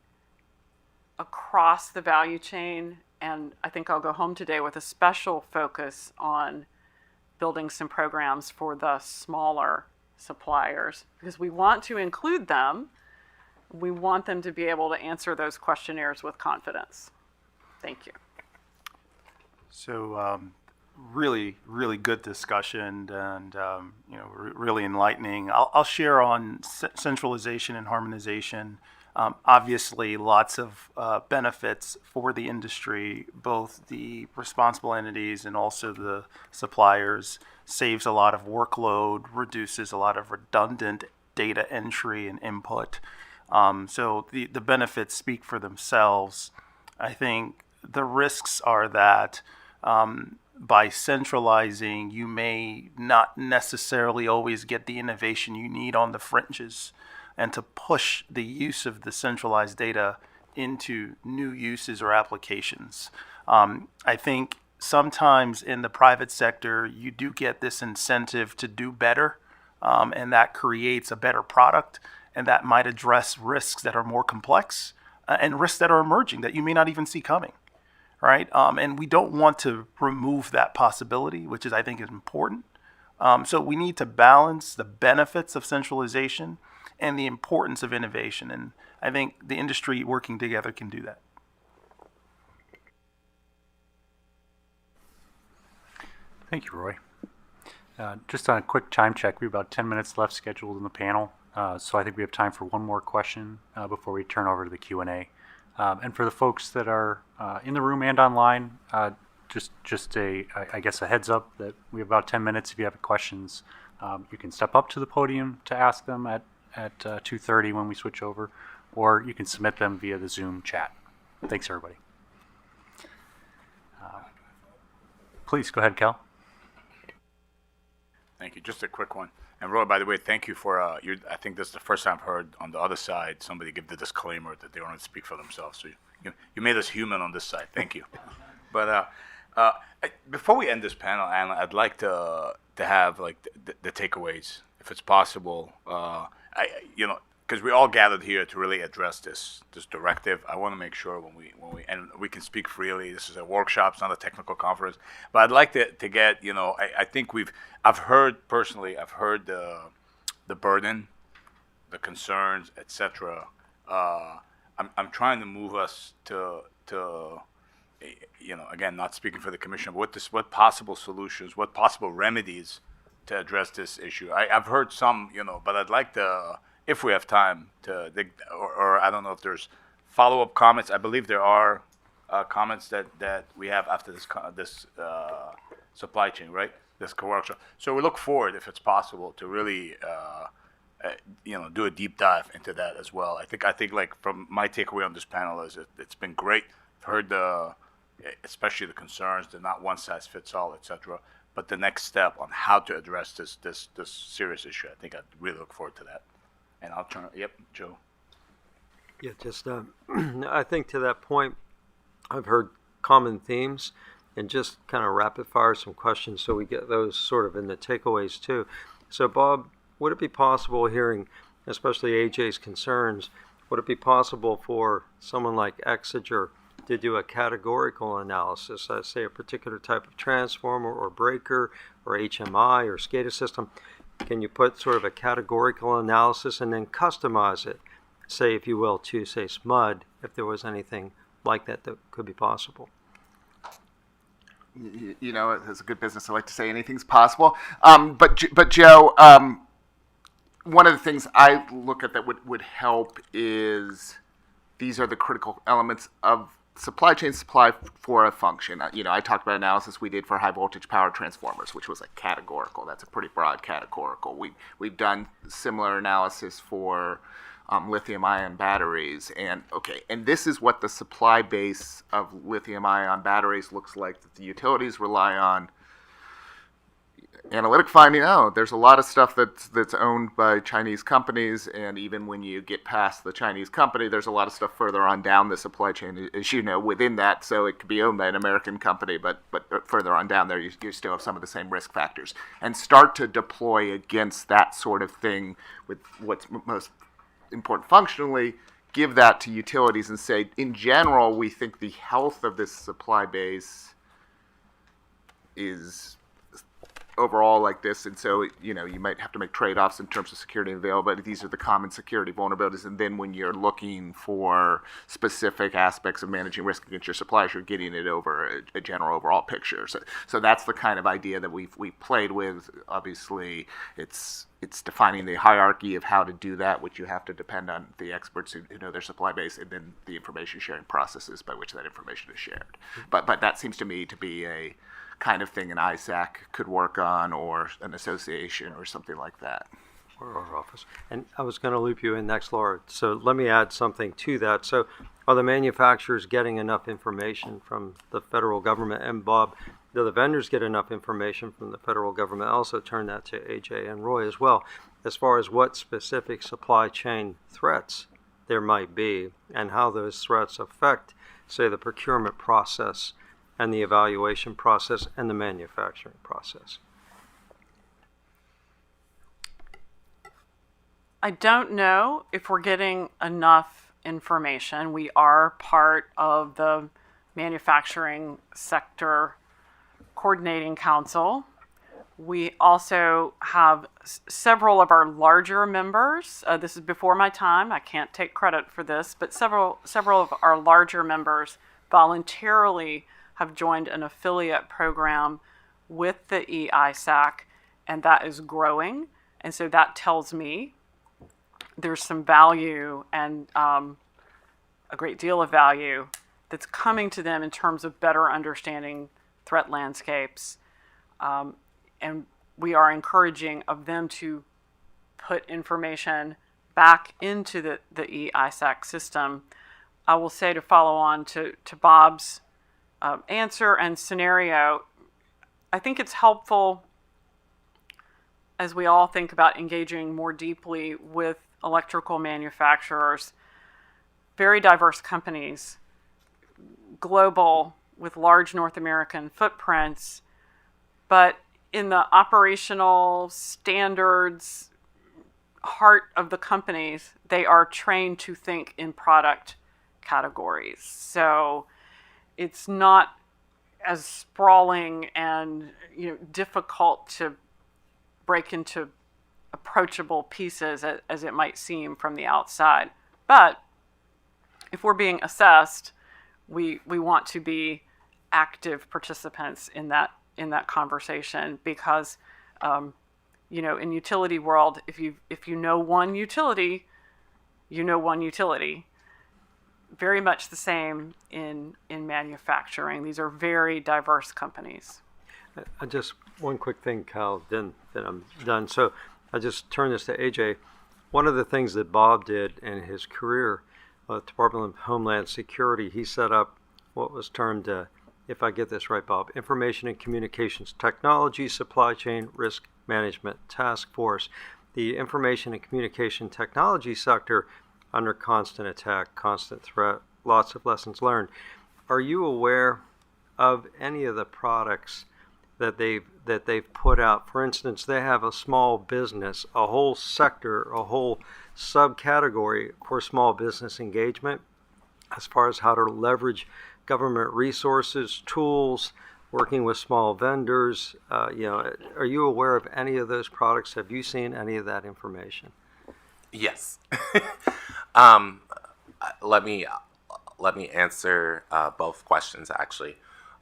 across the value chain. And I think I'll go home today with a special focus on building some programs for the smaller suppliers, because we want to include them. We want them to be able to answer those questionnaires with confidence. Thank you. So really, really good discussion and really enlightening. I'll share on centralization and harmonization. Obviously, lots of benefits for the industry, both the responsible entities and also the suppliers. Saves a lot of workload, reduces a lot of redundant data entry and input. So the benefits speak for themselves. I think the risks are that by centralizing, you may not necessarily always get the innovation you need on the fringes. And to push the use of the centralized data into new uses or applications. I think sometimes in the private sector, you do get this incentive to do better, and that creates a better product, and that might address risks that are more complex and risks that are emerging that you may not even see coming, right? And we don't want to remove that possibility, which is, I think, is important. So we need to balance the benefits of centralization and the importance of innovation. And I think the industry working together can do that. Thank you, Roy. Just on a quick time check, we have about 10 minutes left scheduled in the panel. So I think we have time for one more question before we turn over to the Q&A. And for the folks that are in the room and online, just a heads up that we have about 10 minutes. If you have questions, you can step up to the podium to ask them at 2:30 when we switch over, or you can submit them via the Zoom chat. Thanks, everybody. Please go ahead, Cal. Thank you. Just a quick one. And Roy, by the way, thank you for I think this is the first time I've heard on the other side somebody give the disclaimer that they want to speak for themselves. So you made us human on this side. Thank you. But before we end this panel, Alan, I'd like to have like the takeaways, if it's possible. Because we all gathered here to really address this directive. I want to make sure when we and we can speak freely. This is a workshop, it's not a technical conference. But I'd like to get, I think I've heard the burden, the concerns, etc. I'm trying to move us to again, not speaking for the commission, but what possible solutions, what possible remedies to address this issue. I've heard some, but I'd like to, if we have time to dig, or I don't know if there's follow-up comments. I believe there are comments that we have after this supply chain, right? This workshop. So we look forward, if it's possible, to really do a deep dive into that as well. I think like from my takeaway on this panel is it's been great. I've heard especially the concerns, the not one size fits all, etc. But the next step on how to address this serious issue, I think I'd really look forward to that. And I'll turn. Yep, Joe. Yeah, just I think to that point, I've heard common themes, and just kind of rapid fire some questions so we get those sort of in the takeaways too. So Bob, would it be possible, hearing especially AJ's concerns, would it be possible for someone like Exeger to do a categorical analysis, say a particular type of transformer or breaker or HMI or SCADA system? Can you put sort of a categorical analysis and then customize it, say, if you will, to, say, SMUD, if there was anything like that could be possible? As a good business, I like to say anything's possible. But Joe, one of the things I look at that would help is these are the critical elements of supply chain supply for a function. I talked about analysis we did for high voltage power transformers, which was a categorical. That's a pretty broad categorical. We've done similar analysis for lithium-ion batteries, and this is what the supply base of lithium-ion batteries looks like that the utilities rely on. Analytic finding out there's a lot of stuff that's owned by Chinese companies, and even when you get past the Chinese company, there's a lot of stuff further on down the supply chain, as you know, within that. So it could be owned by an American company, but further on down there, you still have some of the same risk factors. And start to deploy against that sort of thing with what's most important functionally, give that to utilities and say, in general, we think the health of this supply base is overall like this, and so you might have to make trade-offs in terms of security and availability. These are the common security vulnerabilities, and then when you're looking for specific aspects of managing risk against your suppliers, you're getting it over a general overall picture. So that's the kind of idea that we've played with. Obviously, it's defining the hierarchy of how to do that, which you have to depend on the experts who know their supply base, and then the information sharing processes by which that information is shared. But that seems to me to be a kind of thing an ISAC could work on, or an association or something like that. Or our office. And I was going to loop you in next, Laura. So let me add something to that. So are the manufacturers getting enough information from the federal government? And Bob, do the vendors get enough information from the federal government? I also turn that to AJ and Roy as well, as far as what specific supply chain threats there might be, and how those threats affect, say, the procurement process and the evaluation process and the manufacturing process. I don't know if we're getting enough information. We are part of the Manufacturing Sector Coordinating Council. We also have several of our larger members. This is before my time. I can't take credit for this, but several of our larger members voluntarily have joined an affiliate program with the EISAC, and that is growing. And so that tells me there's some value and a great deal of value that's coming to them in terms of better understanding threat landscapes. And we are encouraging of them to put information back into the EISAC system. I will say, to follow on to Bob's answer and scenario, I think it's helpful as we all think about engaging more deeply with electrical manufacturers, very diverse companies, global with large North American footprints, but in the operational standards heart of the companies, they are trained to think in product categories. So it's not as sprawling and difficult to break into approachable pieces as it might seem from the outside. But if we're being assessed, we want to be active participants in that conversation, because in utility world, if you know one utility, you know one utility. Very much the same in manufacturing. These are very diverse companies. Just one quick thing, Cal, then I'm done. So I just turn this to AJ. One of the things that Bob did in his career, Department of Homeland Security, he set up what was termed, if I get this right, Bob, Information and Communications Technology Supply Chain Risk Management Task Force. The information and communication technology sector under constant attack, constant threat, lots of lessons learned. Are you aware of any of the products that they've put out? For instance, they have a small business, a whole sector, a whole subcategory for small business engagement as far as how to leverage government resources, tools, working with small vendors. Are you aware of any of those products? Have you seen any of that information? Yes. Let me answer both questions, actually.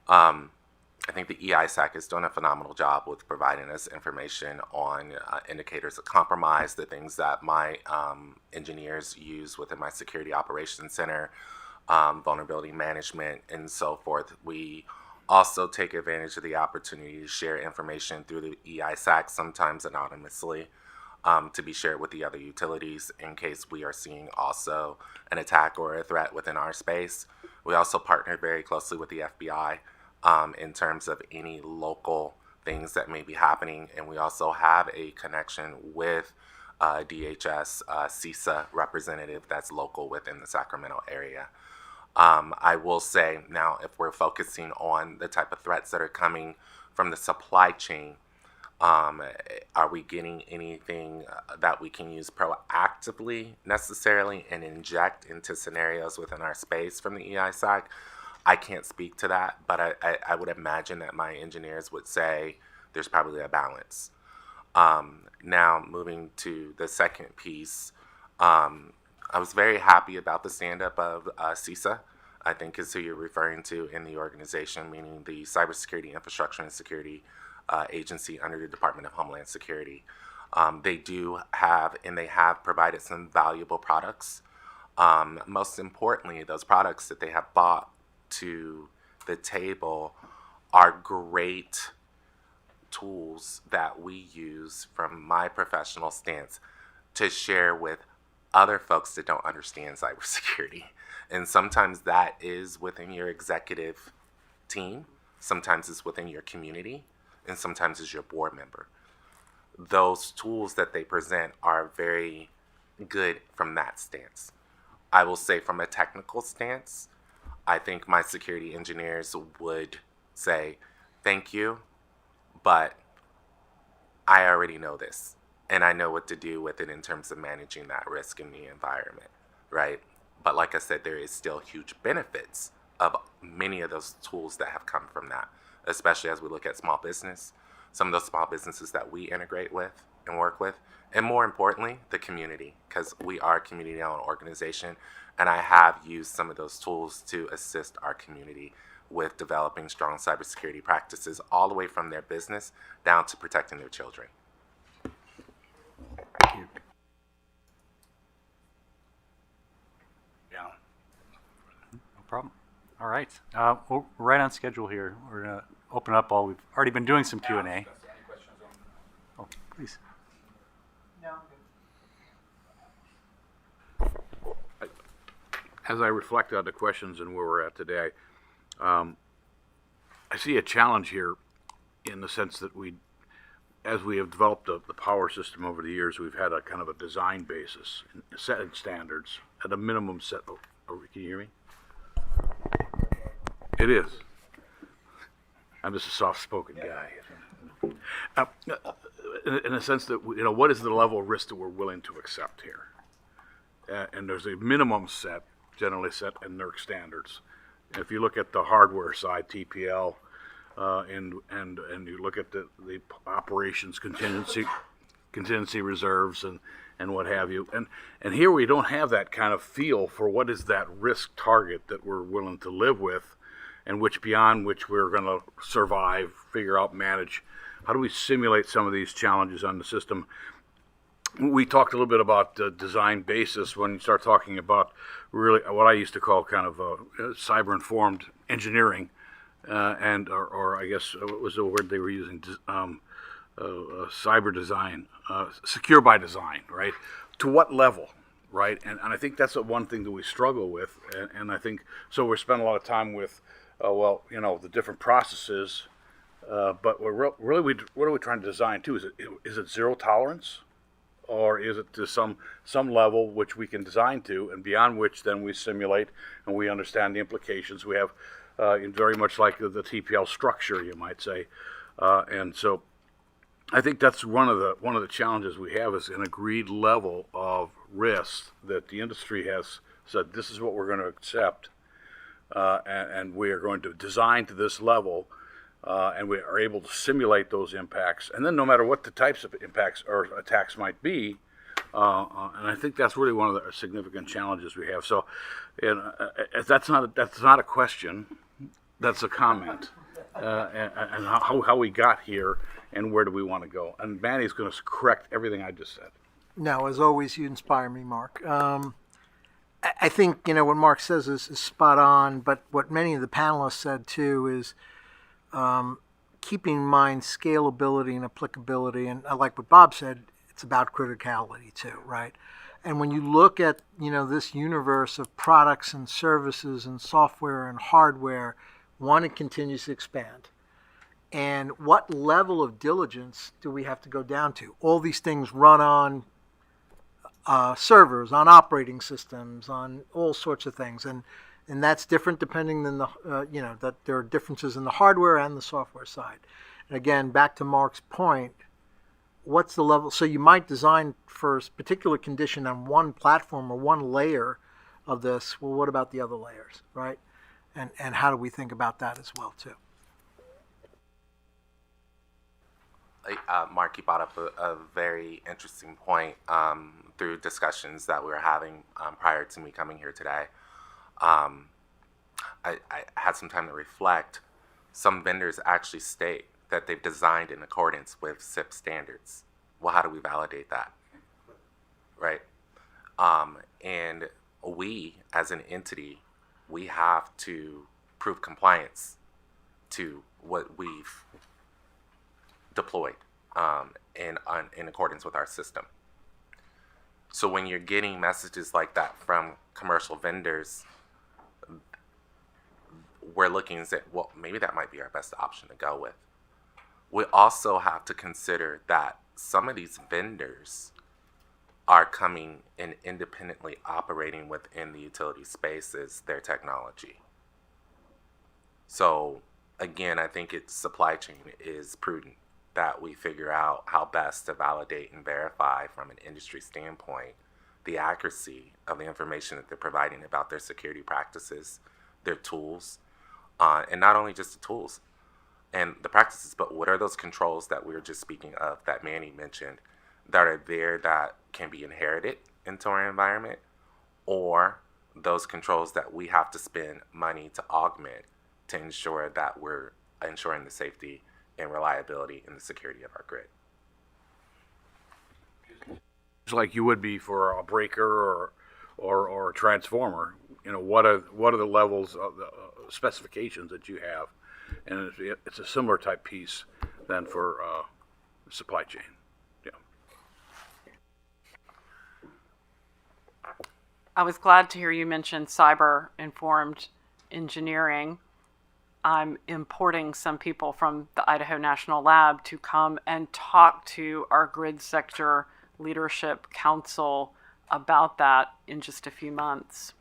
I think the EISAC is doing a phenomenal job with providing us information on indicators of compromise, the things that my engineers use within my security operations center, vulnerability management, and so forth. We also take advantage of the opportunity to share information through the EISAC, sometimes anonymously, to be shared with the other utilities in case we are seeing also an attack or a threat within our space. We also partner very closely with the FBI in terms of any local things that may be happening, and we also have a connection with DHS CISA representative that's local within the Sacramento area. I will say now, if we're focusing on the type of threats that are coming from the supply chain, are we getting anything that we can use proactively necessarily and inject into scenarios within our space from the EISAC? I can't speak to that, but I would imagine that my engineers would say there's probably a balance. Now, moving to the second piece, I was very happy about the stand-up of CISA, I think is who you're referring to in the organization, meaning the Cybersecurity Infrastructure and Security Agency under the Department of Homeland Security. They do have, and they have provided some valuable products. Most importantly, those products that they have brought to the table are great tools that we use from my professional stance to share with other folks that don't understand cybersecurity. And sometimes that is within your executive team, sometimes it's within your community, and sometimes it's your board member. Those tools that they present are very good from that stance. I will say from a technical stance, I think my security engineers would say, thank you, but I already know this, and I know what to do with it in terms of managing that risk in the environment, right? But like I said, there is still huge benefits of many of those tools that have come from that, especially as we look at small business, some of those small businesses that we integrate with and work with, and more importantly, the community, because we are a community-owned organization, and I have used some of those tools to assist our community with developing strong cybersecurity practices all the way from their business down to protecting their children. Yeah. No problem. All right. We're right on schedule here. We're going to open up all. We've already been doing some Q&A. Oh, please. As I reflect on the questions and where we're at today, I see a challenge here in the sense that as we have developed the power system over the years, we've had a kind of a design basis, setting standards at a minimum set. Can you hear me? It is. I'm just a soft-spoken guy. In a sense that, what is the level of risk that we're willing to accept here? And there's a minimum set, generally set in NERC standards. If you look at the hardware side, TPL, and you look at the operations contingency reserves and what have you, and here we don't have that kind of feel for what is that risk target that we're willing to live with, and beyond which we're going to survive, figure out, manage. How do we simulate some of these challenges on the system? We talked a little bit about the design basis when you start talking about really what I used to call kind of cyber-informed engineering, or I guess what was the word they were using? Cyber design, secure by design, right? To what level, right? And I think that's one thing that we struggle with, and I think so. We spend a lot of time with, the different processes, but what are we trying to design to? Is it zero tolerance? Or is it to some level which we can design to, and beyond which then we simulate and we understand the implications? We have very much like the TPL structure, you might say, and so I think that's one of the challenges we have is an agreed level of risk that the industry has said this is what we're going to accept, and we are going to design to this level. And we are able to simulate those impacts, and then no matter what the types of impacts or attacks might be, and I think that's really one of the significant challenges we have. So, that's not a question, that's a comment, and how we got here and where do we want to go. And Manny's going to correct everything I just said. No, as always, you inspire me, Mark. I think what Mark says is spot on, but what many of the panelists said too is. Keeping in mind scalability and applicability, and I like what Bob said, it's about criticality too, right? And when you look at, this universe of products and services and software and hardware, it continues to expand. And what level of diligence do we have to go down to? All these things run on servers, on operating systems, on all sorts of things. And that's different depending on that there are differences in the hardware and the software side. And again, back to Mark's point, what's the level? So you might design for a particular condition on one platform or one layer of this. Well, what about the other layers, right? And how do we think about that as well, too? Mark, you brought up a very interesting point through discussions that we were having prior to me coming here today. I had some time to reflect. Some vendors actually state that they've designed in accordance with SIP standards. Well, how do we validate that? Right? And we, as an entity, we have to prove compliance to what we've deployed in accordance with our system. So when you're getting messages like that from commercial vendors, we're looking and say, well, maybe that might be our best option to go with. We also have to consider that some of these vendors are coming and independently operating within the utility space is their technology. So again, I think it's supply chain is prudent that we figure out how best to validate and verify from an industry standpoint the accuracy of the information that they're providing about their security practices, their tools, and not only just the tools and the practices, but what are those controls that we were just speaking of that Manny mentioned that are there that can be inherited into our environment, or those controls that we have to spend money to augment to ensure that we're ensuring the safety and reliability and the security of our grid. It's like you would be for a breaker or a transformer. You know, what are the levels of the specifications that you have, and it's a similar type piece than for supply chain. Yeah. I was glad to hear you mention cyber-informed engineering. I'm importing some people from the Idaho National Lab to come and talk to our grid sector leadership council about that in just a few months.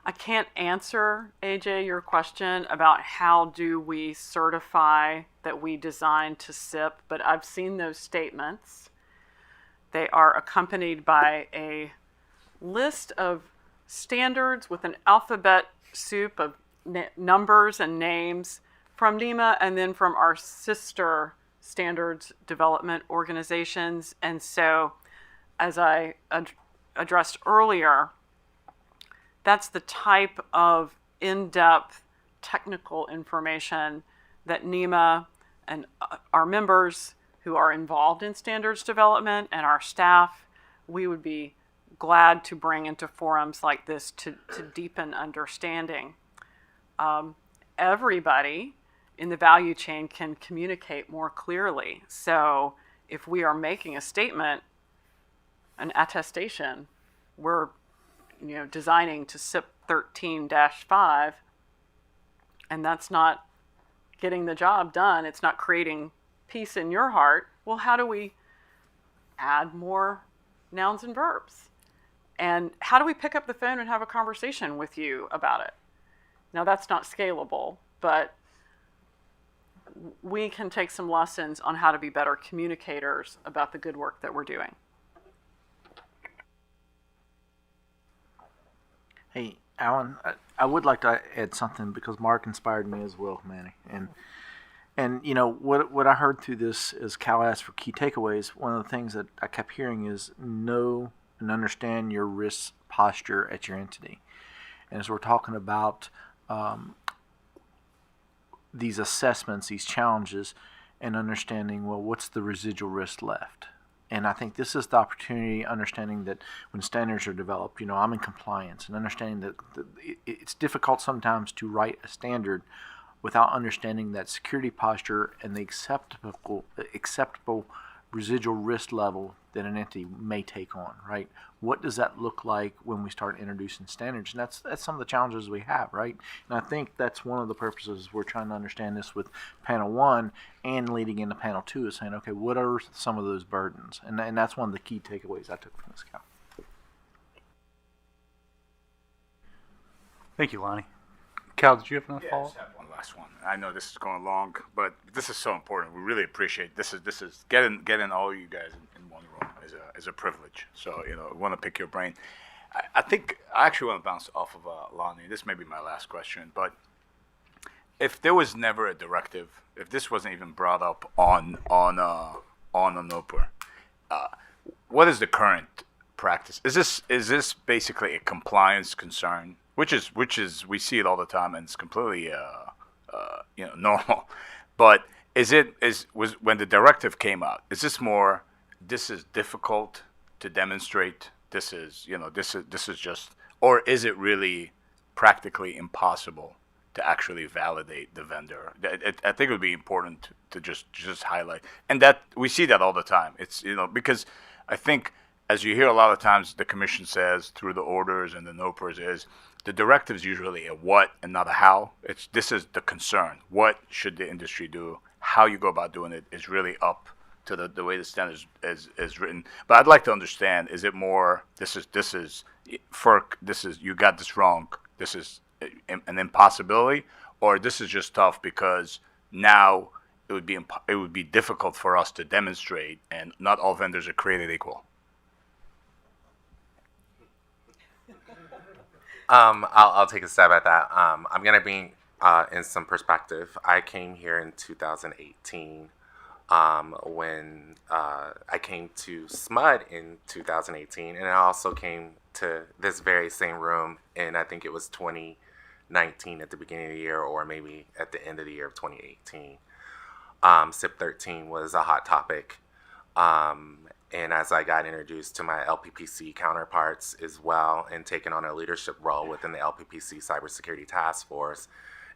I can't answer, AJ, your question about how do we certify that we design to SIP, but I've seen those statements. They are accompanied by a list of standards with an alphabet soup of numbers and names from NEMA and then from our sister standards development organizations. And so, as I addressed earlier, that's the type of in-depth technical information that NEMA and our members who are involved in standards development and our staff, we would be glad to bring into forums like this to deepen understanding. Everybody in the value chain can communicate more clearly. So if we are making a statement, an attestation, we're designing to SIP 13-5, and that's not getting the job done. It's not creating peace in your heart. Well, how do we add more nouns and verbs? And how do we pick up the phone and have a conversation with you about it? Now, that's not scalable, but we can take some lessons on how to be better communicators about the good work that we're doing. Hey, Alan, I would like to add something because Mark inspired me as well, Manny. And you know, what I heard through this is Cal asked for key takeaways. One of the things that I kept hearing is know and understand your risk posture at your entity. And as we're talking about these assessments, these challenges, and understanding, well, what's the residual risk left? And I think this is the opportunity, understanding that when standards are developed, I'm in compliance, and understanding that it's difficult sometimes to write a standard without understanding that security posture and the acceptable residual risk level that an entity may take on, right? What does that look like when we start introducing standards? And that's some of the challenges we have, right? And I think that's one of the purposes we're trying to understand this with panel 1 and leading into panel 2 is saying, okay, what are some of those burdens? And that's one of the key takeaways I took from this, Cal. Thank you, Lonnie. Cal, did you have enough Yeah, follow-up? just have one last one. I know this is going long, but this is so important. We really appreciate this. Is getting all you guys in one room is a privilege. So I want to pick your brain. I think I actually want to bounce off of Lonnie. This may be my last question, but if there was never a directive, if this wasn't even brought up on a NOPR, what is the current practice? Is this basically a compliance concern? Which is we see it all the time, and it's completely normal. But was when the directive came out, is this more? This is difficult to demonstrate. This is just, or is it really practically impossible to actually validate the vendor? I think it would be important to just highlight, and that we see that all the time. It's because I think as you hear a lot of times, the commission says through the orders and the NOPRs is. The directive is usually a what and not a how. This is the concern. What should the industry do? How you go about doing it is really up to the way the standard is written. But I'd like to understand: is it more this is FERC? This is you got this wrong. This is an impossibility, or this is just tough because now it would be difficult for us to demonstrate, and not all vendors are created equal. I'll take a stab at that. I'm gonna bring in some perspective. I came here in 2018 when I came to SMUD in 2018, and I also came to this very same room, and I think it was 2019 at the beginning of the year, or maybe at the end of the year of 2018. SIP 13 was a hot topic. And as I got introduced to my LPPC counterparts as well and taken on a leadership role within the LPPC Cybersecurity Task Force,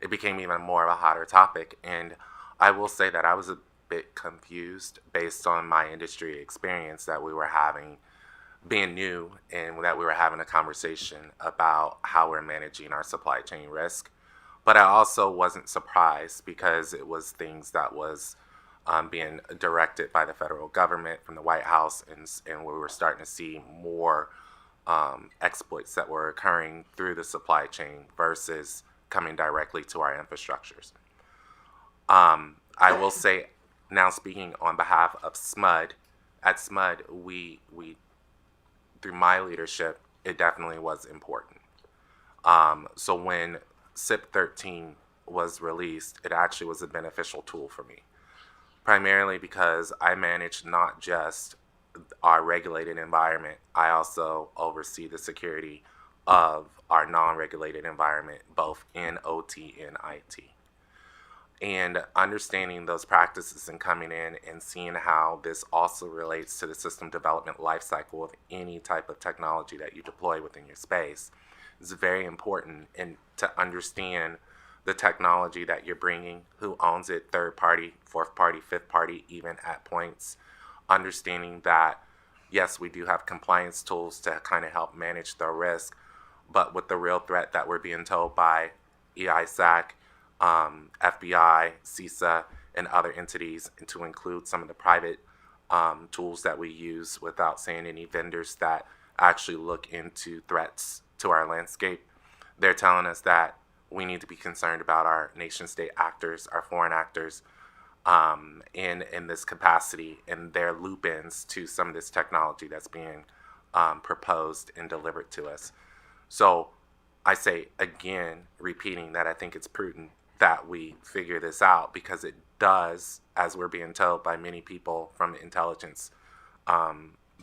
it became even more of a hotter topic. And I will say that I was a bit confused based on my industry experience that we were having, being new, and that we were having a conversation about how we're managing our supply chain risk. But I also wasn't surprised because it was things that was being directed by the federal government from the White House, and we were starting to see more exploits that were occurring through the supply chain versus coming directly to our infrastructures. I will say, now speaking on behalf of SMUD, at SMUD, we through my leadership, it definitely was important. So when SIP 13 was released, it actually was a beneficial tool for me. Primarily because I manage not just our regulated environment, I also oversee the security of our non-regulated environment, both in OT and IT. And understanding those practices and coming in and seeing how this also relates to the system development lifecycle of any type of technology that you deploy within your space is very important, and to understand the technology that you're bringing, who owns it, third party, fourth party, fifth party, even at points. Understanding that, yes, we do have compliance tools to kind of help manage the risk, but with the real threat that we're being told by EISAC, FBI, CISA, and other entities, and to include some of the private tools that we use without saying any vendors that actually look into threats to our landscape. They're telling us that we need to be concerned about our nation-state actors, our foreign actors, in this capacity, and their loop-ins to some of this technology that's being proposed and delivered to us. So I say, again, repeating that I think it's prudent that we figure this out, because it does, as we're being told by many people from intelligence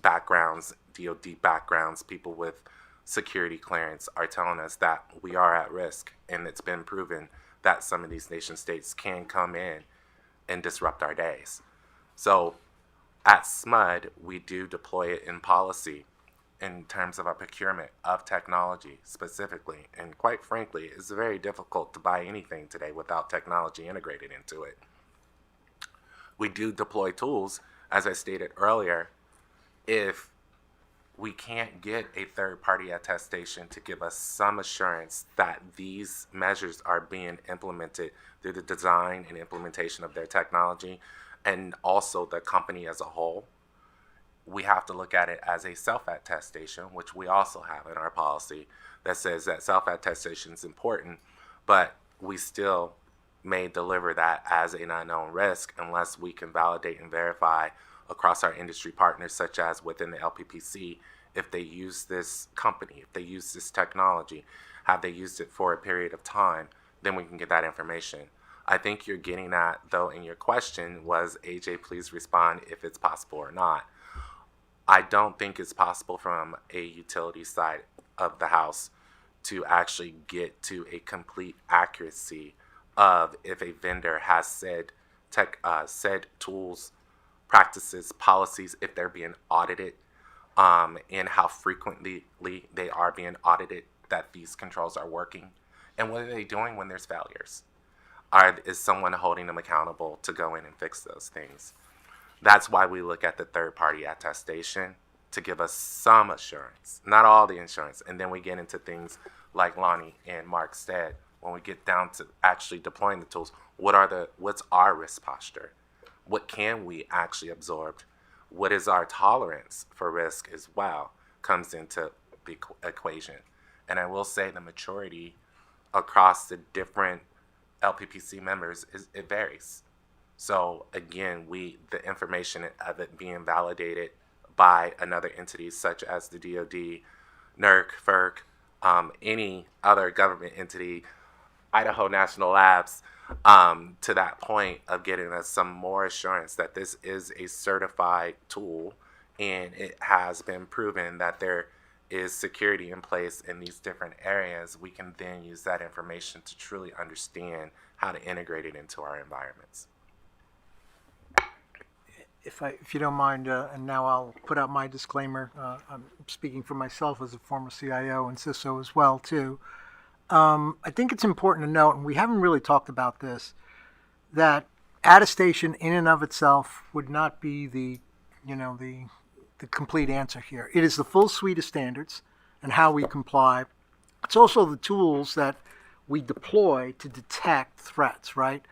backgrounds, DoD backgrounds, people with security clearance are telling us that we are at risk, and it's been proven that some of these nation states can come in and disrupt our days. So at SMUD, we do deploy it in policy in terms of our procurement of technology specifically. And quite frankly, it's very difficult to buy anything today without technology integrated into it. We do deploy tools, as I stated earlier, if we can't get a third-party attestation to give us some assurance that these measures are being implemented through the design and implementation of their technology, and also the company as a whole, we have to look at it as a self-attestation, which we also have in our policy that says that self-attestation is important, but we still may deliver that as an unknown risk unless we can validate and verify across our industry partners, such as within the LPPC, if they use this company, if they use this technology, have they used it for a period of time, then we can get that information. I think you're getting at, though, in your question was, AJ, please respond if it's possible or not. I don't think it's possible from a utility side of the house to actually get to a complete accuracy of if a vendor has said tools, practices, policies, if they're being audited, and how frequently they are being audited, that these controls are working, and what are they doing when there's failures? Is someone holding them accountable to go in and fix those things? That's why we look at the third-party attestation to give us some assurance, not all the insurance, and then we get into things like Lonnie and Mark said, when we get down to actually deploying the tools, what's our risk posture? what can we actually absorb? What is our tolerance for risk as well comes into the equation. And I will say the maturity across the different LPPC members, it varies. So again, the information of it being validated by another entity such as the DoD, NERC, FERC, any other government entity, Idaho National Labs, to that point of getting us some more assurance that this is a certified tool and it has been proven that there is security in place in these different areas, we can then use that information to truly understand how to integrate it into our environments. If you don't mind, and now I'll put out my disclaimer. I'm speaking for myself as a former CIO and CISO as well too. I think it's important to note, and we haven't really talked about this, that attestation in and of itself would not be the complete answer here. It is the full suite of standards and how we comply. It's also the tools that we deploy to detect threats, right?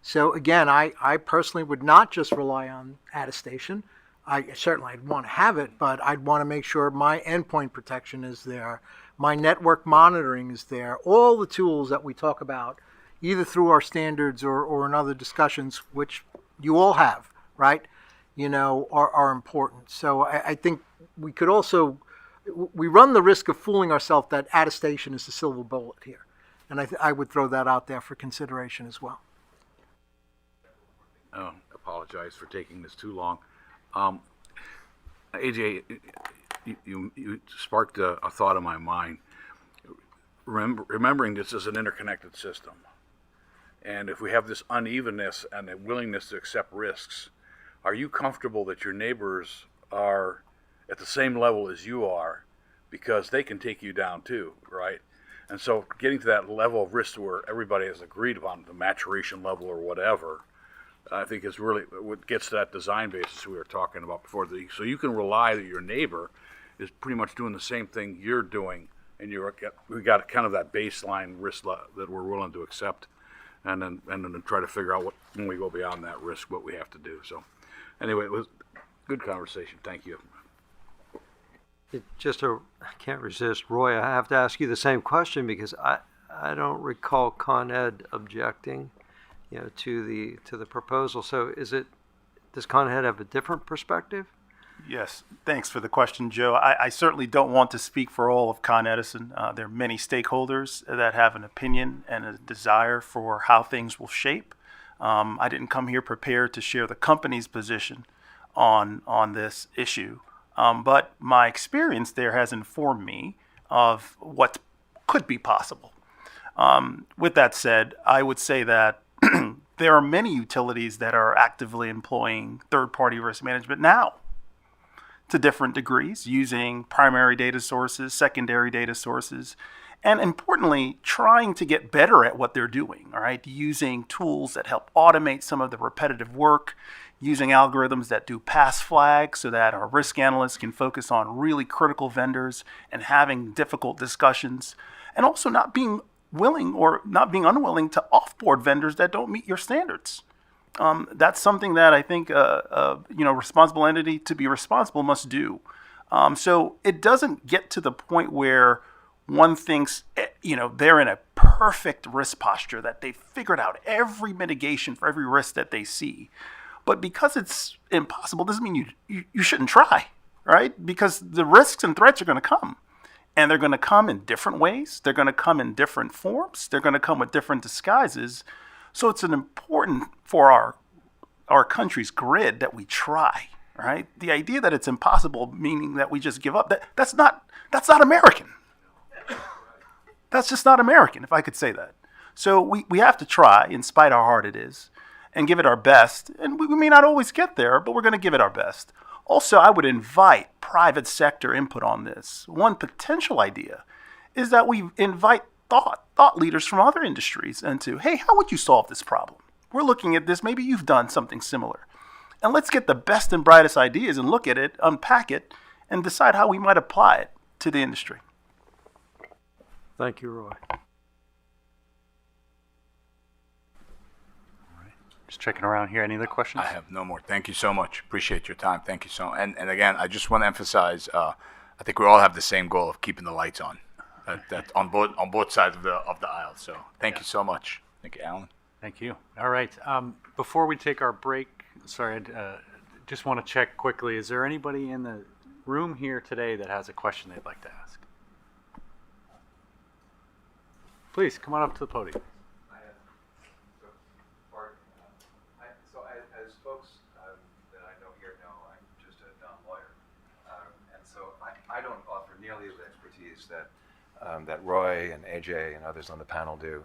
So again, I personally would not just rely on attestation. I'd want to have it, but I'd want to make sure my endpoint protection is there, my network monitoring is there, all the tools that we talk about, either through our standards or in other discussions, which you all have, right? Are important. So I think we could also, we run the risk of fooling ourselves that attestation is the silver bullet here. And I would throw that out there for consideration as well. Apologize for taking this too long. AJ, you sparked a thought in my mind. Remembering this is an interconnected system. And if we have this unevenness and a willingness to accept risks, are you comfortable that your neighbors are at the same level as you are, because they can take you down too, right? And so getting to that level of risk where everybody has agreed upon the maturation level or whatever, I think is really what gets to that design basis we were talking about before. So you can rely that your neighbor is pretty much doing the same thing you're doing, and we got kind of that baseline risk that we're willing to accept, and then try to figure out when we go beyond that risk, what we have to do. So anyway, it was a good conversation. Thank you. I can't resist, Roy. I have to ask you the same question because I don't recall Con Ed objecting, to the proposal. So does Con Ed have a different perspective? Yes, thanks for the question, Joe. I certainly don't want to speak for all of Con Edison. There are many stakeholders that have an opinion and a desire for how things will shape. I didn't come here prepared to share the company's position on this issue, but my experience there has informed me of what could be possible. With that said, I would say that there are many utilities that are actively employing third-party risk management now to different degrees, using primary data sources, secondary data sources, and importantly, trying to get better at what they're doing, all right? Using tools that help automate some of the repetitive work, using algorithms that do pass flags so that our risk analysts can focus on really critical vendors and having difficult discussions, and also not being willing or not being unwilling to offboard vendors that don't meet your standards. That's something that I think responsible entity to be responsible must do. So it doesn't get to the point where one thinks they're in a perfect risk posture, that they've figured out every mitigation for every risk that they see. But because it's impossible doesn't mean you shouldn't try, right? Because the risks and threats are going to come. And they're going to come in different ways. They're going to come in different forms. They're going to come with different disguises. So it's important for our country's grid that we try, right? The idea that it's impossible, meaning that we just give up, that's not American. That's just not American, if I could say that. So we have to try, in spite how hard it is, and give it our best. And we may not always get there, but we're going to give it our best. Also, I would invite private sector input on this. One potential idea is that we invite thought leaders from other industries into, hey, how would you solve this problem? We're looking at this, maybe you've done something similar. And let's get the best and brightest ideas and look at it, unpack it, and decide how we might apply it to the industry. Thank you, Roy. Just checking around here. Any other questions? I have no more. Thank you so much. Appreciate your time. Thank you so. And again, I just want to emphasize. I think we all have the same goal of keeping the lights on. That on both sides of the aisle. So thank you so much. Thank you, Alan. Thank you. All right. Before we take our break, sorry, I just want to check quickly. Is there anybody in the room here today that has a question they'd like to ask? Please come on up to the podium. So as folks that I know here know, I'm just a dumb lawyer. And so I don't offer nearly the expertise that Roy and AJ and others on the panel do.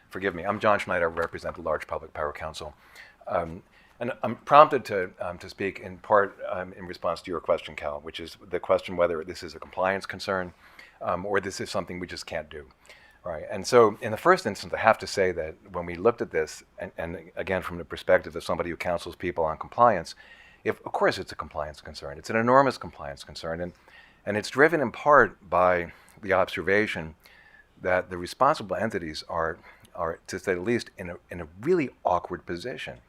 Forgive me, I'm John Schneider, I represent the Large Public Power Council. And I'm prompted to speak in part in response to your question, Cal, which is the question whether this is a compliance concern or this is something we just can't do. Right. And so in the first instance, I have to say that when we looked at this, and again, from the perspective of somebody who counsels people on compliance, of course it's a compliance concern. It's an enormous compliance concern. And it's driven in part by the observation that the responsible entities are, to say the least, in a really awkward position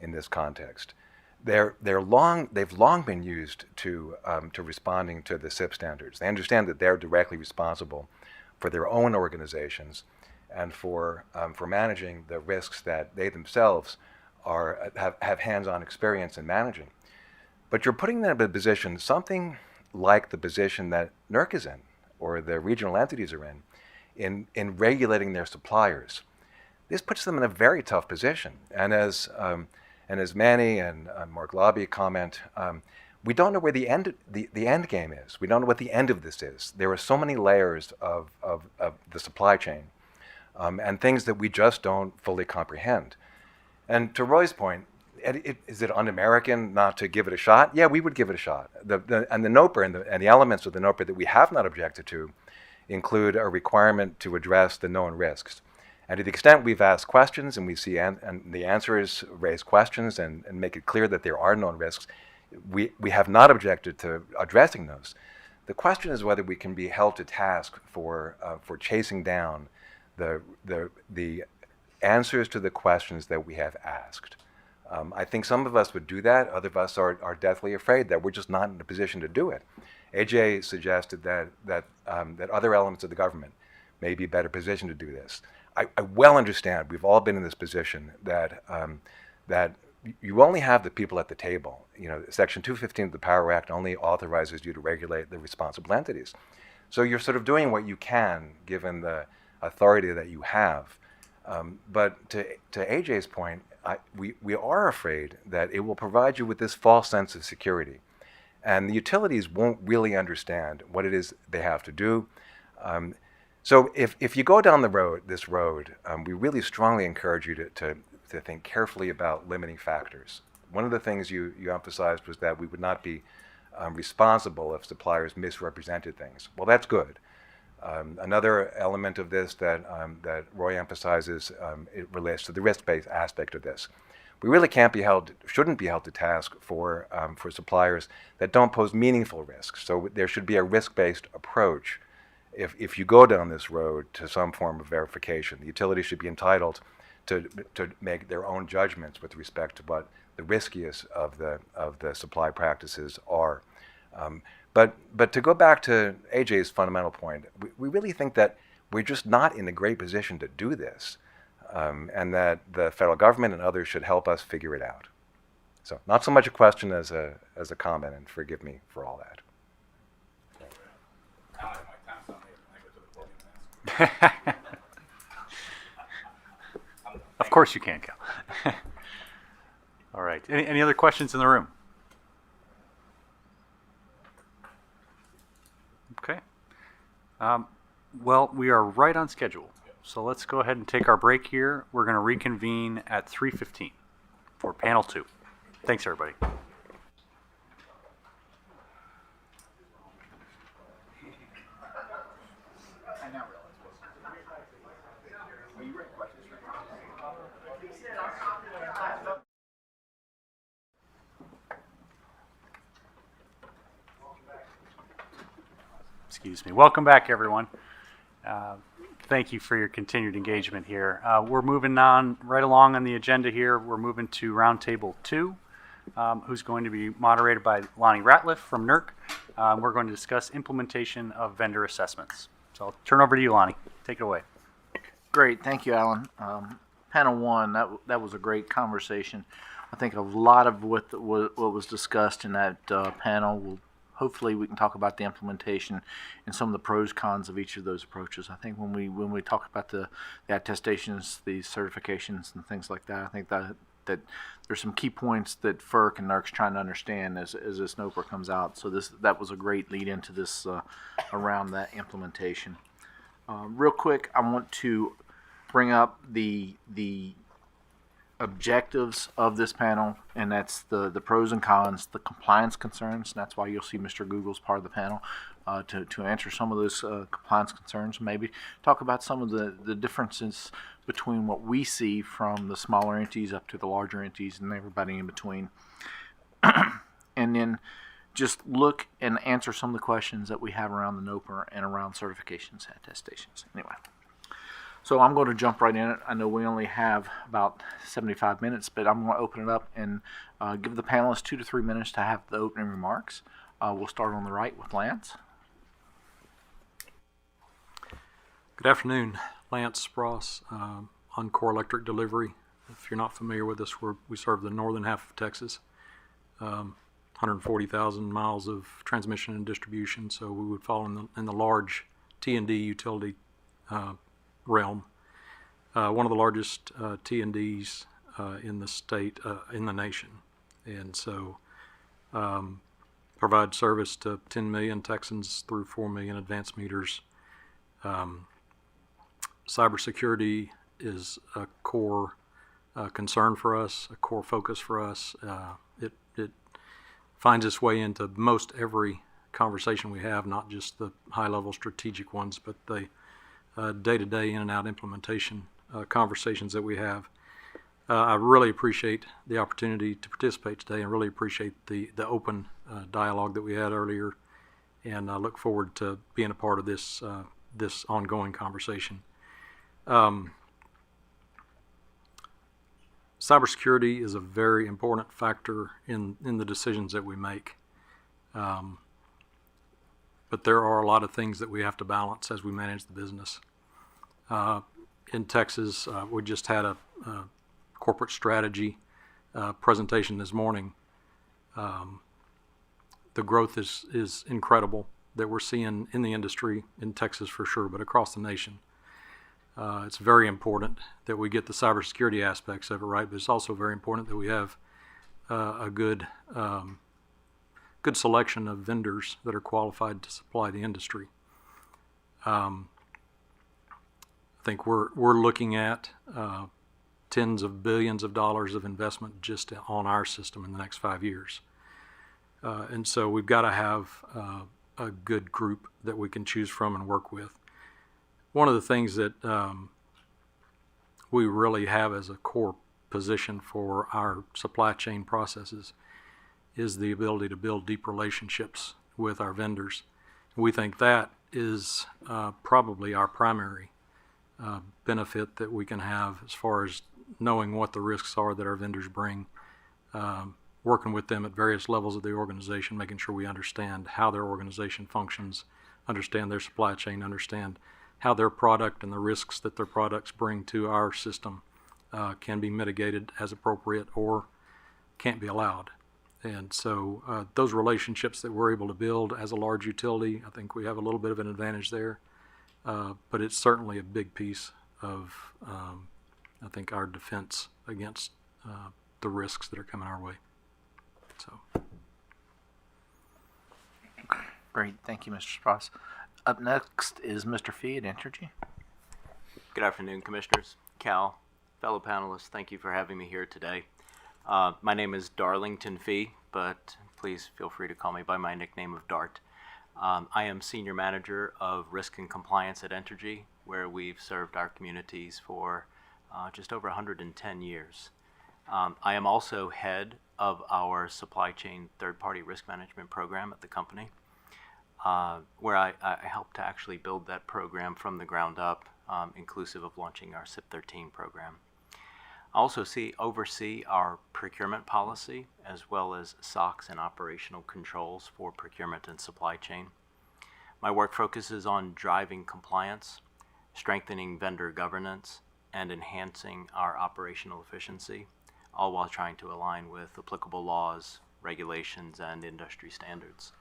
in this context. They've long been used to responding to the SIP standards. They understand that they're directly responsible for their own organizations and for managing the risks that they themselves have hands-on experience in managing. But you're putting them in a position, something like the position that NERC is in, or the regional entities are in regulating their suppliers. This puts them in a very tough position. And as Manny and Mark Lobby comment, we don't know where the end game is. We don't know what the end of this is. There are so many layers of the supply chain and things that we just don't fully comprehend. And to Roy's point, is it un-American not to give it a shot? Yeah, we would give it a shot. And the NOPR and the elements of the NOPR that we have not objected to include a requirement to address the known risks. And to the extent we've asked questions and we see and the answers raise questions and make it clear that there are known risks, we have not objected to addressing those. The question is whether we can be held to task for chasing down the answers to the questions that we have asked. I think some of us would do that. Other of us are deathly afraid that we're just not in a position to do it. AJ suggested that other elements of the government may be better positioned to do this. I well understand. We've all been in this position that you only have the people at the table. You know, Section 215 of the Power Act only authorizes you to regulate the responsible entities. So you're sort of doing what you can, given the authority that you have. But to AJ's point, we are afraid that it will provide you with this false sense of security. And the utilities won't really understand what it is they have to do. So if you go down this road, we really strongly encourage you to think carefully about limiting factors. One of the things you emphasized was that we would not be responsible if suppliers misrepresented things. Well, that's good. Another element of this that Roy emphasizes, it relates to the risk-based aspect of this. We really shouldn't be held to task for suppliers that don't pose meaningful risks. So there should be a risk-based approach. If you go down this road to some form of verification, the utility should be entitled to make their own judgments with respect to what the riskiest of the supply practices are. But to go back to AJ's fundamental point, we really think that we're just not in a great position to do this, and that the federal government and others should help us figure it out. So not so much a question as a comment, and forgive me for all that. Of course you can, Cal. All right. Any other questions in the room? Okay. Well, we are right on schedule. So let's go ahead and take our break here. We're going to reconvene at 3:15 for panel 2. Thanks, everybody. Excuse me. Welcome back, everyone. Thank you for your continued engagement here. We're moving on right along on the agenda here. We're moving to Roundtable 2, who's going to be moderated by Lonnie Ratliff from NERC. We're going to discuss implementation of vendor assessments. So I'll turn over to you, Lonnie. Take it away. Great, thank you, Alan. Panel 1, that was a great conversation. I think a lot of what was discussed in that panel will hopefully we can talk about the implementation and some of the pros cons of each of those approaches. I think when we talk about the attestations, the certifications, and things like that, I think that there's some key points that FERC and NERC's trying to understand as this NOPR comes out. So that was a great lead into this around that implementation. Real quick, I want to bring up the objectives of this panel, and that's the pros and cons, the compliance concerns, and that's why you'll see Mr. Google's part of the panel to answer some of those compliance concerns, maybe talk about some of the differences between what we see from the smaller entities up to the larger entities and everybody in between. And then just look and answer some of the questions that we have around the NOPR and around certifications, attestations. Anyway. So I'm going to jump right in it. I know we only have about 75 minutes, but I'm going to open it up and give the panelists 2 to 3 minutes to have the opening remarks. We'll start on the right with Lance. Good afternoon, Lance Spross, on Core Electric Delivery. If you're not familiar with us, we serve the northern half of Texas, 140,000 miles of transmission and distribution, so we would fall in the large T&D utility realm. One of the largest T&Ds in the state, in the nation. And so provide service to 10 million Texans through 4 million advanced meters. Cybersecurity is a core concern for us, a core focus for us. It finds its way into most every conversation we have, not just the high-level strategic ones, but the day-to-day in and out implementation conversations that we have. I really appreciate the opportunity to participate today and really appreciate the open dialogue that we had earlier, and I look forward to being a part of this ongoing conversation. Cybersecurity is a very important factor in the decisions that we make. But there are a lot of things that we have to balance as we manage the business. In Texas, we just had a corporate strategy presentation this morning. The growth is incredible that we're seeing in the industry, in Texas for sure, but across the nation. It's very important that we get the cybersecurity aspects of it right, but it's also very important that we have a good selection of vendors that are qualified to supply the industry. I think we're looking at tens of billions of dollars of investment just on our system in the next 5 years. And so we've got to have a good group that we can choose from and work with. One of the things that we really have as a core position for our supply chain processes is the ability to build deep relationships with our vendors. We think that is probably our primary benefit that we can have as far as knowing what the risks are that our vendors bring, working with them at various levels of the organization, making sure we understand how their organization functions, understand their supply chain, understand how their product and the risks that their products bring to our system can be mitigated as appropriate or can't be allowed. And so those relationships that we're able to build as a large utility, I think we have a little bit of an advantage there. But it's certainly a big piece of, I think, our defense against the risks that are coming our way. So. Great, thank you, Mr. Spross. Up next is Mr. Fee at Entergy. Good afternoon, Commissioners. Cal, fellow panelists, thank you for having me here today. My name is Darlington Fee, but please feel free to call me by my nickname of Dart. I am Senior Manager of Risk and Compliance at Entergy, where we've served our communities for just over 110 years. I am also head of our supply chain third-party risk management program at the company, where I helped to actually build that program from the ground up inclusive of launching our SIP 13 program. I also oversee our procurement policy as well as SOX and operational controls for procurement and supply chain. My work focuses on driving compliance, strengthening vendor governance, and enhancing our operational efficiency, all while trying to align with applicable laws, regulations, and industry standards.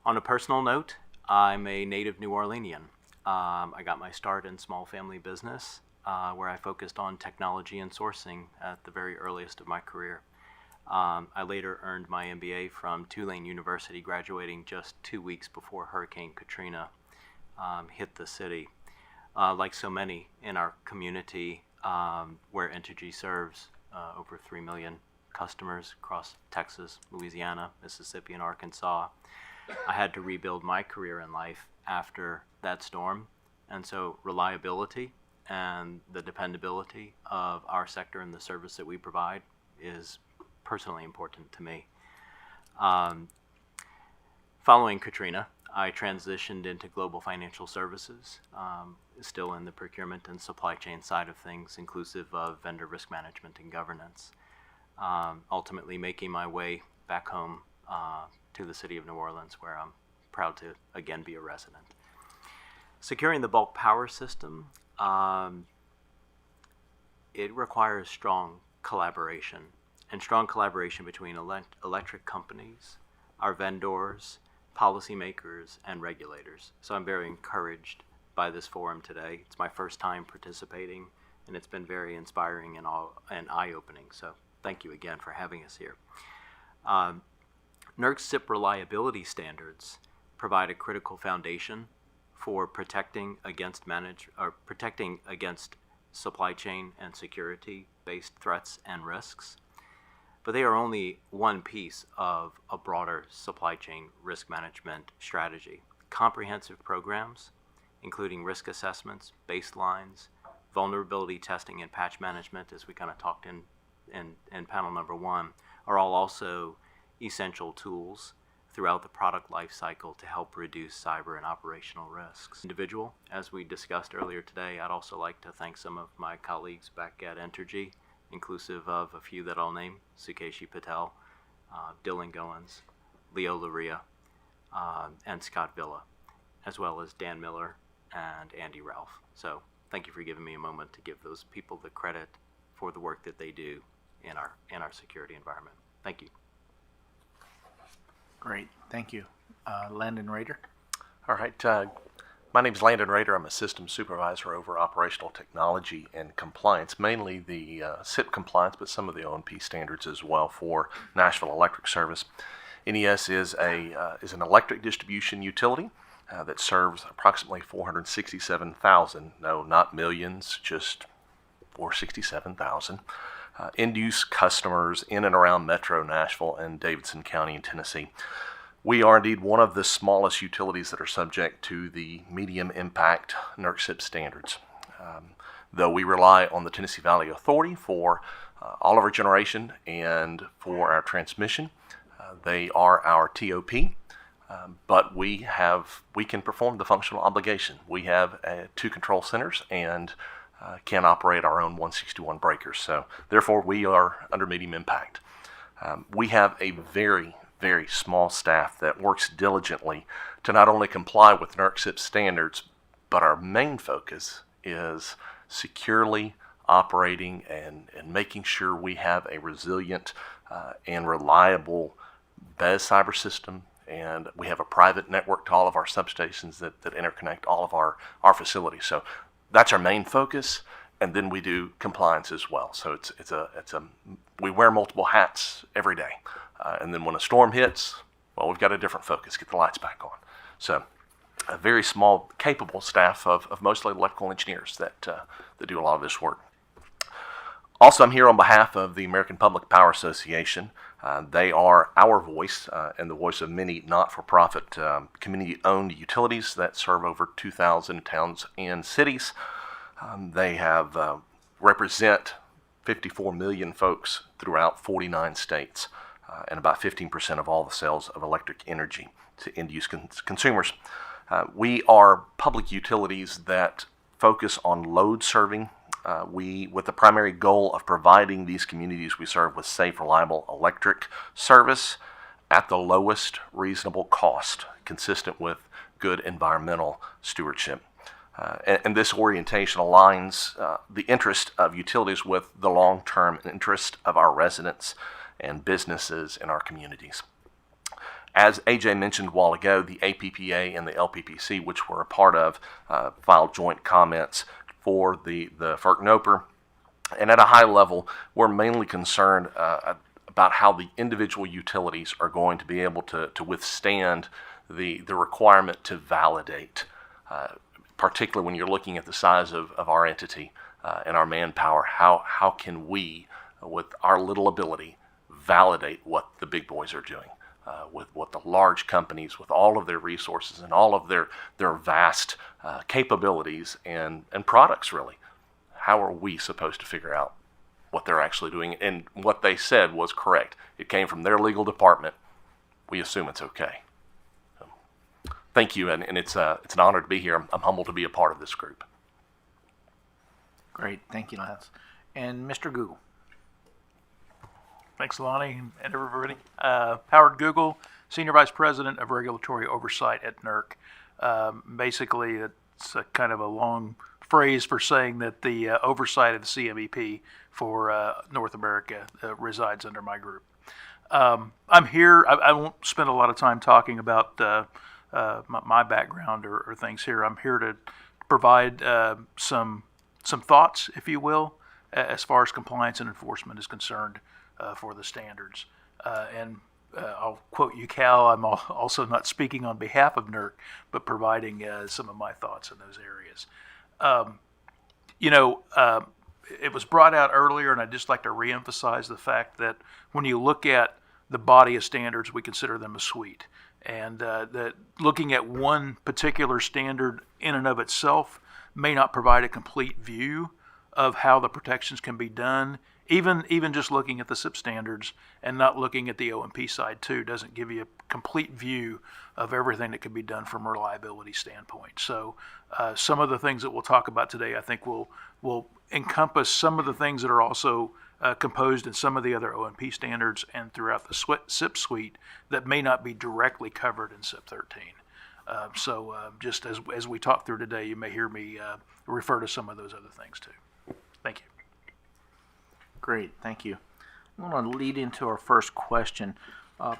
On a personal note, I'm a native New Orleanian. I got my start in small family business, where I focused on technology and sourcing at the very earliest of my career. I later earned my MBA from Tulane University, graduating just 2 weeks before Hurricane Katrina hit the city. Like so many in our community, where Entergy serves over 3 million customers across Texas, Louisiana, Mississippi, and Arkansas, I had to rebuild my career in life after that storm. And so reliability and the dependability of our sector and the service that we provide is personally important to me. Following Katrina, I transitioned into global financial services, still in the procurement and supply chain side of things, inclusive of vendor risk management and governance, ultimately making my way back home to the city of New Orleans, where I'm proud to again be a resident. Securing the bulk power system, it requires strong collaboration, and strong collaboration between electric companies, our vendors, policymakers, and regulators. So I'm very encouraged by this forum today. It's my first time participating, and it's been very inspiring and eye-opening. So thank you again for having us here. NERC SIP reliability standards provide a critical foundation for protecting against supply chain and security-based threats and risks. But they are only one piece of a broader supply chain risk management strategy. Comprehensive programs, including risk assessments, baselines, vulnerability testing, and patch management, as we kind of talked in panel number 1, are all also essential tools throughout the product life cycle to help reduce cyber and operational risks. Individual, as we discussed earlier today, I'd also like to thank some of my colleagues back at Entergy, inclusive of a few that I'll name: Sukeshi Patel, Dylan Goins, Leo Laria, and Scott Villa, as well as Dan Miller and Andy Ralph. So thank you for giving me a moment to give those people the credit for the work that they do in our security environment. Thank you. Great, thank you. Landon Rader. All right. My name is Landon Rader. I'm a systems supervisor over operational technology and compliance, mainly the SIP compliance, but some of the OMP standards as well for Nashville Electric Service. NES is an electric distribution utility that serves approximately 467,000, no, not millions, just 467,000 end-use customers in and around Metro Nashville and Davidson County in Tennessee. We are indeed one of the smallest utilities that are subject to the medium impact NERC SIP standards. Though we rely on the Tennessee Valley Authority for all of our generation and for our transmission, they are our TOP, but we can perform the functional obligation. We have 2 control centers and can operate our own 161 breakers. So therefore we are under medium impact. We have a very, very small staff that works diligently to not only comply with NERC SIP standards, but our main focus is securely operating and making sure we have a resilient and reliable BES cyber system, and we have a private network to all of our substations that interconnect all of our facilities. So that's our main focus, and then we do compliance as well. So we wear multiple hats every day, and then when a storm hits, well, we've got a different focus, get the lights back on. So a very small, capable staff of mostly electrical engineers that do a lot of this work. Also, I'm here on behalf of the American Public Power Association. They are our voice and the voice of many not-for-profit community-owned utilities that serve over 2,000 towns and cities. They have represent 54 million folks throughout 49 states and about 15% of all the sales of electric energy to end-use consumers. We are public utilities that focus on load serving. With the primary goal of providing these communities we serve with safe, reliable electric service at the lowest reasonable cost, consistent with good environmental stewardship. And this orientation aligns the interest of utilities with the long-term interest of our residents and businesses in our communities. As AJ mentioned a while ago, the APPA and the LPPC, which we're a part of, filed joint comments for the FERC NOPR. And at a high level, we're mainly concerned about how the individual utilities are going to be able to withstand the requirement to validate, particularly when you're looking at the size of our entity and our manpower. How can we, with our little ability, validate what the big boys are doing? With what the large companies, with all of their resources and all of their vast capabilities and products, really. How are we supposed to figure out what they're actually doing? And what they said was correct. It came from their legal department. We assume it's okay. So, thank you, and it's an honor to be here. I'm humbled to be a part of this group. Great. Thank you, Lance. And Mr. Google. Thanks, Lonnie, and everybody. Howard Google, Senior Vice President of Regulatory Oversight at NERC. Basically, it's a kind of a long phrase for saying that the oversight of the CMEP for North America resides under my group. I'm here. I won't spend a lot of time talking about my background or things here. I'm here to provide some thoughts, if you will, as far as compliance and enforcement is concerned. For the standards. I'll quote you, Cal, I'm also not speaking on behalf of NERC, but providing some of my thoughts in those areas. It was brought out earlier, and I'd just like to reemphasize the fact that when you look at the body of standards, we consider them a suite. And that looking at one particular standard in and of itself may not provide a complete view of how the protections can be done. Even just looking at the SIP standards and not looking at the O&P side too doesn't give you a complete view of everything that can be done from a reliability standpoint. So some of the things that we'll talk about today, I think will encompass some of the things that are also composed in some of the other O&P standards and throughout the SIP suite that may not be directly covered in SIP 13. Just as we talk through today, you may hear me refer to some of those other things too. Thank you. Great, thank you. I want to lead into our first question.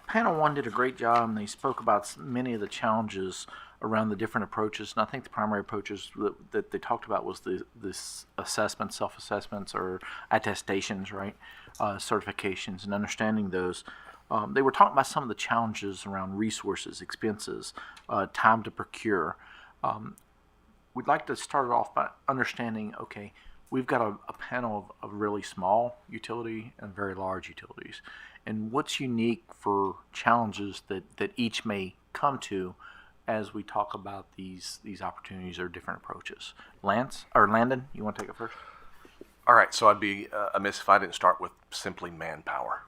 Panel 1 did a great job, and they spoke about many of the challenges around the different approaches. And I think the primary approaches that they talked about was this assessment, self-assessments, or attestations, right? Certifications, and understanding those. They were talking about some of the challenges around resources, expenses, time to procure. We'd like to start it off by understanding, okay, we've got a panel of really small utility and very large utilities. And what's unique for challenges that each may come to as we talk about these opportunities or different approaches. Landon, you want to take it first? All right, so I'd be amiss if I didn't start with simply manpower.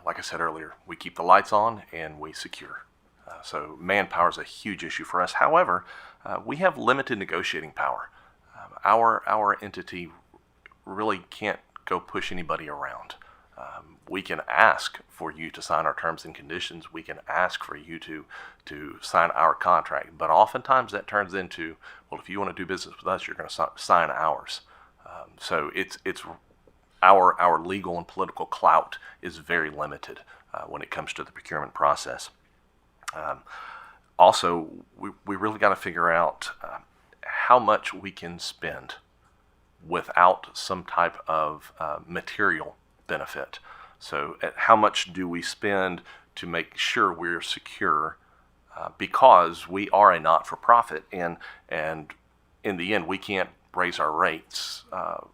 Like I said earlier, we keep the lights on and we secure. So manpower is a huge issue for us. However, we have limited negotiating power. Our entity really can't go push anybody around. We can ask for you to sign our terms and conditions. We can ask for you to sign our contract. But oftentimes that turns into, well, if you want to do business with us, you're going to sign ours. So it's our legal and political clout is very limited when it comes to the procurement process. Also, we really got to figure out how much we can spend without some type of material benefit. So how much do we spend to make sure we're secure because we are a not-for-profit and in the end we can't raise our rates.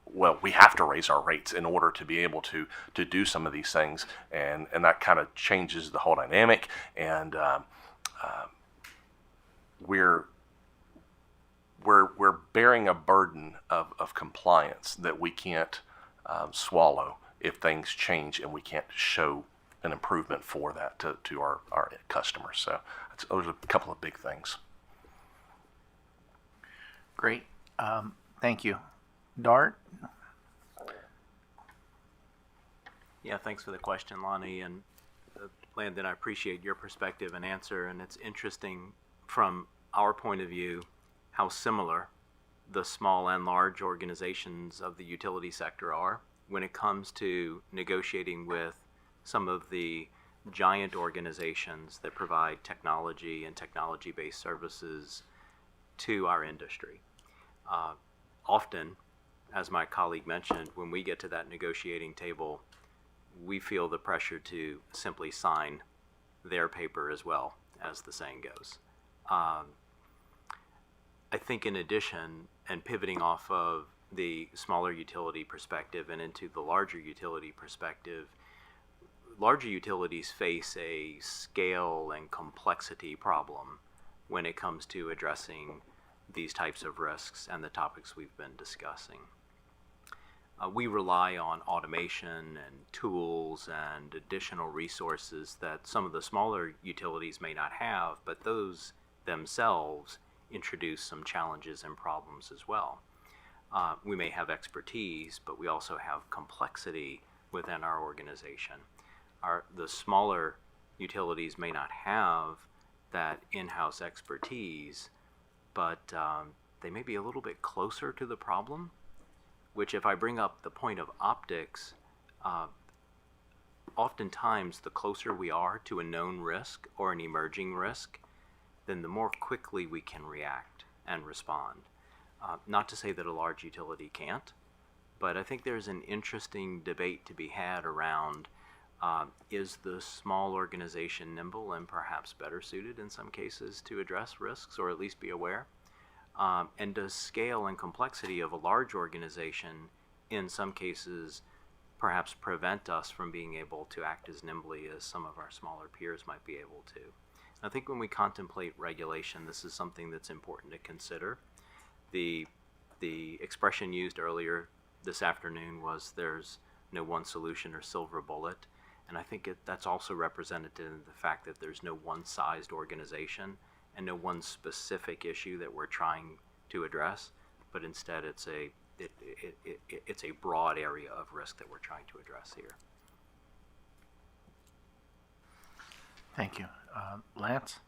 Well, we have to raise our rates in order to be able to do some of these things, and that kind of changes the whole dynamic, and we're bearing a burden of compliance that we can't swallow if things change and we can't show an improvement for that to our customers. So those are a couple of big things. Great. Thank you. Dart? Yeah, thanks for the question, Lonnie. And Landon, I appreciate your perspective and answer. And it's interesting from our point of view how similar the small and large organizations of the utility sector are when it comes to negotiating with some of the giant organizations that provide technology and technology-based services to our industry. Often, as my colleague mentioned, when we get to that negotiating table, we feel the pressure to simply sign their paper as well, as the saying goes. I think in addition, and pivoting off of the smaller utility perspective and into the larger utility perspective, larger utilities face a scale and complexity problem when it comes to addressing these types of risks and the topics we've been discussing. We rely on automation and tools and additional resources that some of the smaller utilities may not have, but those themselves introduce some challenges and problems as well. We may have expertise, but we also have complexity within our organization. The smaller utilities may not have that in-house expertise, but they may be a little bit closer to the problem, which, if I bring up the point of optics, oftentimes the closer we are to a known risk or an emerging risk, then the more quickly we can react and respond. Not to say that a large utility can't, but I think there's an interesting debate to be had around is the small organization nimble and perhaps better suited in some cases to address risks or at least be aware? And does scale and complexity of a large organization in some cases perhaps prevent us from being able to act as nimbly as some of our smaller peers might be able to? I think when we contemplate regulation, this is something that's important to consider. The expression used earlier this afternoon was there's no one solution or silver bullet. And I think that's also represented in the fact that there's no one-sized organization and no one specific issue that we're trying to address, but instead it's a broad area of risk that we're trying to address here. Thank you. Lance?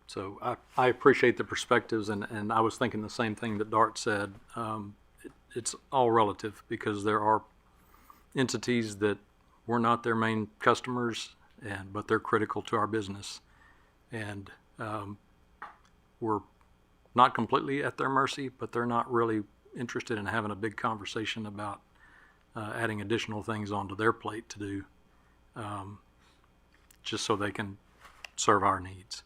So I appreciate the perspectives, and I was thinking the same thing that Dart said. It's all relative because there are entities that we're not their main customers, but they're critical to our business. And we're not completely at their mercy, but they're not really interested in having a big conversation about adding additional things onto their plate to do just so they can serve our needs.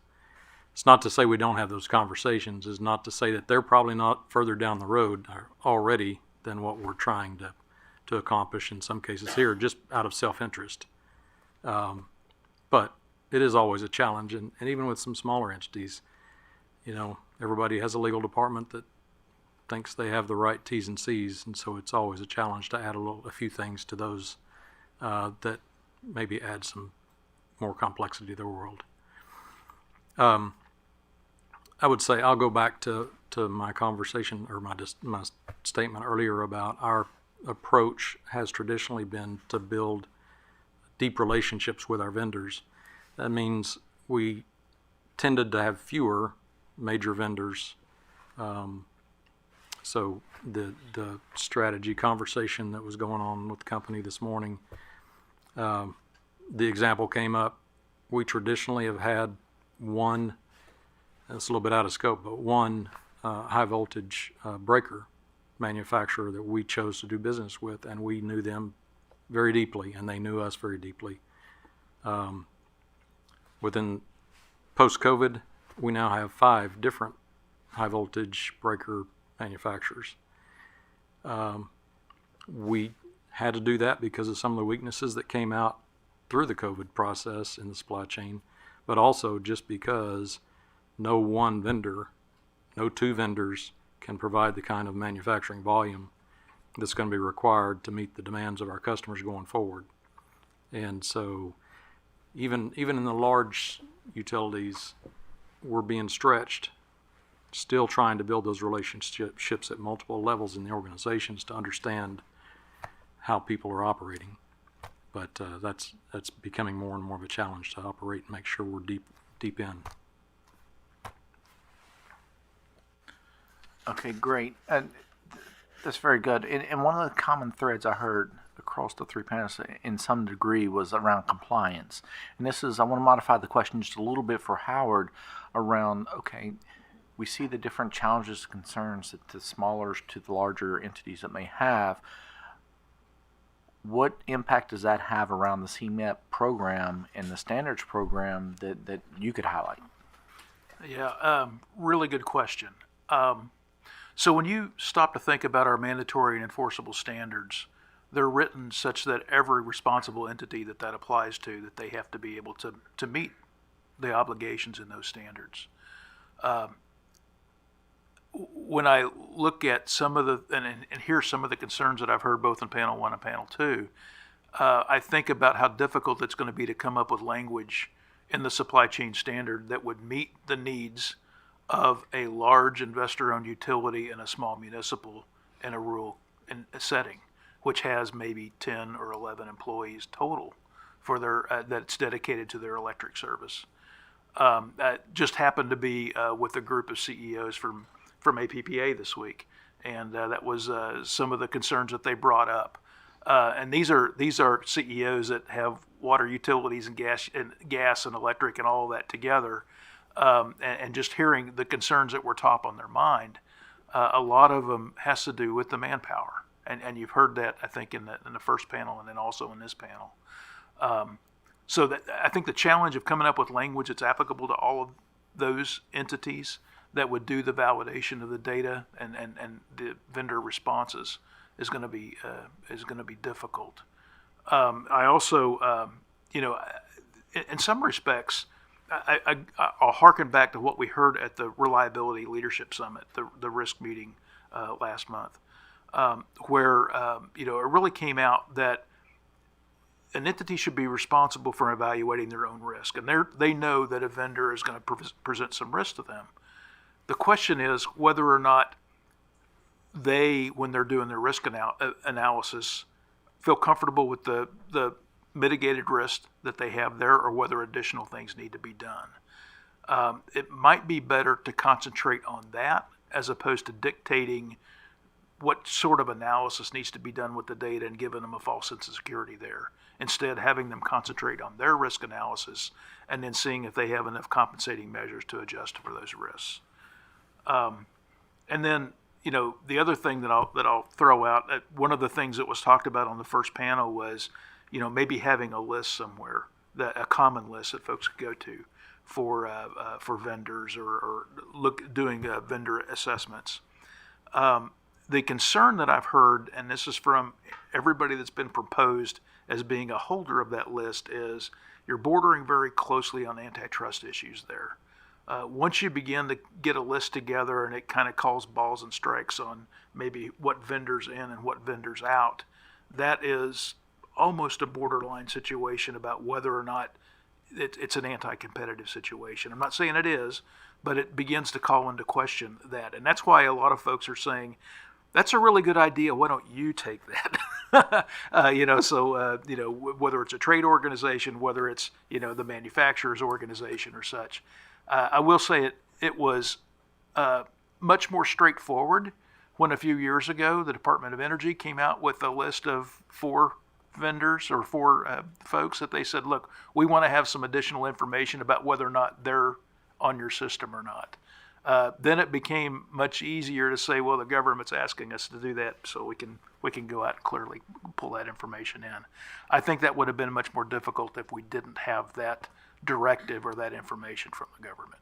It's not to say we don't have those conversations. It's not to say that they're probably not further down the road already than what we're trying to accomplish in some cases here, just out of self-interest. But it is always a challenge, and even with some smaller entities, everybody has a legal department that thinks they have the right T's and C's, and so it's always a challenge to add a few things to those that maybe add some more complexity to the world. I would say I'll go back to my conversation or my statement earlier about our approach has traditionally been to build deep relationships with our vendors. That means we tended to have fewer major vendors. So the strategy conversation that was going on with the company this morning, the example came up. We traditionally have had one, it's a little bit out of scope, but one high voltage breaker manufacturer that we chose to do business with, and we knew them very deeply, and they knew us very deeply. Within post-COVID, we now have 5 different high voltage breaker manufacturers. We had to do that because of some of the weaknesses that came out through the COVID process in the supply chain, but also just because no one vendor, no 2 vendors can provide the kind of manufacturing volume that's going to be required to meet the demands of our customers going forward. And so even in the large utilities were being stretched, still trying to build those relationships at multiple levels in the organizations to understand how people are operating. But that's becoming more and more of a challenge to operate and make sure we're deep in. Okay, great. And that's very good. And one of the common threads I heard across the three panels in some degree was around compliance. And this is, I want to modify the question just a little bit for Howard around, okay, we see the different challenges, concerns that the smaller to the larger entities that may have. What impact does that have around the CMEP program and the standards program that you could highlight? Yeah, really good question. So when you stop to think about our mandatory and enforceable standards, they're written such that every responsible entity that applies to, that they have to be able to meet the obligations in those standards. When I look at some of the, and hear some of the concerns that I've heard both in panel 1 and panel 2, I think about how difficult it's going to be to come up with language in the supply chain standard that would meet the needs of a large investor-owned utility and a small municipal in a rural setting, which has maybe 10 or 11 employees total for their that's dedicated to their electric service. That just happened to be with a group of CEOs from APPA this week, and that was some of the concerns that they brought up. And these are CEOs that have water utilities and gas and electric and all of that together. And just hearing the concerns that were top on their mind, a lot of them has to do with the manpower. And you've heard that, I think, in the first panel and then also in this panel. So that I think the challenge of coming up with language that's applicable to all of those entities that would do the validation of the data and the vendor responses is going to be difficult. I also, in some respects, I'll harken back to what we heard at the Reliability Leadership Summit, the risk meeting last month, where it really came out that an entity should be responsible for evaluating their own risk, and they know that a vendor is going to present some risk to them. The question is whether or not they, when they're doing their risk analysis, feel comfortable with the mitigated risk that they have there, or whether additional things need to be done. It might be better to concentrate on that as opposed to dictating what sort of analysis needs to be done with the data and giving them a false sense of security there. Instead, having them concentrate on their risk analysis and then seeing if they have enough compensating measures to adjust for those risks. And then, the other thing that I'll throw out, one of the things that was talked about on the first panel was, maybe having a list somewhere, a common list that folks could go to for vendors or doing vendor assessments. The concern that I've heard, and this is from everybody that's been proposed as being a holder of that list, is you're bordering very closely on antitrust issues there. Once you begin to get a list together and it kind of calls balls and strikes on maybe what vendors in and what vendors out, that is almost a borderline situation about whether or not it's an anti-competitive situation. I'm not saying it is, but it begins to call into question that. And that's why a lot of folks are saying, that's a really good idea, why don't you take that? Whether it's a trade organization, whether it's, the manufacturer's organization or such. I will say it was much more straightforward when a few years ago the Department of Energy came out with a list of 4 vendors or 4 folks that they said, look, we want to have some additional information about whether or not they're on your system or not. Then it became much easier to say, well, the government's asking us to do that, so we can go out and clearly pull that information in. I think that would have been much more difficult if we didn't have that directive or that information from the government.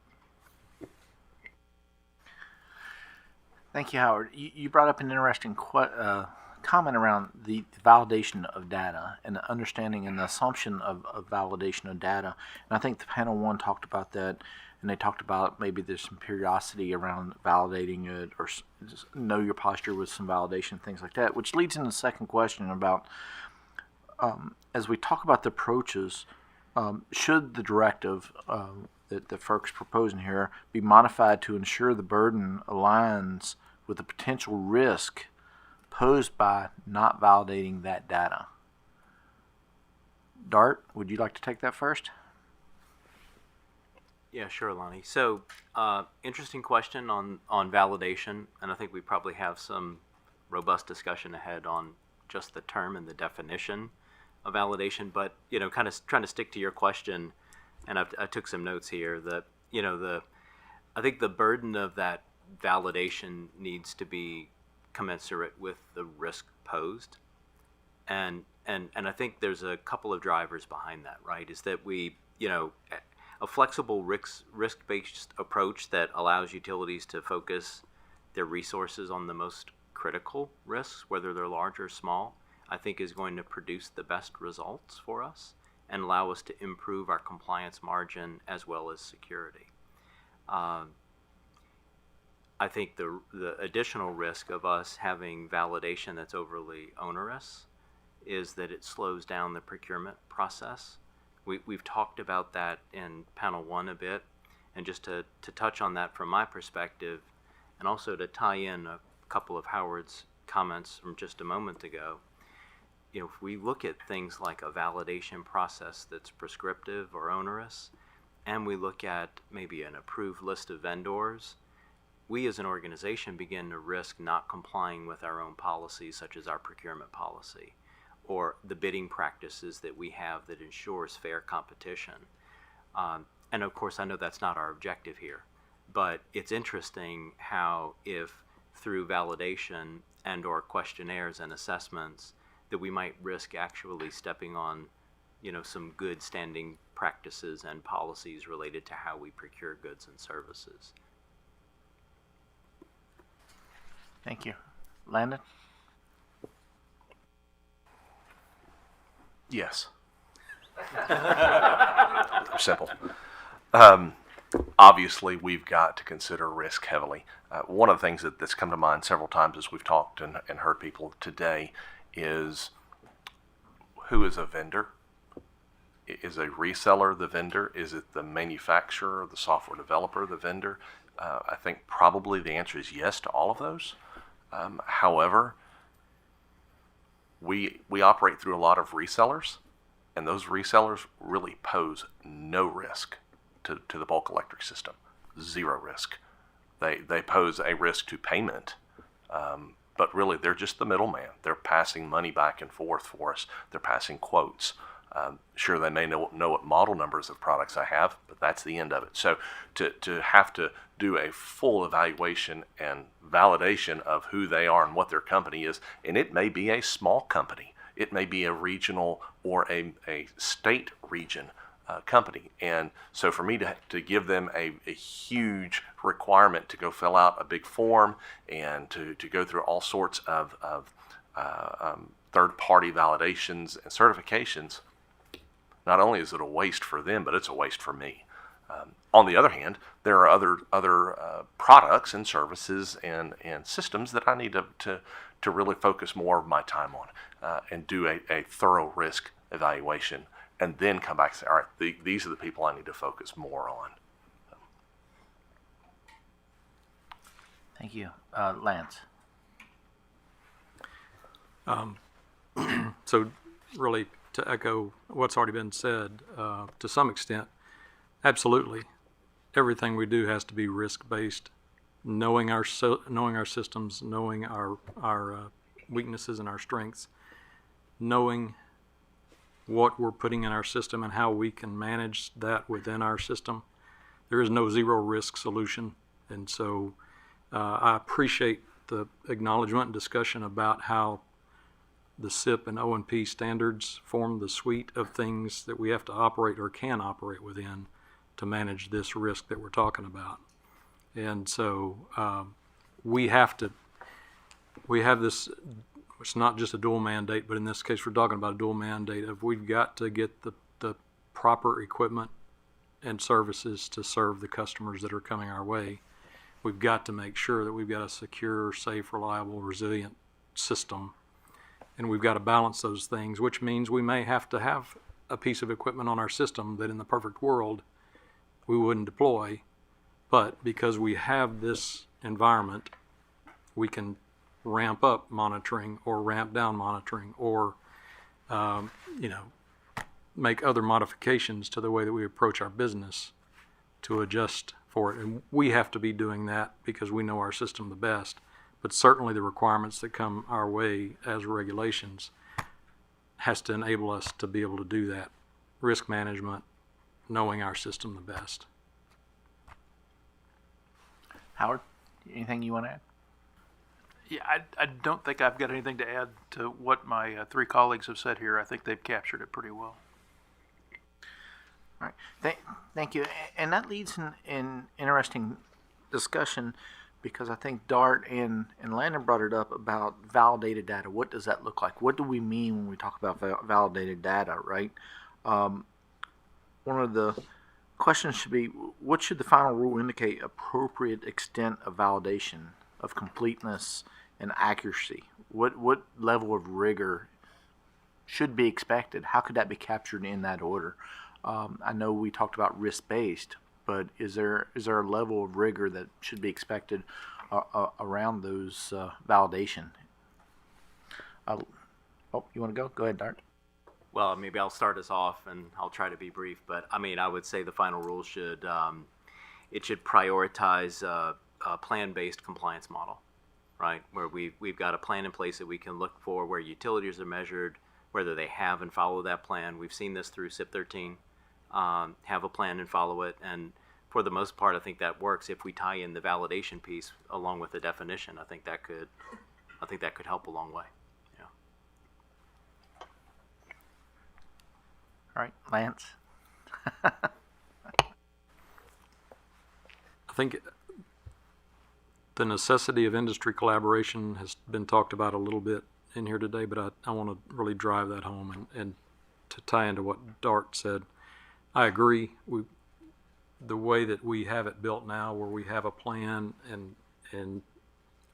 Thank you, Howard. You brought up an interesting comment around the validation of data and the understanding and the assumption of validation of data. And I think the panel 1 talked about that, and they talked about maybe there's some periodicity around validating it or know your posture with some validation, things like that, which leads into the second question about, as we talk about the approaches, should the directive that the FERC's proposing here be modified to ensure the burden aligns with the potential risk posed by not validating that data. Dart, would you like to take that first? Yeah, sure, Lonnie. So, interesting question on validation, and I think we probably have some robust discussion ahead on just the term and the definition of validation. But kind of trying to stick to your question, and I took some notes here. That I think the burden of that validation needs to be commensurate with the risk posed, and I think there's a couple of drivers behind that. Right? Is that a flexible risk-based approach that allows utilities to focus their resources on the most critical risks, whether they're large or small, I think is going to produce the best results for us and allow us to improve our compliance margin as well as security. I think the additional risk of us having validation that's overly onerous is that it slows down the procurement process. We've talked about that in panel 1 a bit, and just to touch on that from my perspective, and also to tie in a couple of Howard's comments from just a moment ago, if we look at things like a validation process that's prescriptive or onerous, and we look at maybe an approved list of vendors, we as an organization begin to risk not complying with our own policies, such as our procurement policy, or the bidding practices that we have that ensures fair competition. And of course, I know that's not our objective here, but it's interesting how if through validation and or questionnaires and assessments that we might risk actually stepping on, some good standing practices and policies related to how we procure goods and services. Thank you. Landon? Yes. Simple. Obviously, we've got to consider risk heavily. One of the things that's come to mind several times as we've talked and heard people today is who is a vendor? Is a reseller the vendor? Is it the manufacturer, the software developer, the vendor? I think probably the answer is yes to all of those. However, we operate through a lot of resellers, and those resellers really pose no risk to the bulk electric system. Zero risk. They pose a risk to payment, but really they're just the middleman. They're passing money back and forth for us. They're passing quotes. Sure, they may know what model numbers of products I have, but that's the end of it. So to have to do a full evaluation and validation of who they are and what their company is, and it may be a small company. It may be a regional or a state region company. And so for me to give them a huge requirement to go fill out a big form and to go through all sorts of third-party validations and certifications, not only is it a waste for them, but it's a waste for me. On the other hand, there are other products and services and systems that I need to really focus more of my time on and do a thorough risk evaluation, and then come back and say, all right, these are the people I need to focus more on. Thank you. Lance? So really, to echo what's already been said, to some extent, absolutely, everything we do has to be risk-based, knowing our systems, knowing our weaknesses and our strengths, knowing what we're putting in our system and how we can manage that within our system. There is no zero risk solution, and so I appreciate the acknowledgement and discussion about how the SIP and O&P standards form the suite of things that we have to operate or can operate within to manage this risk that we're talking about. And so we have this, it's not just a dual mandate, but in this case we're talking about a dual mandate of we've got to get the proper equipment and services to serve the customers that are coming our way. We've got to make sure that we've got a secure, safe, reliable, resilient system. And we've got to balance those things, which means we may have to have a piece of equipment on our system that in the perfect world we wouldn't deploy. But because we have this environment, we can ramp up monitoring or ramp down monitoring or, make other modifications to the way that we approach our business to adjust for it. And we have to be doing that because we know our system the best. But certainly the requirements that come our way as regulations has to enable us to be able to do that. Risk management, knowing our system the best. Howard, anything you want to add? Yeah, I don't think I've got anything to add to what my three colleagues have said here. I think they've captured it pretty well. All right. Thank you. And that leads in interesting discussion because I think Dart and Landon brought it up about validated data. What does that look like? What do we mean when we talk about validated data, right? One of the questions should be, what should the final rule indicate appropriate extent of validation, of completeness and accuracy? What level of rigor should be expected? How could that be captured in that order? I know we talked about risk-based, but is there a level of rigor that should be expected around those validation? You want to go? Go ahead, Dart. Well, maybe I'll start us off, and I'll try to be brief. But I mean, I would say the final rule should prioritize a plan-based compliance model, right? Where we've got a plan in place that we can look for, where utilities are measured, whether they have and follow that plan. We've seen this through SIP 13. Have a plan and follow it, and for the most part, I think that works. If we tie in the validation piece along with the definition, I think that could help a long way. Yeah. All right, Lance. I think the necessity of industry collaboration has been talked about a little bit in here today, but I want to really drive that home and to tie into what Dart said. I agree. The way that we have it built now, where we have a plan and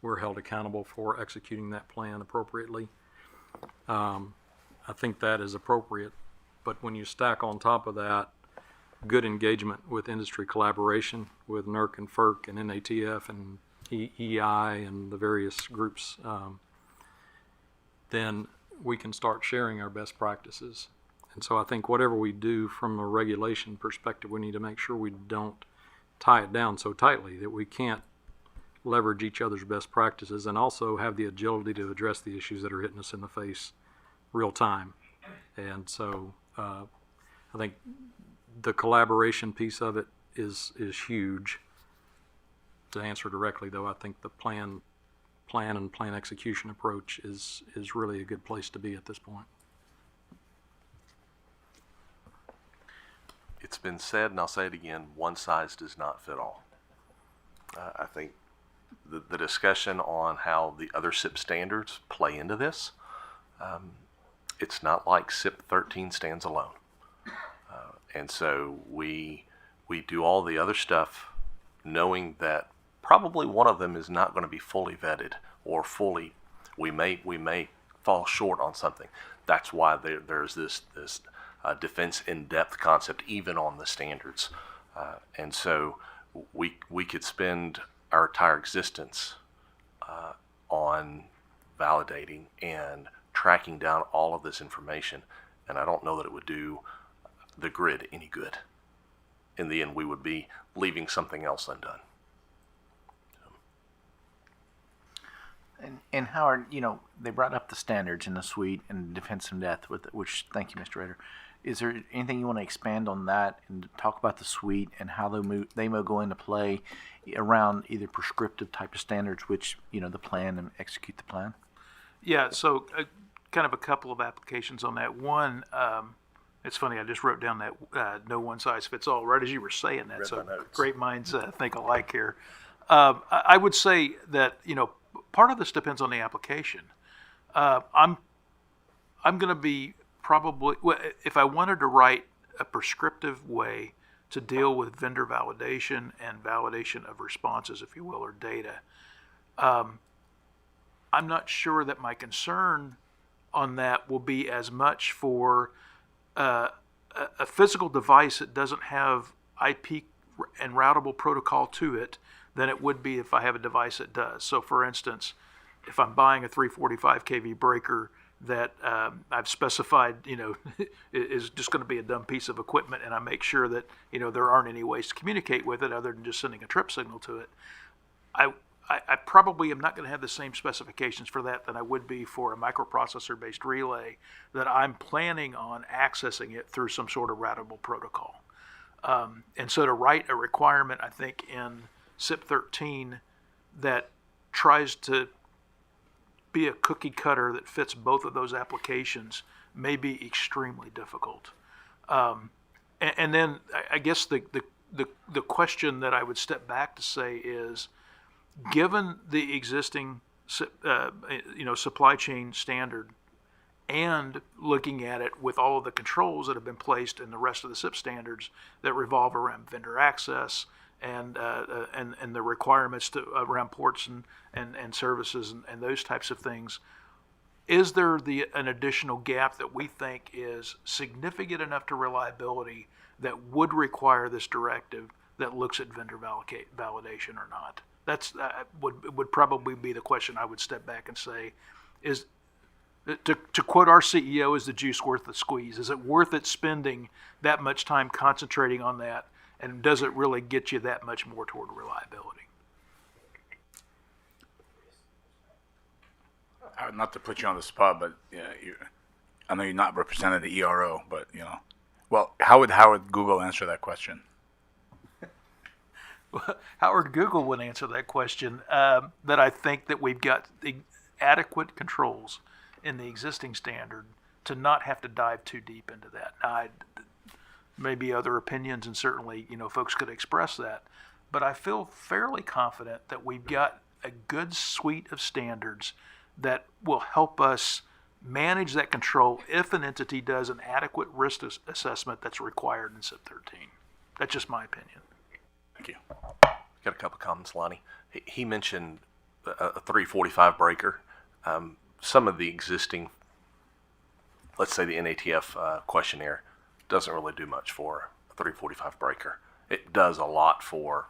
we're held accountable for executing that plan appropriately, I think that is appropriate. But when you stack on top of that good engagement with industry collaboration with NERC and FERC and NATF and EEI and the various groups, then we can start sharing our best practices. And so I think whatever we do from a regulation perspective, we need to make sure we don't tie it down so tightly that we can't leverage each other's best practices and also have the agility to address the issues that are hitting us in the face real time. And so I think the collaboration piece of it is huge. To answer directly, though, I think the plan and plan execution approach is really a good place to be at this point. It's been said, and I'll say it again, one size does not fit all. I think the discussion on how the other SIP standards play into this, it's not like SIP 13 stands alone. And so we do all the other stuff knowing that probably one of them is not going to be fully vetted or fully, we may fall short on something. That's why there's this defense in-depth concept even on the standards. And so we could spend our entire existence on validating and tracking down all of this information, and I don't know that it would do the grid any good. In the end, we would be leaving something else undone. And Howard, they brought up the standards in the suite and defense in depth, which thank you, Mr. Rader. Is there anything you want to expand on that and talk about the suite and how they may go into play around either prescriptive type of standards, which, the plan and execute the plan? Yeah, so kind of a couple of applications on that. One, it's funny, I just wrote down that no one size fits all right as you were saying that. So great minds think alike here. I would say that, part of this depends on the application. I'm going to be probably, if I wanted to write a prescriptive way to deal with vendor validation and validation of responses, if you will, or data, I'm not sure that my concern on that will be as much for a physical device that doesn't have IP and routable protocol to it than it would be if I have a device that does. So for instance, if I'm buying a 345 kV breaker that I've specified, is just going to be a dumb piece of equipment, and I make sure that, there aren't any ways to communicate with it other than just sending a trip signal to it, I probably am not going to have the same specifications for that than I would be for a microprocessor-based relay that I'm planning on accessing it through some sort of routable protocol. And so to write a requirement, I think, in SIP 13 that tries to be a cookie cutter that fits both of those applications may be extremely difficult. And then I guess the question that I would step back to say is, given the existing supply chain standard and looking at it with all of the controls that have been placed in the rest of the SIP standards that revolve around vendor access and the requirements around ports and services and those types of things, is there an additional gap that we think is significant enough to reliability that would require this directive that looks at vendor validation or not? That's would probably be the question I would step back and say, is to quote our CEO, is the juice worth the squeeze? Is it worth it spending that much time concentrating on that? And does it really get you that much more toward reliability? Not to put you on the spot, but I know you're not representing the ERO, but well, how would Google answer that question? Howard Google would answer that question, that I think that we've got the adequate controls in the existing standard to not have to dive too deep into that. Now, maybe other opinions, and certainly folks could express that, but I feel fairly confident that we've got a good suite of standards that will help us manage that control if an entity does an adequate risk assessment that's required in SIP 13. That's just my opinion. Thank you. Got a couple comments, Lonnie. He mentioned a 345 breaker. Some of the existing, let's say the NATF questionnaire, doesn't really do much for a 345 breaker. It does a lot for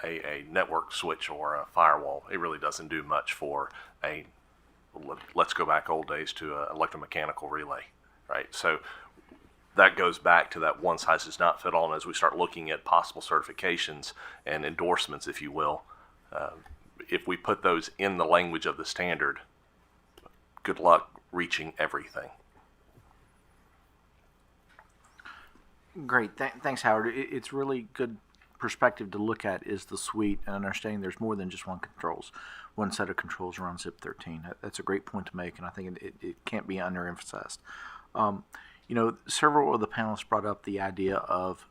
a network switch or a firewall. It really doesn't do much for let's go back old days to an electromechanical relay, right? So that goes back to that one size does not fit all. And as we start looking at possible certifications and endorsements, if you will, if we put those in the language of the standard, good luck reaching everything. Great. Thanks, Howard. It's really good perspective to look at is the suite and understanding there's more than just one set of controls around SIP 13. That's a great point to make, and I think it can't be underemphasized. Several of the panelists brought up the idea of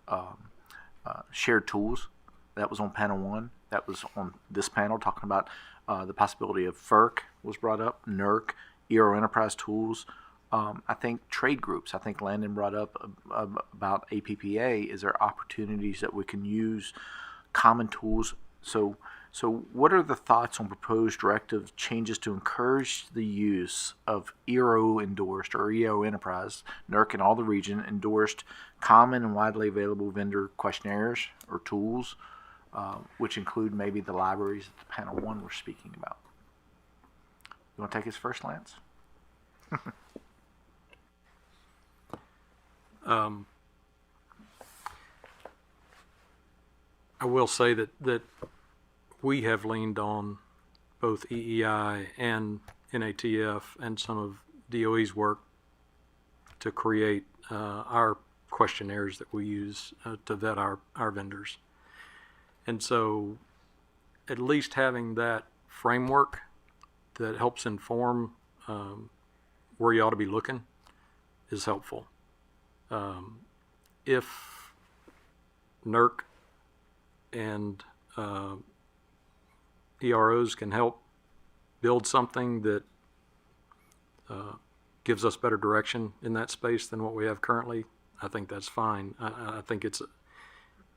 shared tools. That was on panel 1. That was on this panel, talking about the possibility of FERC was brought up, NERC, ERO enterprise tools. I think trade groups, I think Landon brought up about APPA. Is there opportunities that we can use common tools? So what are the thoughts on proposed directive changes to encourage the use of ERO endorsed or ERO enterprise, NERC in all the region, endorsed common and widely available vendor questionnaires or tools, which include maybe the libraries that the panel 1 were speaking about? You want to take us first, Lance? I will say that we have leaned on both EEI and NATF and some of DOE's work to create our questionnaires that we use to vet our vendors. And so at least having that framework that helps inform where you ought to be looking is helpful. If NERC and EROs can help build something that gives us better direction in that space than what we have currently, I think that's fine. I think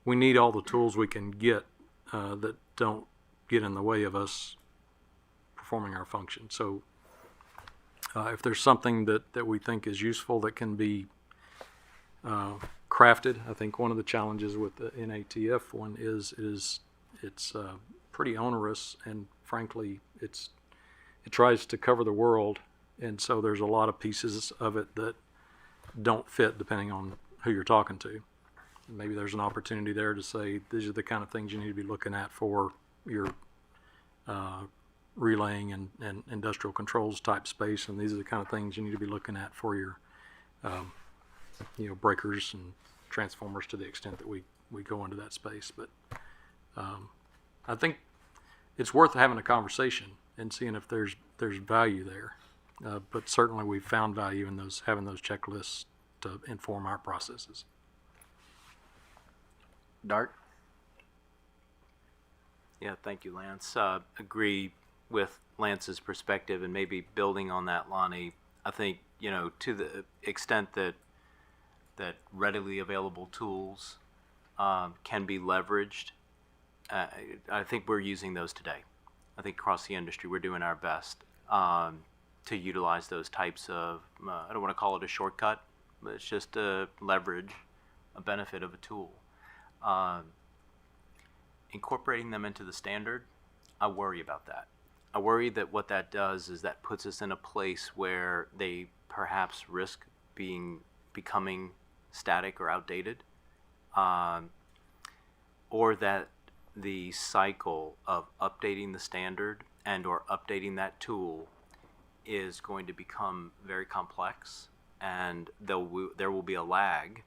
we need all the tools we can get that don't get in the way of us performing our function. So if there's something that we think is useful that can be crafted. I think one of the challenges with the NATF one is it's pretty onerous, and frankly, it tries to cover the world, and so there's a lot of pieces of it that don't fit depending on who you're talking to. Maybe there's an opportunity there to say these are the kind of things you need to be looking at for your relaying and industrial controls type space, and these are the kind of things you need to be looking at for your breakers and transformers to the extent that we go into that space. But I think it's worth having a conversation and seeing if there's value there. But certainly we've found value in having those checklists to inform our processes. Dart? Yeah, thank you, Lance. Agree with Lance's perspective, and maybe building on that, Lonnie. I think, to the extent that readily available tools can be leveraged, I think we're using those today. I think across the industry we're doing our best to utilize those types of, I don't want to call it a shortcut, but it's just a leverage, a benefit of a tool. Incorporating them into the standard, I worry about that. I worry that what that does is that puts us in a place where they perhaps risk becoming static or outdated, or that the cycle of updating the standard and or updating that tool is going to become very complex, and there will be a lag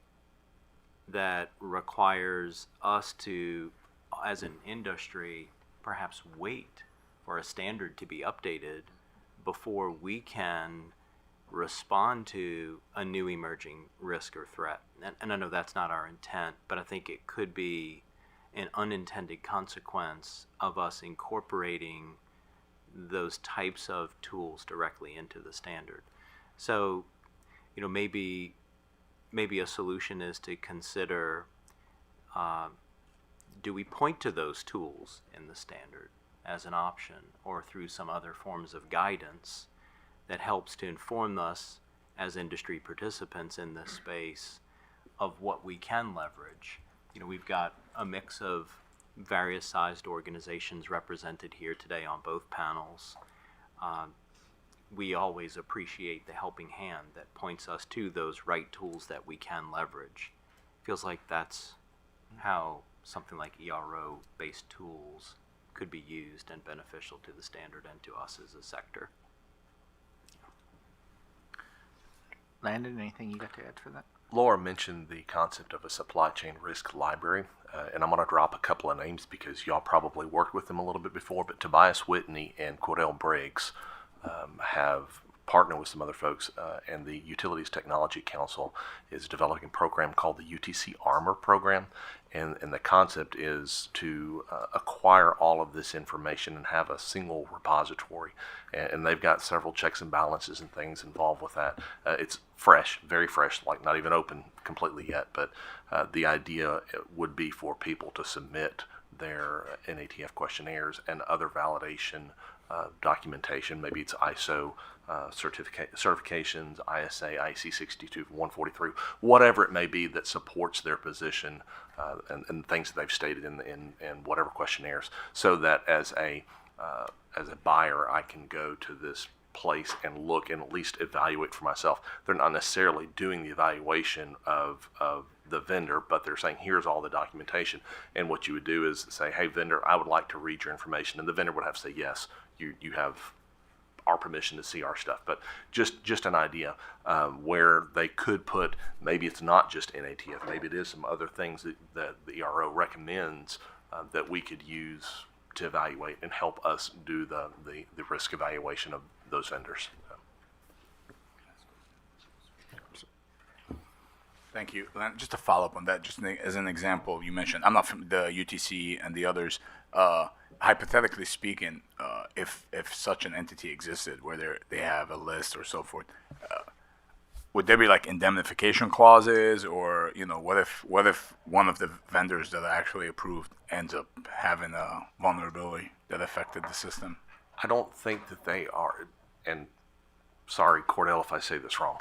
that requires us to, as an industry, perhaps wait for a standard to be updated before we can respond to a new emerging risk or threat. And I know that's not our intent, but I think it could be an unintended consequence of us incorporating those types of tools directly into the standard. So, maybe a solution is to consider, do we point to those tools in the standard as an option, or through some other forms of guidance that helps to inform us as industry participants in this space of what we can leverage? We've got a mix of various sized organizations represented here today on both panels. We always appreciate the helping hand that points us to those right tools that we can leverage. Feels like that's how something like ERO-based tools could be used and beneficial to the standard and to us as a sector. Landon, anything you got to add for that? Laura mentioned the concept of a supply chain risk library, and I'm going to drop a couple of names because y'all probably worked with them a little bit before, but Tobias Whitney and Cordell Briggs have partnered with some other folks, and the Utilities Technology Council is developing a program called the UTC Armor program, and the concept is to acquire all of this information and have a single repository, and they've got several checks and balances and things involved with that. It's fresh, very fresh, like not even open completely yet, but the idea would be for people to submit their NATF questionnaires and other validation documentation. Maybe it's ISO certifications, ISA, IEC 62143, whatever it may be that supports their position and things that they've stated in whatever questionnaires, so that as a buyer, I can go to this place and look and at least evaluate for myself. They're not necessarily doing the evaluation of the vendor, but they're saying, here's all the documentation. And what you would do is say, hey, vendor, I would like to read your information. And the vendor would have to say, yes, you have our permission to see our stuff. But just an idea where they could put, maybe it's not just NATF, maybe it is some other things that the ERO recommends that we could use to evaluate and help us do the risk evaluation of those vendors. Thank you. Just to follow up on that, just as an example, you mentioned, I'm not from the UTC and the others. Hypothetically speaking, if such an entity existed where they have a list or so forth, would there be like indemnification clauses, or what if one of the vendors that are actually approved ends up having a vulnerability that affected the system? I don't think that they are, and sorry, Cordell, if I say this wrong,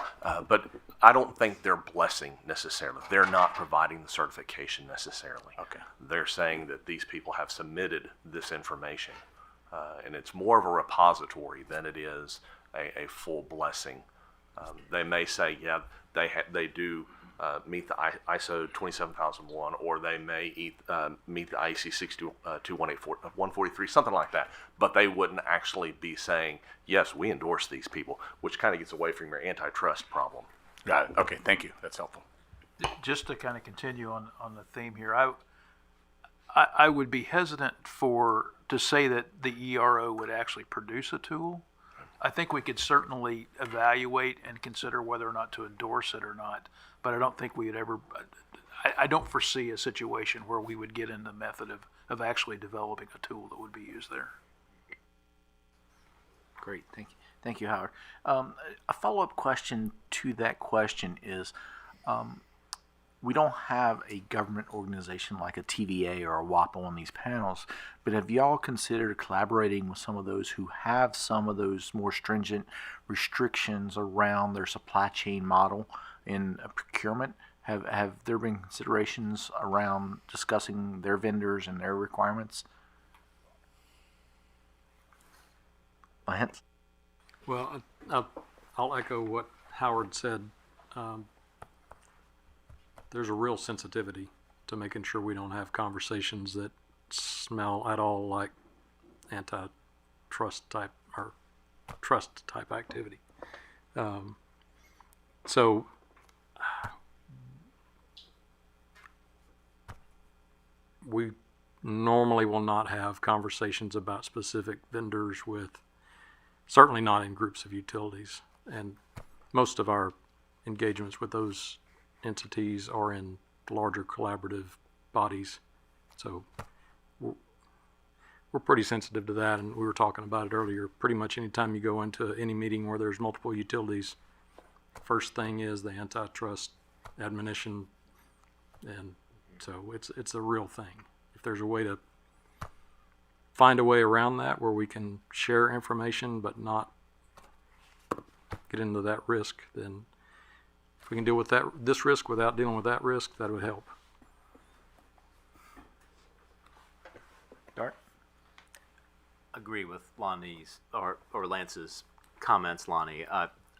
but I don't think they're blessing necessarily. They're not providing the certification necessarily. Okay. They're saying that these people have submitted this information, and it's more of a repository than it is a full blessing. They may say, yeah, they do meet the ISO 27001, or they may meet the IEC 62143, something like that. But they wouldn't actually be saying, yes, we endorse these people, which kind of gets away from your antitrust problem. Got it. Okay, thank you. That's helpful. Just to kind of continue on the theme here, I would be hesitant to say that the ERO would actually produce a tool. I think we could certainly evaluate and consider whether or not to endorse it or not, but I don't think we would ever. I don't foresee a situation where we would get in the method of actually developing a tool that would be used there. Great, thank you, Howard. A follow-up question to that question is, we don't have a government organization like a TVA or a WAPO on these panels, but have y'all considered collaborating with some of those who have some of those more stringent restrictions around their supply chain model in procurement? Have there been considerations around discussing their vendors and their requirements? Lance? Well, I'll echo what Howard said. There's a real sensitivity to making sure we don't have conversations that smell at all like antitrust type or trust type activity. So we normally will not have conversations about specific vendors with, certainly not in groups of utilities. And most of our engagements with those entities are in larger collaborative bodies. So we're pretty sensitive to that, and we were talking about it earlier. Pretty much anytime you go into any meeting where there's multiple utilities, first thing is the antitrust admonition, and so it's a real thing. If there's a way to find a way around that where we can share information but not get into that risk, then if we can deal with this risk without dealing with that risk, that would help. Dart? Agree with Lonnie's or Lance's comments, Lonnie.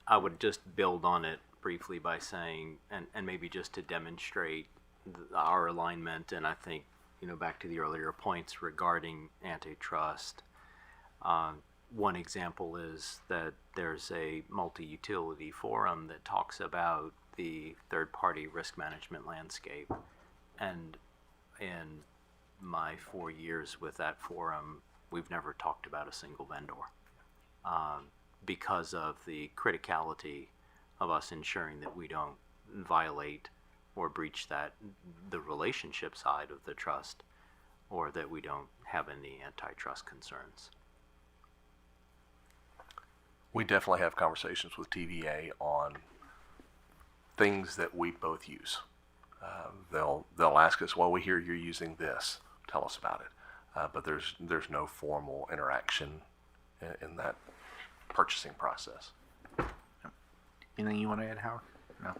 I would just build on it briefly by saying, and maybe just to demonstrate our alignment, and I think, back to the earlier points regarding antitrust. One example is that there's a multi-utility forum that talks about the third-party risk management landscape. And in my 4 years with that forum, we've never talked about a single vendor because of the criticality of us ensuring that we don't violate or breach the relationship side of the trust, or that we don't have any antitrust concerns. We definitely have conversations with TVA on things that we both use. They'll ask us, well, we hear you're using this. Tell us about it. But there's no formal interaction in that purchasing process. Anything you want to add, Howard? No.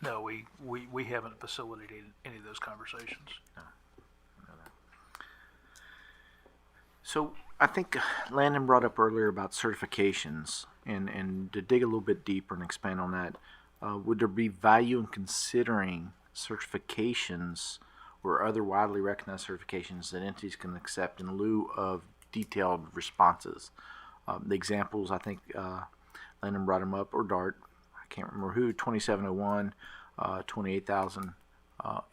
No, we haven't facilitated any of those conversations. No. So I think Landon brought up earlier about certifications, and to dig a little bit deeper and expand on that, would there be value in considering certifications or other widely recognized certifications that entities can accept in lieu of detailed responses? The examples, I think Landon brought them up, or Dart, I can't remember who, 2701, 28,000.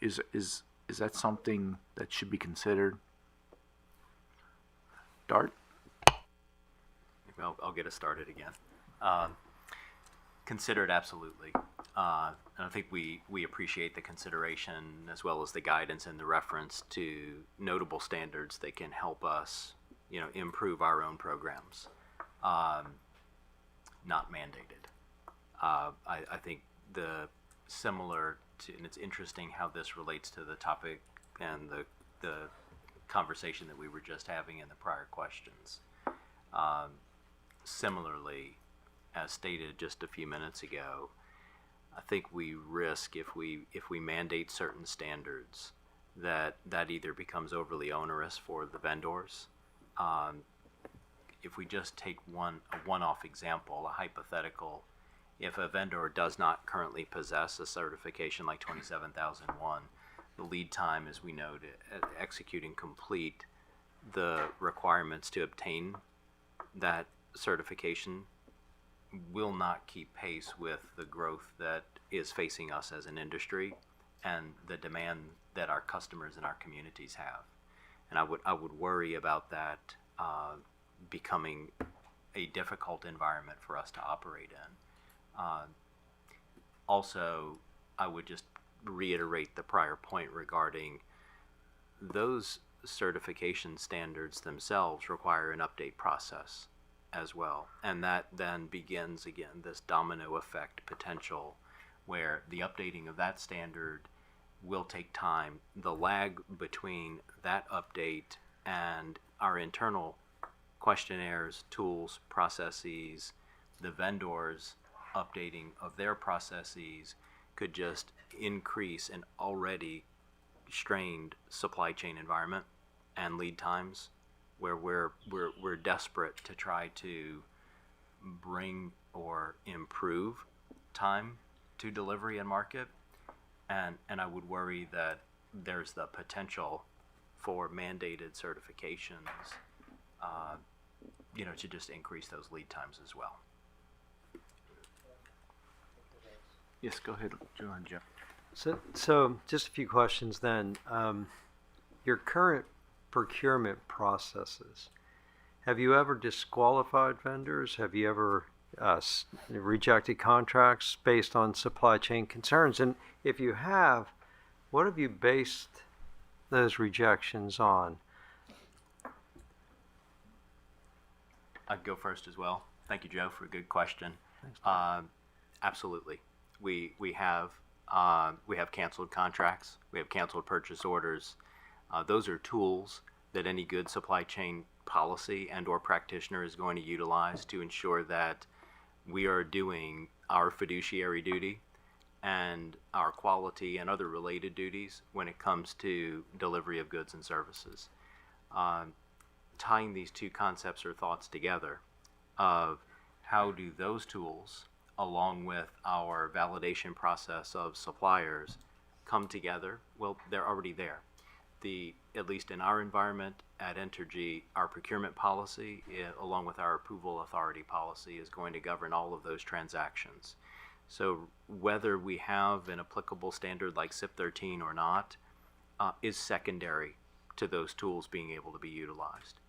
Is that something that should be considered? Dart? I'll get us started again. Considered, absolutely. And I think we appreciate the consideration as well as the guidance and the reference to notable standards that can help us, improve our own programs. Not mandated. I think and it's interesting how this relates to the topic and the conversation that we were just having in the prior questions. Similarly, as stated just a few minutes ago, I think we risk if we mandate certain standards that either becomes overly onerous for the vendors. If we just take a one-off example, a hypothetical, if a vendor does not currently possess a certification like 27001, the lead time, as we know, to execute and complete the requirements to obtain that certification will not keep pace with the growth that is facing us as an industry and the demand that our customers and our communities have. And I would worry about that becoming a difficult environment for us to operate in. Also, I would just reiterate the prior point regarding those certification standards themselves require an update process as well. And that then begins, again, this domino effect potential where the updating of that standard will take time. The lag between that update and our internal questionnaires, tools, processes, the vendors updating of their processes could just increase an already strained supply chain environment and lead times where we're desperate to try to bring or improve time to delivery and market, and I would worry that there's the potential for mandated certifications to just increase those lead times as well. Yes, go ahead, John. So just a few questions then. Your current procurement processes, have you ever disqualified vendors? Have you ever rejected contracts based on supply chain concerns? And if you have, what have you based those rejections on? I'd go first as well. Thank you, Joe, for a good question. Thanks. Absolutely. We have canceled contracts. We have canceled purchase orders. Those are tools that any good supply chain policy and or practitioner is going to utilize to ensure that we are doing our fiduciary duty and our quality and other related duties when it comes to delivery of goods and services. Tying these two concepts or thoughts together of how do those tools, along with our validation process of suppliers, come together? Well, they're already there. At least in our environment at Entergy, our procurement policy, along with our approval authority policy, is going to govern all of those transactions. So whether we have an applicable standard like CIP 13 or not is secondary to those tools being able to be utilized.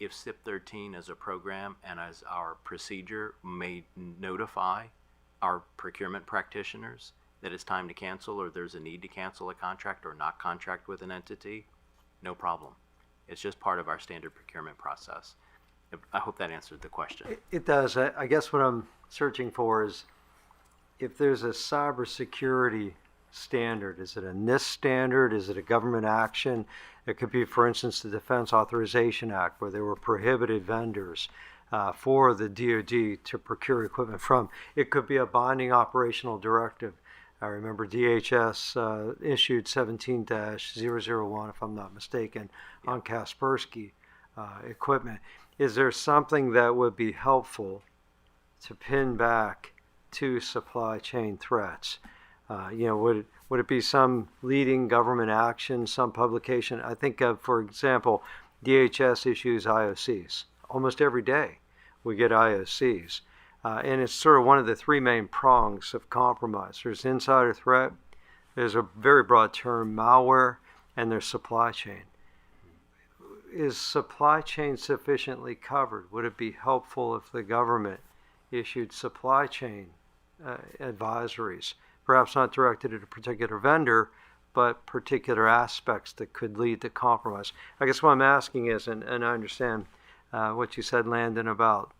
If CIP 13 as a program and as our procedure may notify our procurement practitioners that it's time to cancel or there's a need to cancel a contract or not contract with an entity, no problem. It's just part of our standard procurement process. I hope that answered the question. It does. I guess what I'm searching for is if there's a cybersecurity standard, is it a NIST standard? Is it a government action? It could be, for instance, the Defense Authorization Act, where there were prohibited vendors for the DoD to procure equipment from. It could be a binding operational directive. I remember DHS issued 17-001, if I'm not mistaken, on Kaspersky equipment. Is there something that would be helpful to pin back to supply chain threats? Would it be some leading government action, some publication? I think of, for example, DHS issues IOCs. Almost every day we get IOCs. And it's sort of one of the three main prongs of compromise. There's insider threat, there's a very broad term, malware, and there's supply chain. Is supply chain sufficiently covered? Would it be helpful if the government issued supply chain advisories, perhaps not directed at a particular vendor, but particular aspects that could lead to compromise? I guess what I'm asking is, and I understand what you said, Landon, about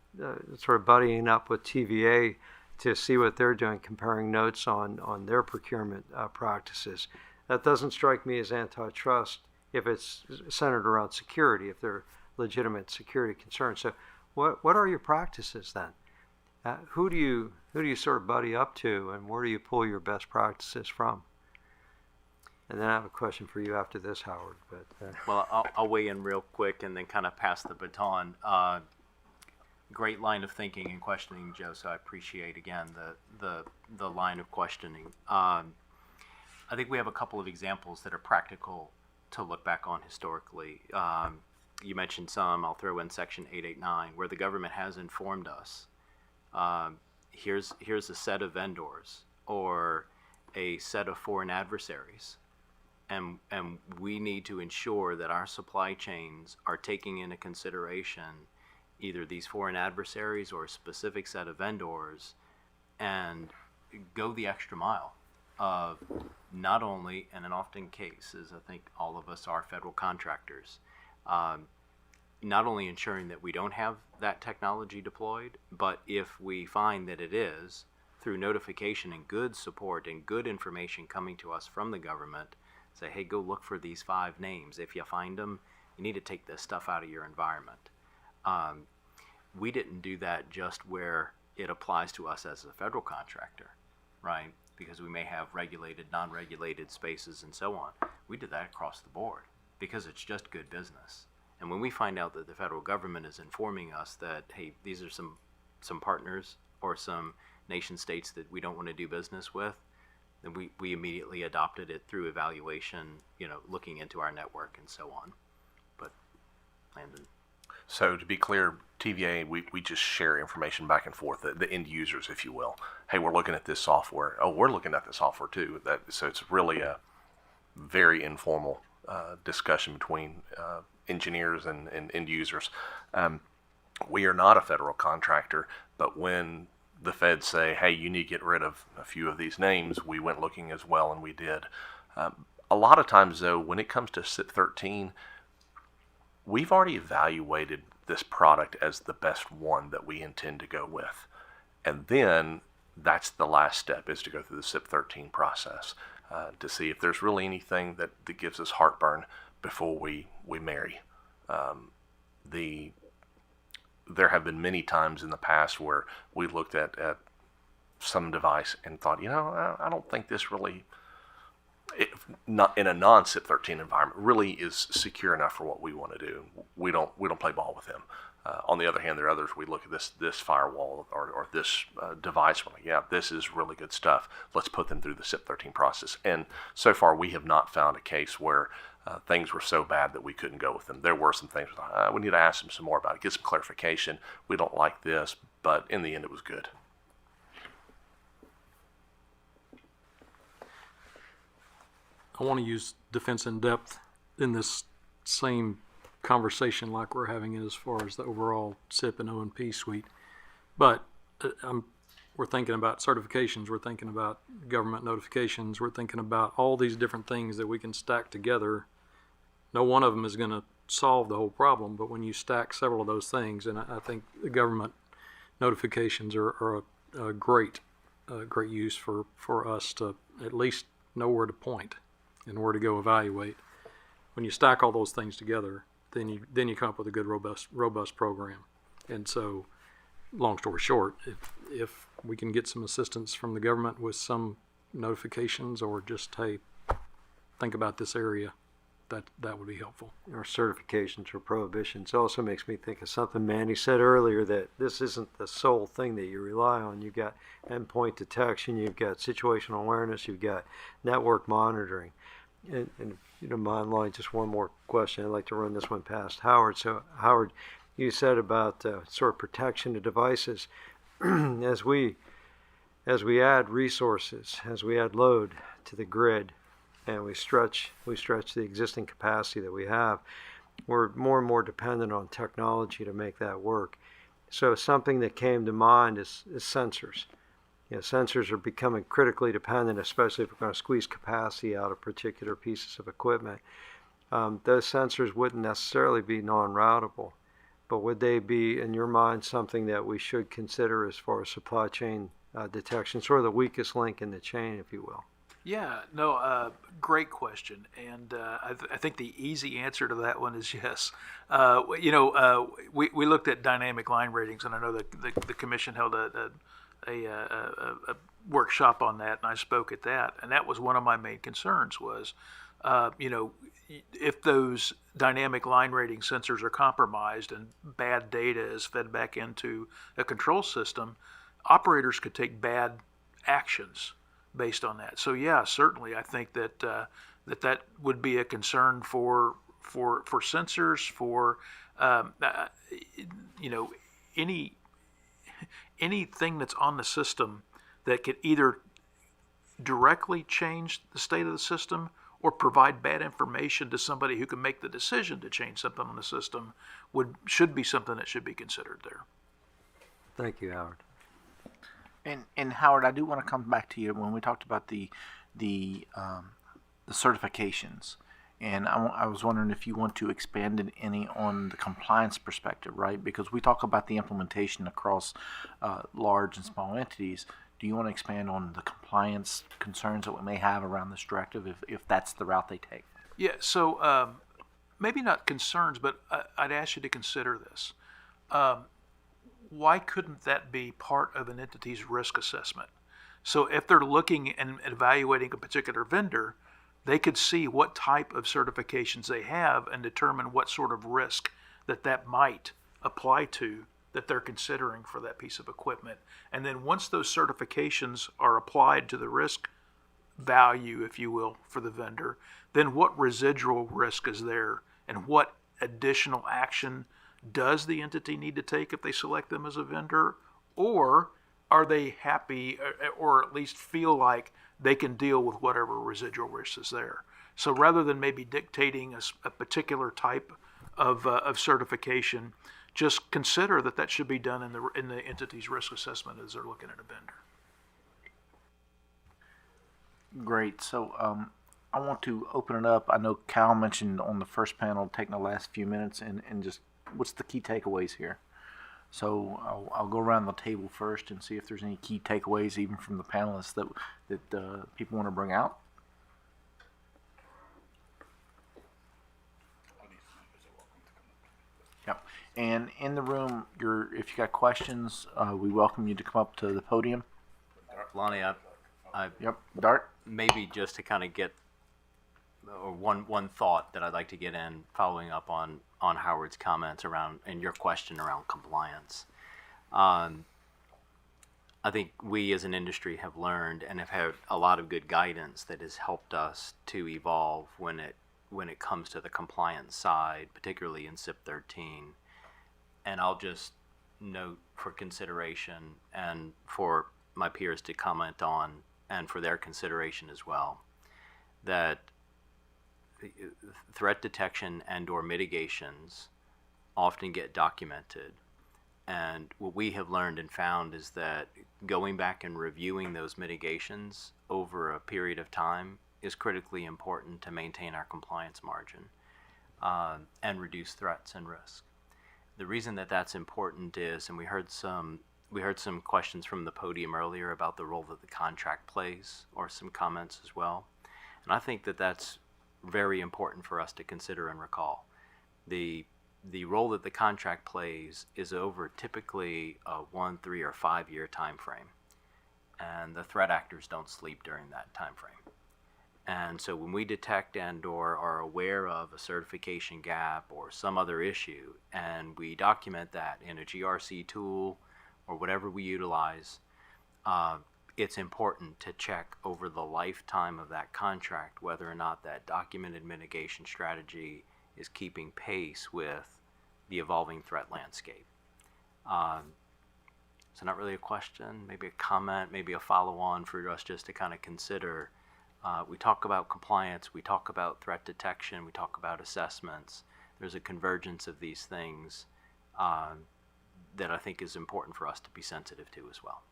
sort of buddying up with TVA to see what they're doing, comparing notes on their procurement practices. That doesn't strike me as antitrust if it's centered around security, if they're legitimate security concerns. So what are your practices then? Who do you sort of buddy up to, and where do you pull your best practices from? And then I have a question for you after this, Howard. But Well, I'll weigh in real quick and then kind of pass the baton. Great line of thinking and questioning, Joe. So I appreciate again the line of questioning. I think we have a couple of examples that are practical to look back on historically. You mentioned some. I'll throw in Section 889, where the government has informed us. Here's a set of vendors or a set of foreign adversaries. And we need to ensure that our supply chains are taking into consideration either these foreign adversaries or a specific set of vendors and go the extra mile of not only, and in often cases, I think all of us are federal contractors, not only ensuring that we don't have that technology deployed, but if we find that it is, through notification and good support and good information coming to us from the government, say, hey, go look for these 5 names. If you find them, you need to take this stuff out of your environment. We didn't do that just where it applies to us as a federal contractor, right? Because we may have regulated, non-regulated spaces and so on. We did that across the board because it's just good business. And when we find out that the federal government is informing us that, hey, these are some partners or some nation states that we don't want to do business with, then we immediately adopted it through evaluation, looking into our network and so on. But Landon. So to be clear, TVA, we just share information back and forth, the end users, if you will. Hey, we're looking at this software. Oh, we're looking at the software too. So it's really a very informal discussion between engineers and end users. We are not a federal contractor, but when the feds say, hey, you need to get rid of a few of these names, we went looking as well, and we did. A lot of times, though, when it comes to SIP 13, we've already evaluated this product as the best one that we intend to go with. And then that's the last step, is to go through the SIP 13 process to see if there's really anything that gives us heartburn before we marry. There have been many times in the past where we looked at some device and thought, I don't think this really, not in a non-SIP 13 environment, really is secure enough for what we want to do. We don't play ball with them. On the other hand, there are others, we look at this firewall or this device, we're like, yeah, this is really good stuff. Let's put them through the SIP 13 process. And so far, we have not found a case where things were so bad that we couldn't go with them. There were some things, we need to ask them some more about it, get some clarification. We don't like this, but in the end, it was good. I want to use defense in depth in this same conversation like we're having it as far as the overall SIP and O&P suite. But we're thinking about certifications, we're thinking about government notifications, we're thinking about all these different things that we can stack together. No one of them is going to solve the whole problem, but when you stack several of those things, and I think the government notifications are a great use for us to at least know where to point and where to go evaluate. When you stack all those things together, then you come up with a good robust program. And so, long story short, if we can get some assistance from the government with some notifications or just, hey, think about this area, that would be helpful. Or certifications or prohibitions also makes me think of something Manny said earlier, that this isn't the sole thing that you rely on. You've got endpoint detection, you've got situational awareness, you've got network monitoring. And if you don't mind, Lloyd, just one more question. I'd like to run this one past Howard. So, Howard, you said about sort of protection of devices. as we add resources, as we add load to the grid, and we stretch the existing capacity that we have, we're more and more dependent on technology to make that work. So something that came to mind is sensors. Sensors are becoming critically dependent, especially if we're going to squeeze capacity out of particular pieces of equipment. Those sensors wouldn't necessarily be non-routable, but would they be, in your mind, something that we should consider as far as supply chain detection, sort of the weakest link in the chain, if you will? Yeah, no, great question, and I think the easy answer to that one is yes. We looked at dynamic line ratings, and I know that the commission held a workshop on that, and I spoke at that, and that was one of my main concerns was, if those dynamic line rating sensors are compromised and bad data is fed back into a control system, operators could take bad actions based on that. So yeah, certainly I think that that would be a concern for sensors, for anything that's on the system that could either directly change the state of the system or provide bad information to somebody who can make the decision to change something on the system should be something that should be considered there. Thank you, Howard. And Howard, I do want to come back to you when we talked about the certifications, and I was wondering if you want to expand it any on the compliance perspective, right? Because we talk about the implementation across large and small entities. Do you want to expand on the compliance concerns that we may have around this directive if that's the route they take? Yeah, so maybe not concerns, but I'd ask you to consider this. Why couldn't that be part of an entity's risk assessment? So if they're looking and evaluating a particular vendor, they could see what type of certifications they have and determine what sort of risk that might apply to that they're considering for that piece of equipment. And then once those certifications are applied to the risk value, if you will, for the vendor, then what residual risk is there and what additional action does the entity need to take if they select them as a vendor, or are they happy or at least feel like they can deal with whatever residual risk is there? So rather than maybe dictating a particular type of certification, just consider that should be done in the entity's risk assessment as they're looking at a vendor. Great. So I want to open it up. I know Cal mentioned on the first panel taking the last few minutes and just what's the key takeaways here. So I'll go around the table first and see if there's any key takeaways even from the panelists that people want to bring out. Yep. And in the room, if you got questions, we welcome you to come up to the podium. Lonnie, Yep. Dart. maybe just to kind of get or one thought that I'd like to get in following up on Howard's comments around and your question around compliance. I think we as an industry have learned and have had a lot of good guidance that has helped us to evolve when it comes to the compliance side, particularly in SIP 13. And I'll just note for consideration and for my peers to comment on and for their consideration as well, that threat detection and or mitigations often get documented. And what we have learned and found is that going back and reviewing those mitigations over a period of time is critically important to maintain our compliance margin and reduce threats and risk. The reason that that's important is, and we heard some questions from the podium earlier about the role that the contract plays, or some comments as well. And I think that that's very important for us to consider and recall. The role that the contract plays is over typically a 1, 3, or 5 year time frame, and the threat actors don't sleep during that time frame. And so when we detect and or are aware of a certification gap or some other issue, and we document that in a GRC tool or whatever we utilize, it's important to check over the lifetime of that contract whether or not that documented mitigation strategy is keeping pace with the evolving threat landscape. So not really a question, maybe a comment, maybe a follow-on for us just to kind of consider. We talk about compliance, we talk about threat detection, we talk about assessments. There's a convergence of these things that I think is important for us to be sensitive to as well.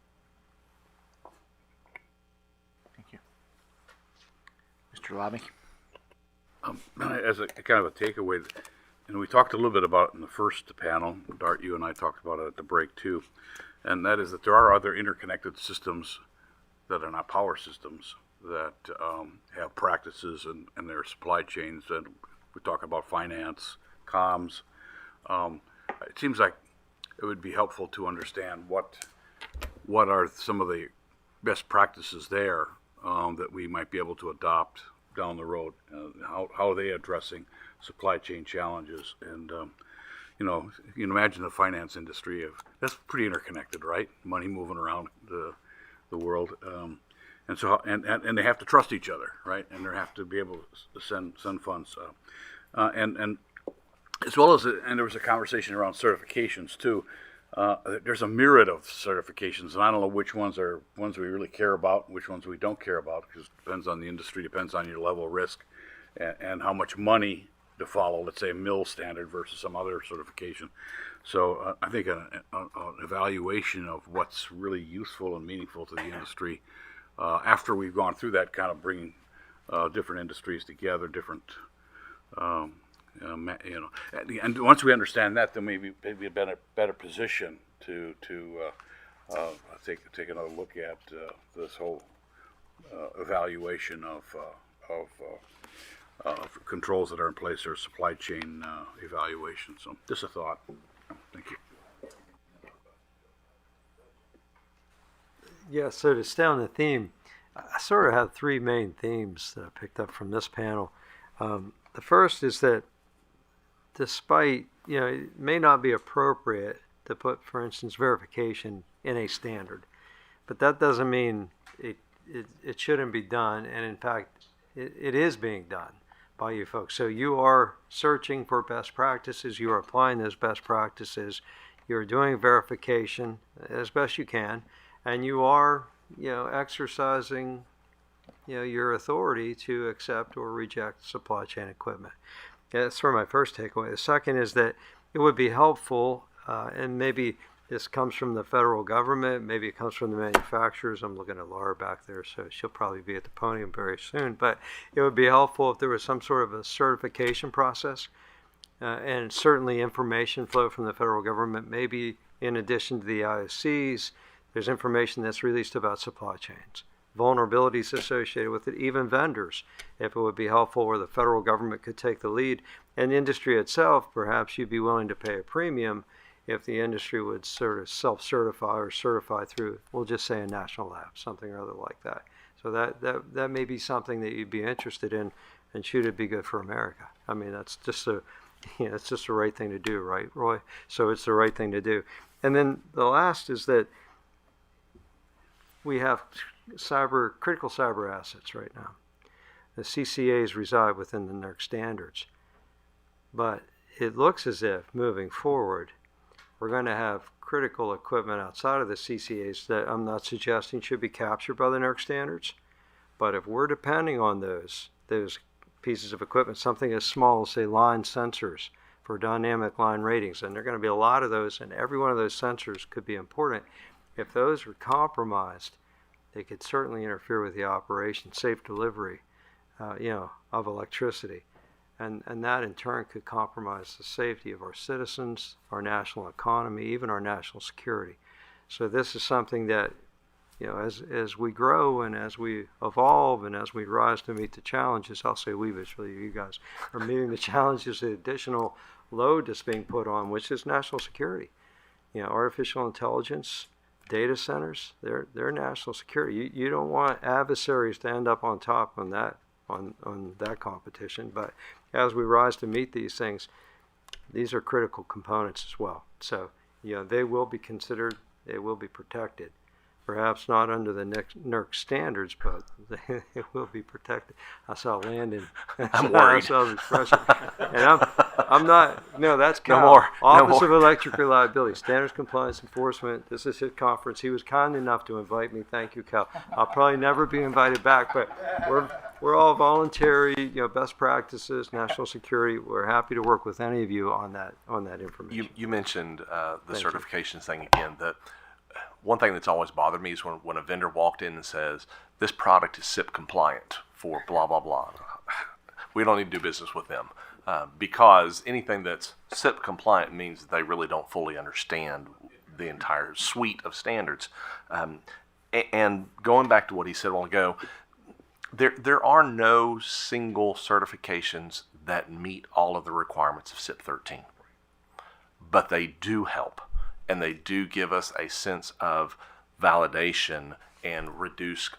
Thank you. Mr. Labby? As a kind of a takeaway, and we talked a little bit about it in the first panel, Dart, you and I talked about it at the break too, and that is that there are other interconnected systems that are not power systems that have practices in their supply chains, and we talk about finance, comms. It seems like it would be helpful to understand what are some of the best practices there that we might be able to adopt down the road. How are they addressing supply chain challenges? And you know, you can imagine the finance industry that's pretty interconnected, right? Money moving around the world, and so and they have to trust each other, right? And they have to be able to send funds, and as well as and there was a conversation around certifications too. There's a myriad of certifications, and I don't know which ones are ones we really care about, and which ones we don't care about, because it depends on the industry, depends on your level of risk, and how much money to follow, let's say a mill standard versus some other certification. So I think an evaluation of what's really useful and meaningful to the industry after we've gone through that, kind of bringing different industries together, different, and once we understand that, then maybe a better position to take another look at this whole evaluation of controls that are in place, or supply chain evaluation. So just a thought. Thank you. Yeah, so to stay on the theme, I sort of have three main themes that I picked up from this panel. The first is that despite, it may not be appropriate to put, for instance, verification in a standard, but that doesn't mean it shouldn't be done, and in fact, it is being done by you folks. So you are searching for best practices, you are applying those best practices, you're doing verification as best you can, and you are, exercising, your authority to accept or reject supply chain equipment. That's sort of my first takeaway. The second is that it would be helpful, and maybe this comes from the federal government, maybe it comes from the manufacturers. I'm looking at Laura back there, so she'll probably be at the podium very soon. But it would be helpful if there was some sort of a certification process, and certainly information flow from the federal government. Maybe in addition to the IOCs, there's information that's released about supply chains, vulnerabilities associated with it, even vendors, if it would be helpful, where the federal government could take the lead. And the industry itself, perhaps you'd be willing to pay a premium if the industry would sort of self-certify or certify through, we'll just say a national lab, something or other like that. So that may be something that you'd be interested in, and should it be good for America? I mean, that's just it's just the right thing to do, right, Roy? So it's the right thing to do. And then the last is that we have critical cyber assets right now. The CCAs reside within the NERC standards, but it looks as if moving forward, we're going to have critical equipment outside of the CCAs that I'm not suggesting should be captured by the NERC standards, but if we're depending on those pieces of equipment, something as small as, say, line sensors for dynamic line ratings, and there are going to be a lot of those, and every one of those sensors could be important. If those are compromised, they could certainly interfere with the operation, safe delivery, of electricity. And that in turn could compromise the safety of our citizens, our national economy, even our national security. So this is something that, as we grow and as we evolve and as we rise to meet the challenges, I'll say we, but really you guys are meeting the challenges, the additional load that's being put on, which is national security. Artificial intelligence, data centers, they're national security. You don't want adversaries to end up on top on that competition, but as we rise to meet these things, these are critical components as well. So, they will be considered, they will be protected. Perhaps not under the NERC standards, but they will be protected. I saw Landon. I'm worried. I saw the expression. And I'm not, no, that's Cal. No more. Office of Electric Reliability, Standards Compliance Enforcement. This is his conference. He was kind enough to invite me. Thank you, Cal. I'll probably never be invited back, but we're all voluntary, best practices, national security. We're happy to work with any of you on that information. You mentioned the certifications thing again. One thing that's always bothered me is when a vendor walked in and says, this product is SIP compliant for blah, blah, blah. We don't need to do business with them because anything that's SIP compliant means that they really don't fully understand the entire suite of standards. And going back to what he said a while ago, There are no single certifications that meet all of the requirements of SIP 13, but they do help, and they do give us a sense of validation and reduce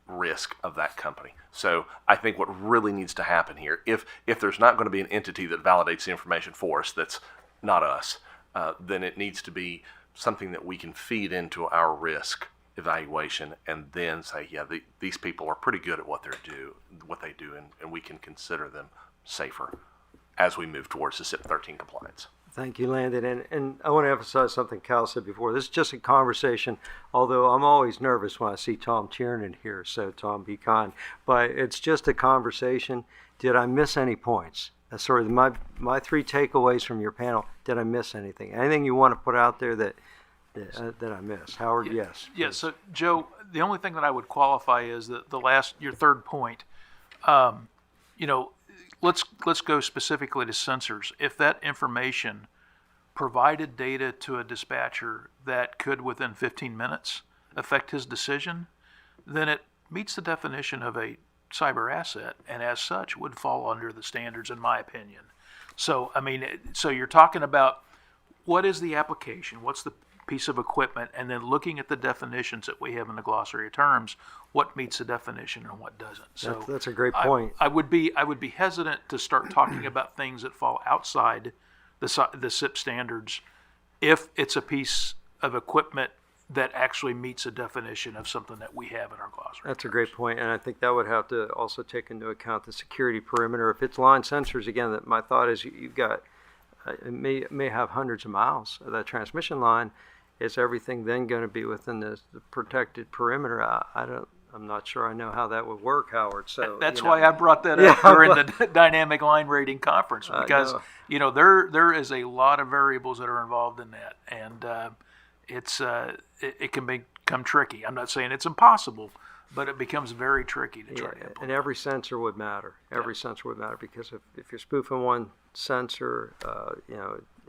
risk of that company. So I think what really needs to happen here, if there's not going to be an entity that validates the information for us that's not us, then it needs to be something that we can feed into our risk evaluation and then say, yeah, these people are pretty good at what they do, and we can consider them safer as we move towards the SIP 13 compliance. Thank you, Landon. And I want to emphasize something Cal said before. This is just a conversation, although I'm always nervous when I see Tom Tiernan here, so Tom, be kind. But it's just a conversation. Did I miss any points? That's sort of my three takeaways from your panel. Did I miss anything? Anything you want to put out there that I missed? Howard, yes. Yeah, so Joe, the only thing that I would qualify is that your third point, let's go specifically to sensors. If that information provided data to a dispatcher that could within 15 minutes affect his decision, then it meets the definition of a cyber asset, and as such would fall under the standards, in my opinion. So, so you're talking about what is the application, what's the piece of equipment, and then looking at the definitions that we have in the glossary of terms, what meets the definition and what doesn't. So that's a great point. I would be hesitant to start talking about things that fall outside the SIP standards if it's a piece of equipment that actually meets a definition of something that we have in our glossary. That's a great point, and I think that would have to also take into account the security perimeter. If it's line sensors, again, that my thought is you've got it may have hundreds of miles of that transmission line. Is everything then going to be within the protected perimeter? I'm not sure I know how that would work, Howard. So that's why I brought that up during the dynamic line rating conference, because there is a lot of variables that are involved in that, and it can become tricky. I'm not saying it's impossible, but it becomes very tricky to try to implement. And every sensor would matter. Every sensor would matter, because if you're spoofing one sensor,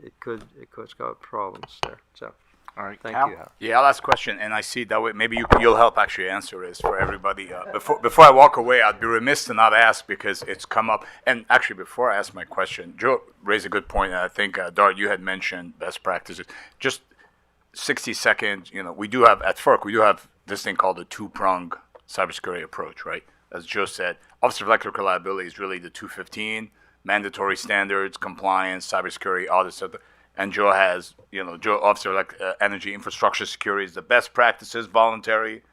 it could cause problems there. So. All right, thank you. Yeah, I'll ask a question, and I see that way. Maybe you'll help actually answer this for everybody. Before I walk away, I'd be remiss to not ask, because it's come up. And actually, before I ask my question, Joe raised a good point, and I think Dart, you had mentioned best practices. Just 60 seconds. We do have at FERC, we do have this thing called the two-prong cybersecurity approach, right? As Joe said, Office of Electric Reliability is really the 215 mandatory standards, compliance, cybersecurity, all this stuff. And Joe has, Joe, Officer Energy Infrastructure Security is the best practices, voluntary.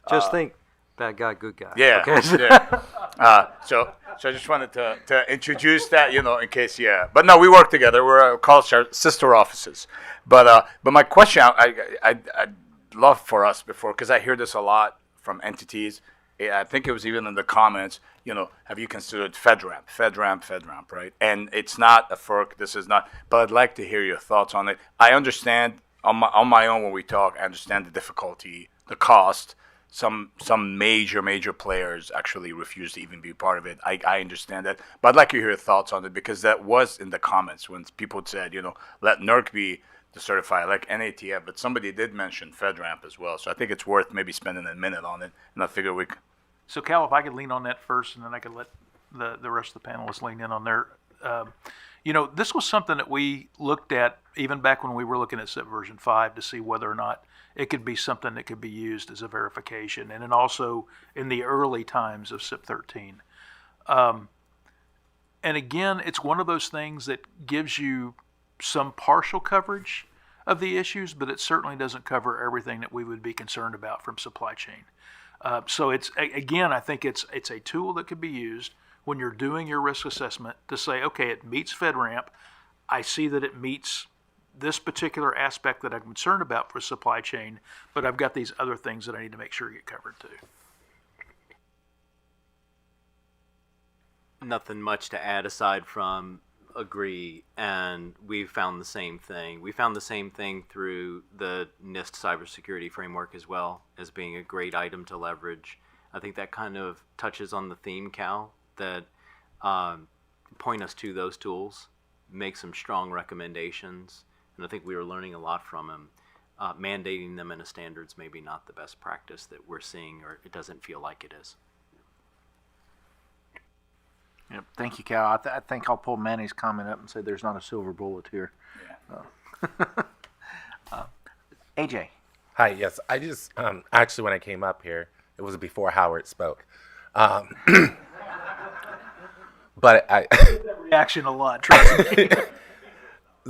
Just think, bad guy, good guy. Yeah. Okay. Yeah. So I just wanted to introduce that, in case, But no, we work together. We're called sister offices. But my question, I'd love for us before, because I hear this a lot from entities. I think it was even in the comments, have you considered FedRAMP, right? And it's not a FERC, this is not, but I'd like to hear your thoughts on it. I understand, on my own when we talk, I understand the difficulty, the cost. Some major players actually refuse to even be part of it. I understand that. But I'd like to hear your thoughts on it, because that was in the comments when people said, let NERC be the certifier, like NATF, but somebody did mention FedRAMP as well. So I think it's worth maybe spending a minute on it, and I figure we could. So Cal, if I could lean on that first, and then I could let the rest of the panelists lean in on their, this was something that we looked at even back when we were looking at SIP version 5 to see whether or not it could be something that could be used as a verification, and then also in the early times of SIP 13. And again, it's one of those things that gives you some partial coverage of the issues, but it certainly doesn't cover everything that we would be concerned about from supply chain. So it's, again, I think it's a tool that could be used when you're doing your risk assessment to say, okay, it meets FedRAMP. I see that it meets this particular aspect that I'm concerned about for supply chain, but I've got these other things that I need to make sure get covered too. Nothing much to add aside from agree, and we found the same thing. We found the same thing through the NIST cybersecurity framework as well, as being a great item to leverage. I think that kind of touches on the theme, Cal, that point us to those tools, make some strong recommendations, and I think we were learning a lot from them. Mandating them in a standard's maybe not the best practice that we're seeing, or it doesn't feel like it is. Yep. Thank you, Cal. I think I'll pull Manny's comment up and say there's not a silver bullet here. AJ. Hi, yes. I just, actually, when I came up here, it was before Howard spoke. But I. Reaction a lot, trust me.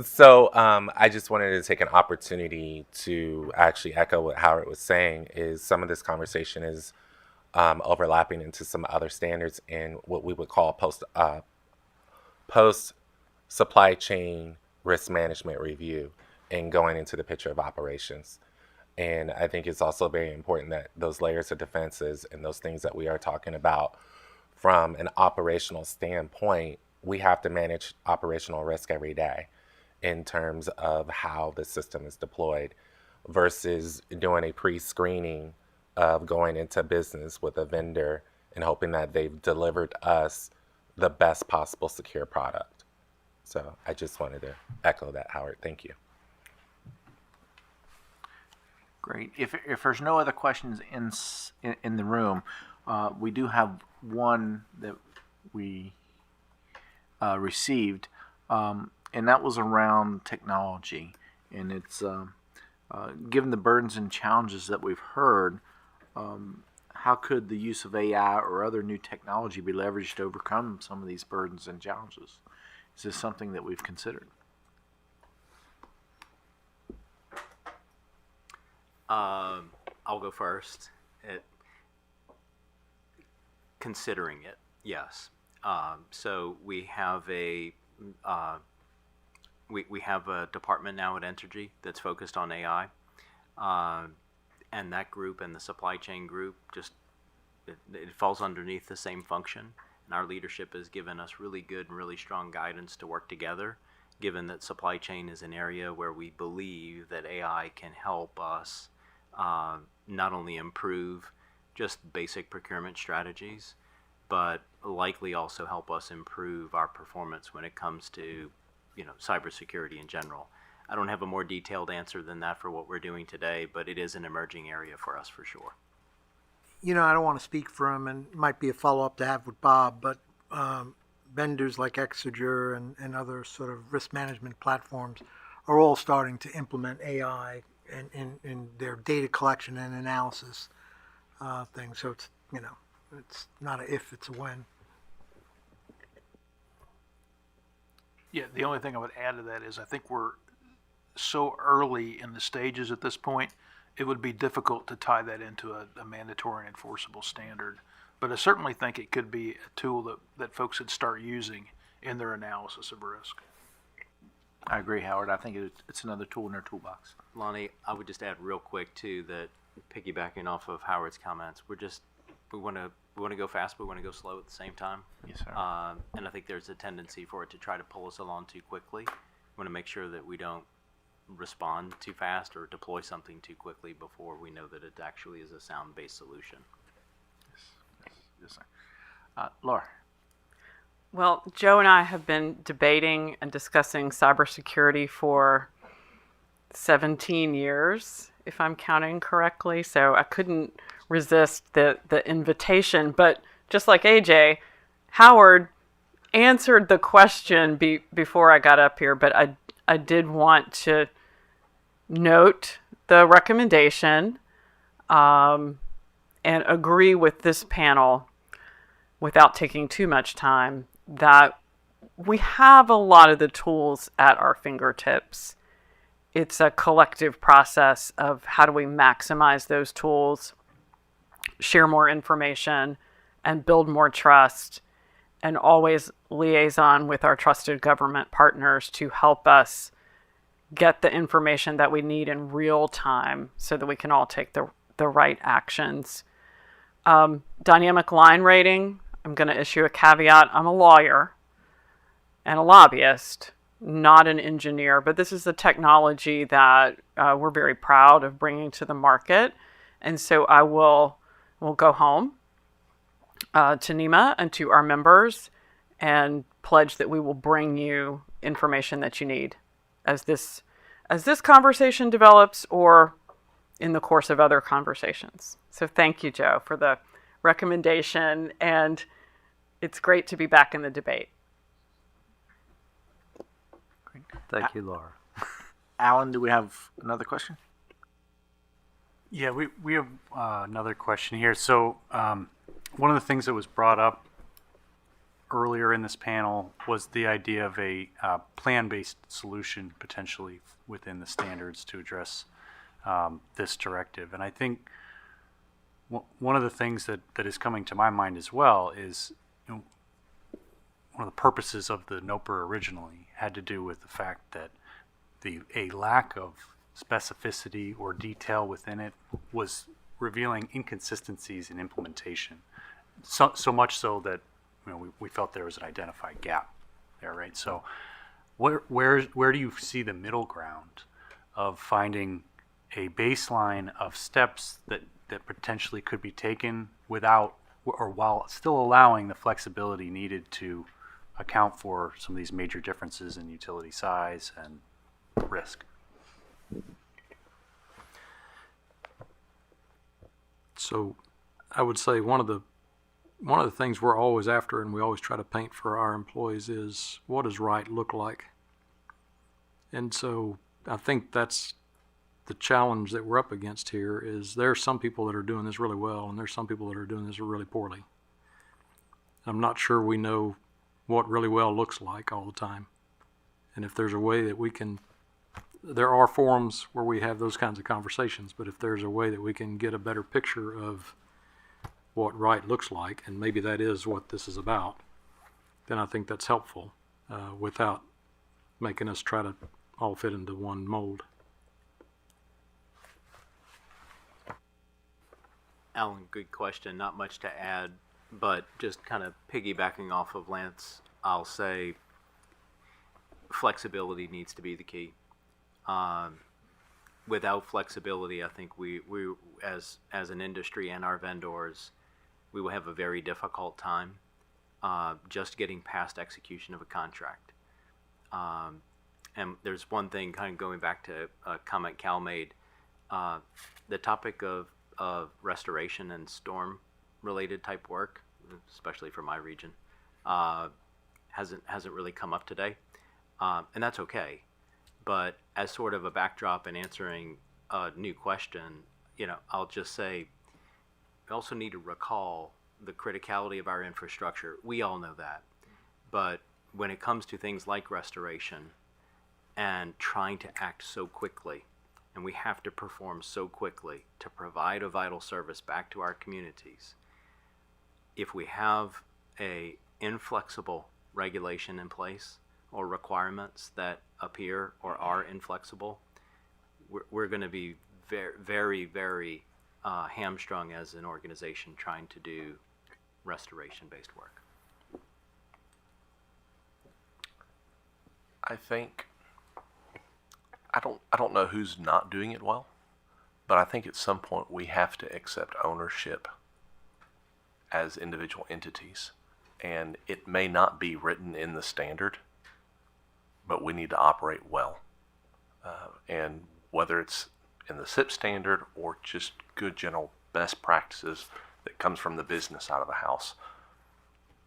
So I just wanted to take an opportunity to actually echo what Howard was saying. Is some of this conversation is overlapping into some other standards in what we would call post supply chain risk management review and going into the picture of operations. And I think it's also very important that those layers of defenses and those things that we are talking about from an operational standpoint, we have to manage operational risk every day in terms of how the system is deployed versus doing a pre-screening of going into business with a vendor and hoping that they've delivered us the best possible secure product. So I just wanted to echo that, Howard. Thank you. Great. If there's no other questions in the room, we do have one that we received, and that was around technology. And it's given the burdens and challenges that we've heard, how could the use of AI or other new technology be leveraged to overcome some of these burdens and challenges? Is this something that we've considered? I'll go first. Considering it, yes. So we have a we have a department now at Entergy that's focused on AI, and that group and the supply chain group just it falls underneath the same function. And our leadership has given us really good and really strong guidance to work together, given that supply chain is an area where we believe that AI can help us not only improve just basic procurement strategies, but likely also help us improve our performance when it comes to, cybersecurity in general. I don't have a more detailed answer than that for what we're doing today, but it is an emerging area for us for sure. I don't want to speak for him, and it might be a follow-up to have with Bob, but vendors like Exeger and other sort of risk management platforms are all starting to implement AI in their data collection and analysis thing. So it's, it's not a if, it's a when. Yeah, the only thing I would add to that is I think we're so early in the stages at this point, it would be difficult to tie that into a mandatory and enforceable standard. But I certainly think it could be a tool that folks would start using in their analysis of risk. I agree, Howard. I think it's another tool in their toolbox. Lonnie, I would just add real quick too that piggybacking off of Howard's comments, we want to go fast, but we want to go slow at the same time. Yes, sir. And I think there's a tendency for it to try to pull us along too quickly. We want to make sure that we don't respond too fast or deploy something too quickly before we know that it actually is a sound-based solution. Yes, sir. Laura. Well, Joe and I have been debating and discussing cybersecurity for 17 years, if I'm counting correctly. So I couldn't resist the invitation. But just like AJ, Howard answered the question before I got up here. But I did want to note the recommendation and agree with this panel without taking too much time that we have a lot of the tools at our fingertips. It's a collective process of how do we maximize those tools, share more information, and build more trust, and always liaison with our trusted government partners to help us get the information that we need in real time so that we can all take the right actions. Dynamic line rating, I'm going to issue a caveat. I'm a lawyer and a lobbyist, not an engineer, but this is a technology that we're very proud of bringing to the market. And so we'll go home to NEMA and to our members and pledge that we will bring you information that you need as this conversation develops or in the course of other conversations. So thank you, Joe, for the recommendation. And it's great to be back in the debate. Thank you, Laura. Alan, do we have another question? Yeah, we have another question here. So one of the things that was brought up earlier in this panel was the idea of a plan-based solution potentially within the standards to address this directive. And I think one of the things that is coming to my mind as well is, you know, one of the purposes of the NOPR originally had to do with the fact that a lack of specificity or detail within it was revealing inconsistencies in implementation. So much so that, you know, we felt there was an identified gap there, right? So where do you see the middle ground of finding a baseline of steps that potentially could be taken without, or while still allowing the flexibility needed to account for some of these major differences in utility size and risk? So I would say one of the things we're always after, and we always try to paint for our employees, is what does right look like? And so I think that's the challenge that we're up against here. Is there are some people that are doing this really well, and there's some people that are doing this really poorly. I'm not sure we know what really well looks like all the time. And if there's a way that we can, there are forums where we have those kinds of conversations, but if there's a way that we can get a better picture of what right looks like, and maybe that is what this is about, then I think that's helpful without making us try to all fit into one mold. Alan, good question. Not much to add, but just kind of piggybacking off of Lance, I'll say flexibility needs to be the key. Without flexibility, I think we as an industry and our vendors, we will have a very difficult time just getting past execution of a contract. And there's one thing, kind of going back to a comment Cal made, the topic of restoration and storm-related type work, especially for my region, hasn't really come up today, and that's okay. But as sort of a backdrop in answering a new question, you know, I'll just say we also need to recall the criticality of our infrastructure. We all know that, but when it comes to things like restoration and trying to act so quickly, and we have to perform so quickly to provide a vital service back to our communities, if we have a inflexible regulation in place or requirements that appear or are inflexible, we're going to be very, very, very hamstrung as an organization trying to do restoration-based work. I think I don't know who's not doing it well, but I think at some point we have to accept ownership as individual entities, and it may not be written in the standard, but we need to operate well. And whether it's in the SIP standard or just good general best practices that comes from the business side of the house,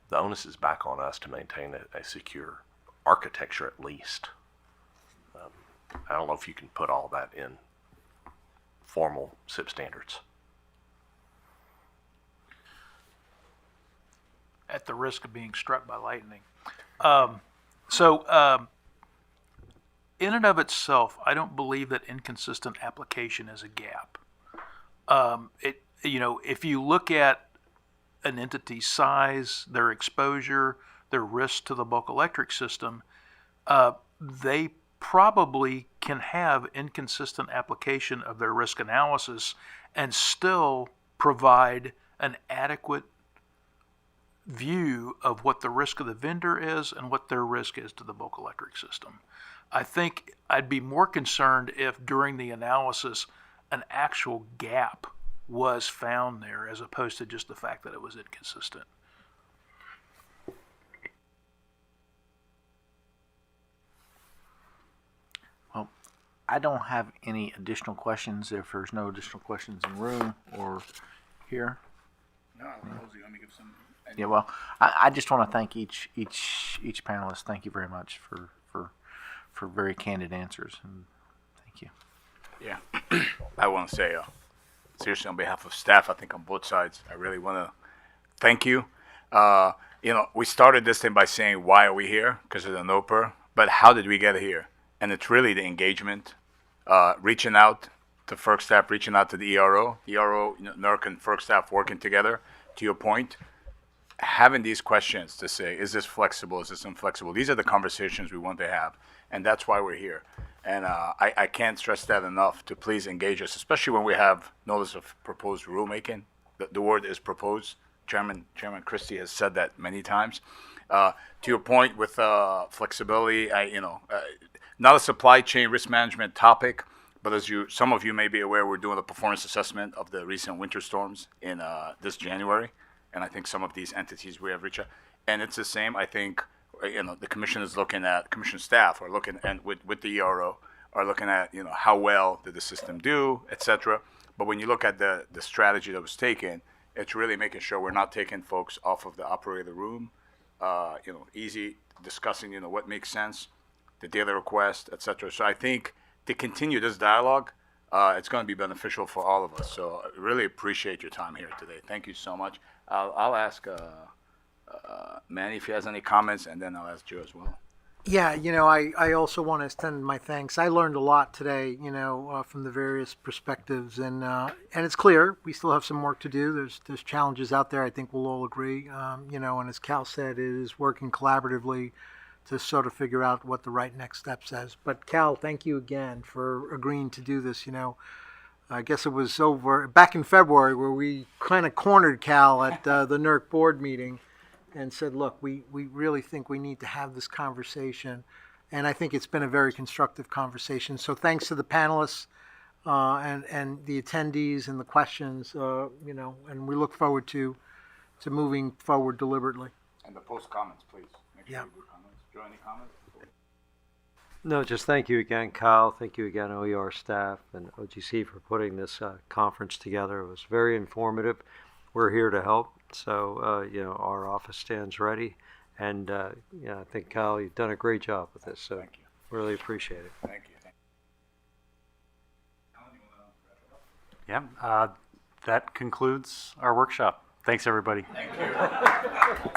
the onus is back on us to maintain a secure architecture at least. I don't know if you can put all that in formal SIP standards. At the risk of being struck by lightning. In and of itself, I don't believe that inconsistent application is a gap. If you look at an entity's size, their exposure, their risk to the bulk electric system, they probably can have inconsistent application of their risk analysis and still provide an adequate view of what the risk of the vendor is and what their risk is to the bulk electric system. I think I'd be more concerned if during the analysis an actual gap was found there as opposed to just the fact that it was inconsistent. Well, I don't have any additional questions if there's no additional questions in the room or here. No, Rosie, let me give some Yeah, well, I just want to thank each panelist. Thank you very much for very candid answers, and thank you. Yeah, I want to say, seriously, on behalf of staff, I think on both sides, I really want to thank you. We started this thing by saying, why are we here? Because of the NOPR. But how did we get here? And it's really the engagement, reaching out to FERC staff, reaching out to the ERO, NERC and FERC staff working together, to your point, having these questions to say, is this flexible, is this inflexible? These are the conversations we want to have, and that's why we're here. And I can't stress that enough, to please engage us, especially when we have notice of proposed rulemaking. The word is proposed. Chairman Christie has said that many times. To your point with flexibility, not a supply chain risk management topic, but as some of you may be aware, we're doing a performance assessment of the recent winter storms in this January, and I think some of these entities we have reached out, and it's the same. I think the commission is looking at, commission staff are looking, and with the ERO are looking at how well did the system do, etc. But when you look at the strategy that was taken, it's really making sure we're not taking folks off of the operator room. Easy discussing what makes sense, the daily request, etc. So I think to continue this dialogue, it's going to be beneficial for all of us. So I really appreciate your time here today. Thank you so much. I'll ask Manny if he has any comments, and then I'll ask Joe as well. Yeah, I also want to extend my thanks. I learned a lot today, from the various perspectives, and it's clear we still have some work to do. There's challenges out there. I think we'll all agree. And as Cal said, it is working collaboratively to sort of figure out what the right next step says. But Cal, thank you again for agreeing to do this. I guess it was over back in February where we kind of cornered Cal at the NERC board meeting and said, look, we really think we need to have this conversation. And I think it's been a very constructive conversation. So thanks to the panelists and the attendees and the questions, and we look forward to moving forward deliberately. And the post comments, please. Make sure Yeah. you do comments. Joe, any comments? No, just thank you again, Kyle. Thank you again, OER staff and OGC for putting this conference together. It was very informative. We're here to help. So, our office stands ready. And, I think, Kyle, you've done a great job with this. So, Thank you. really appreciate it. Thank you. Alan, you want to wrap it up? Yeah, that concludes our workshop. Thanks, everybody. Thank you.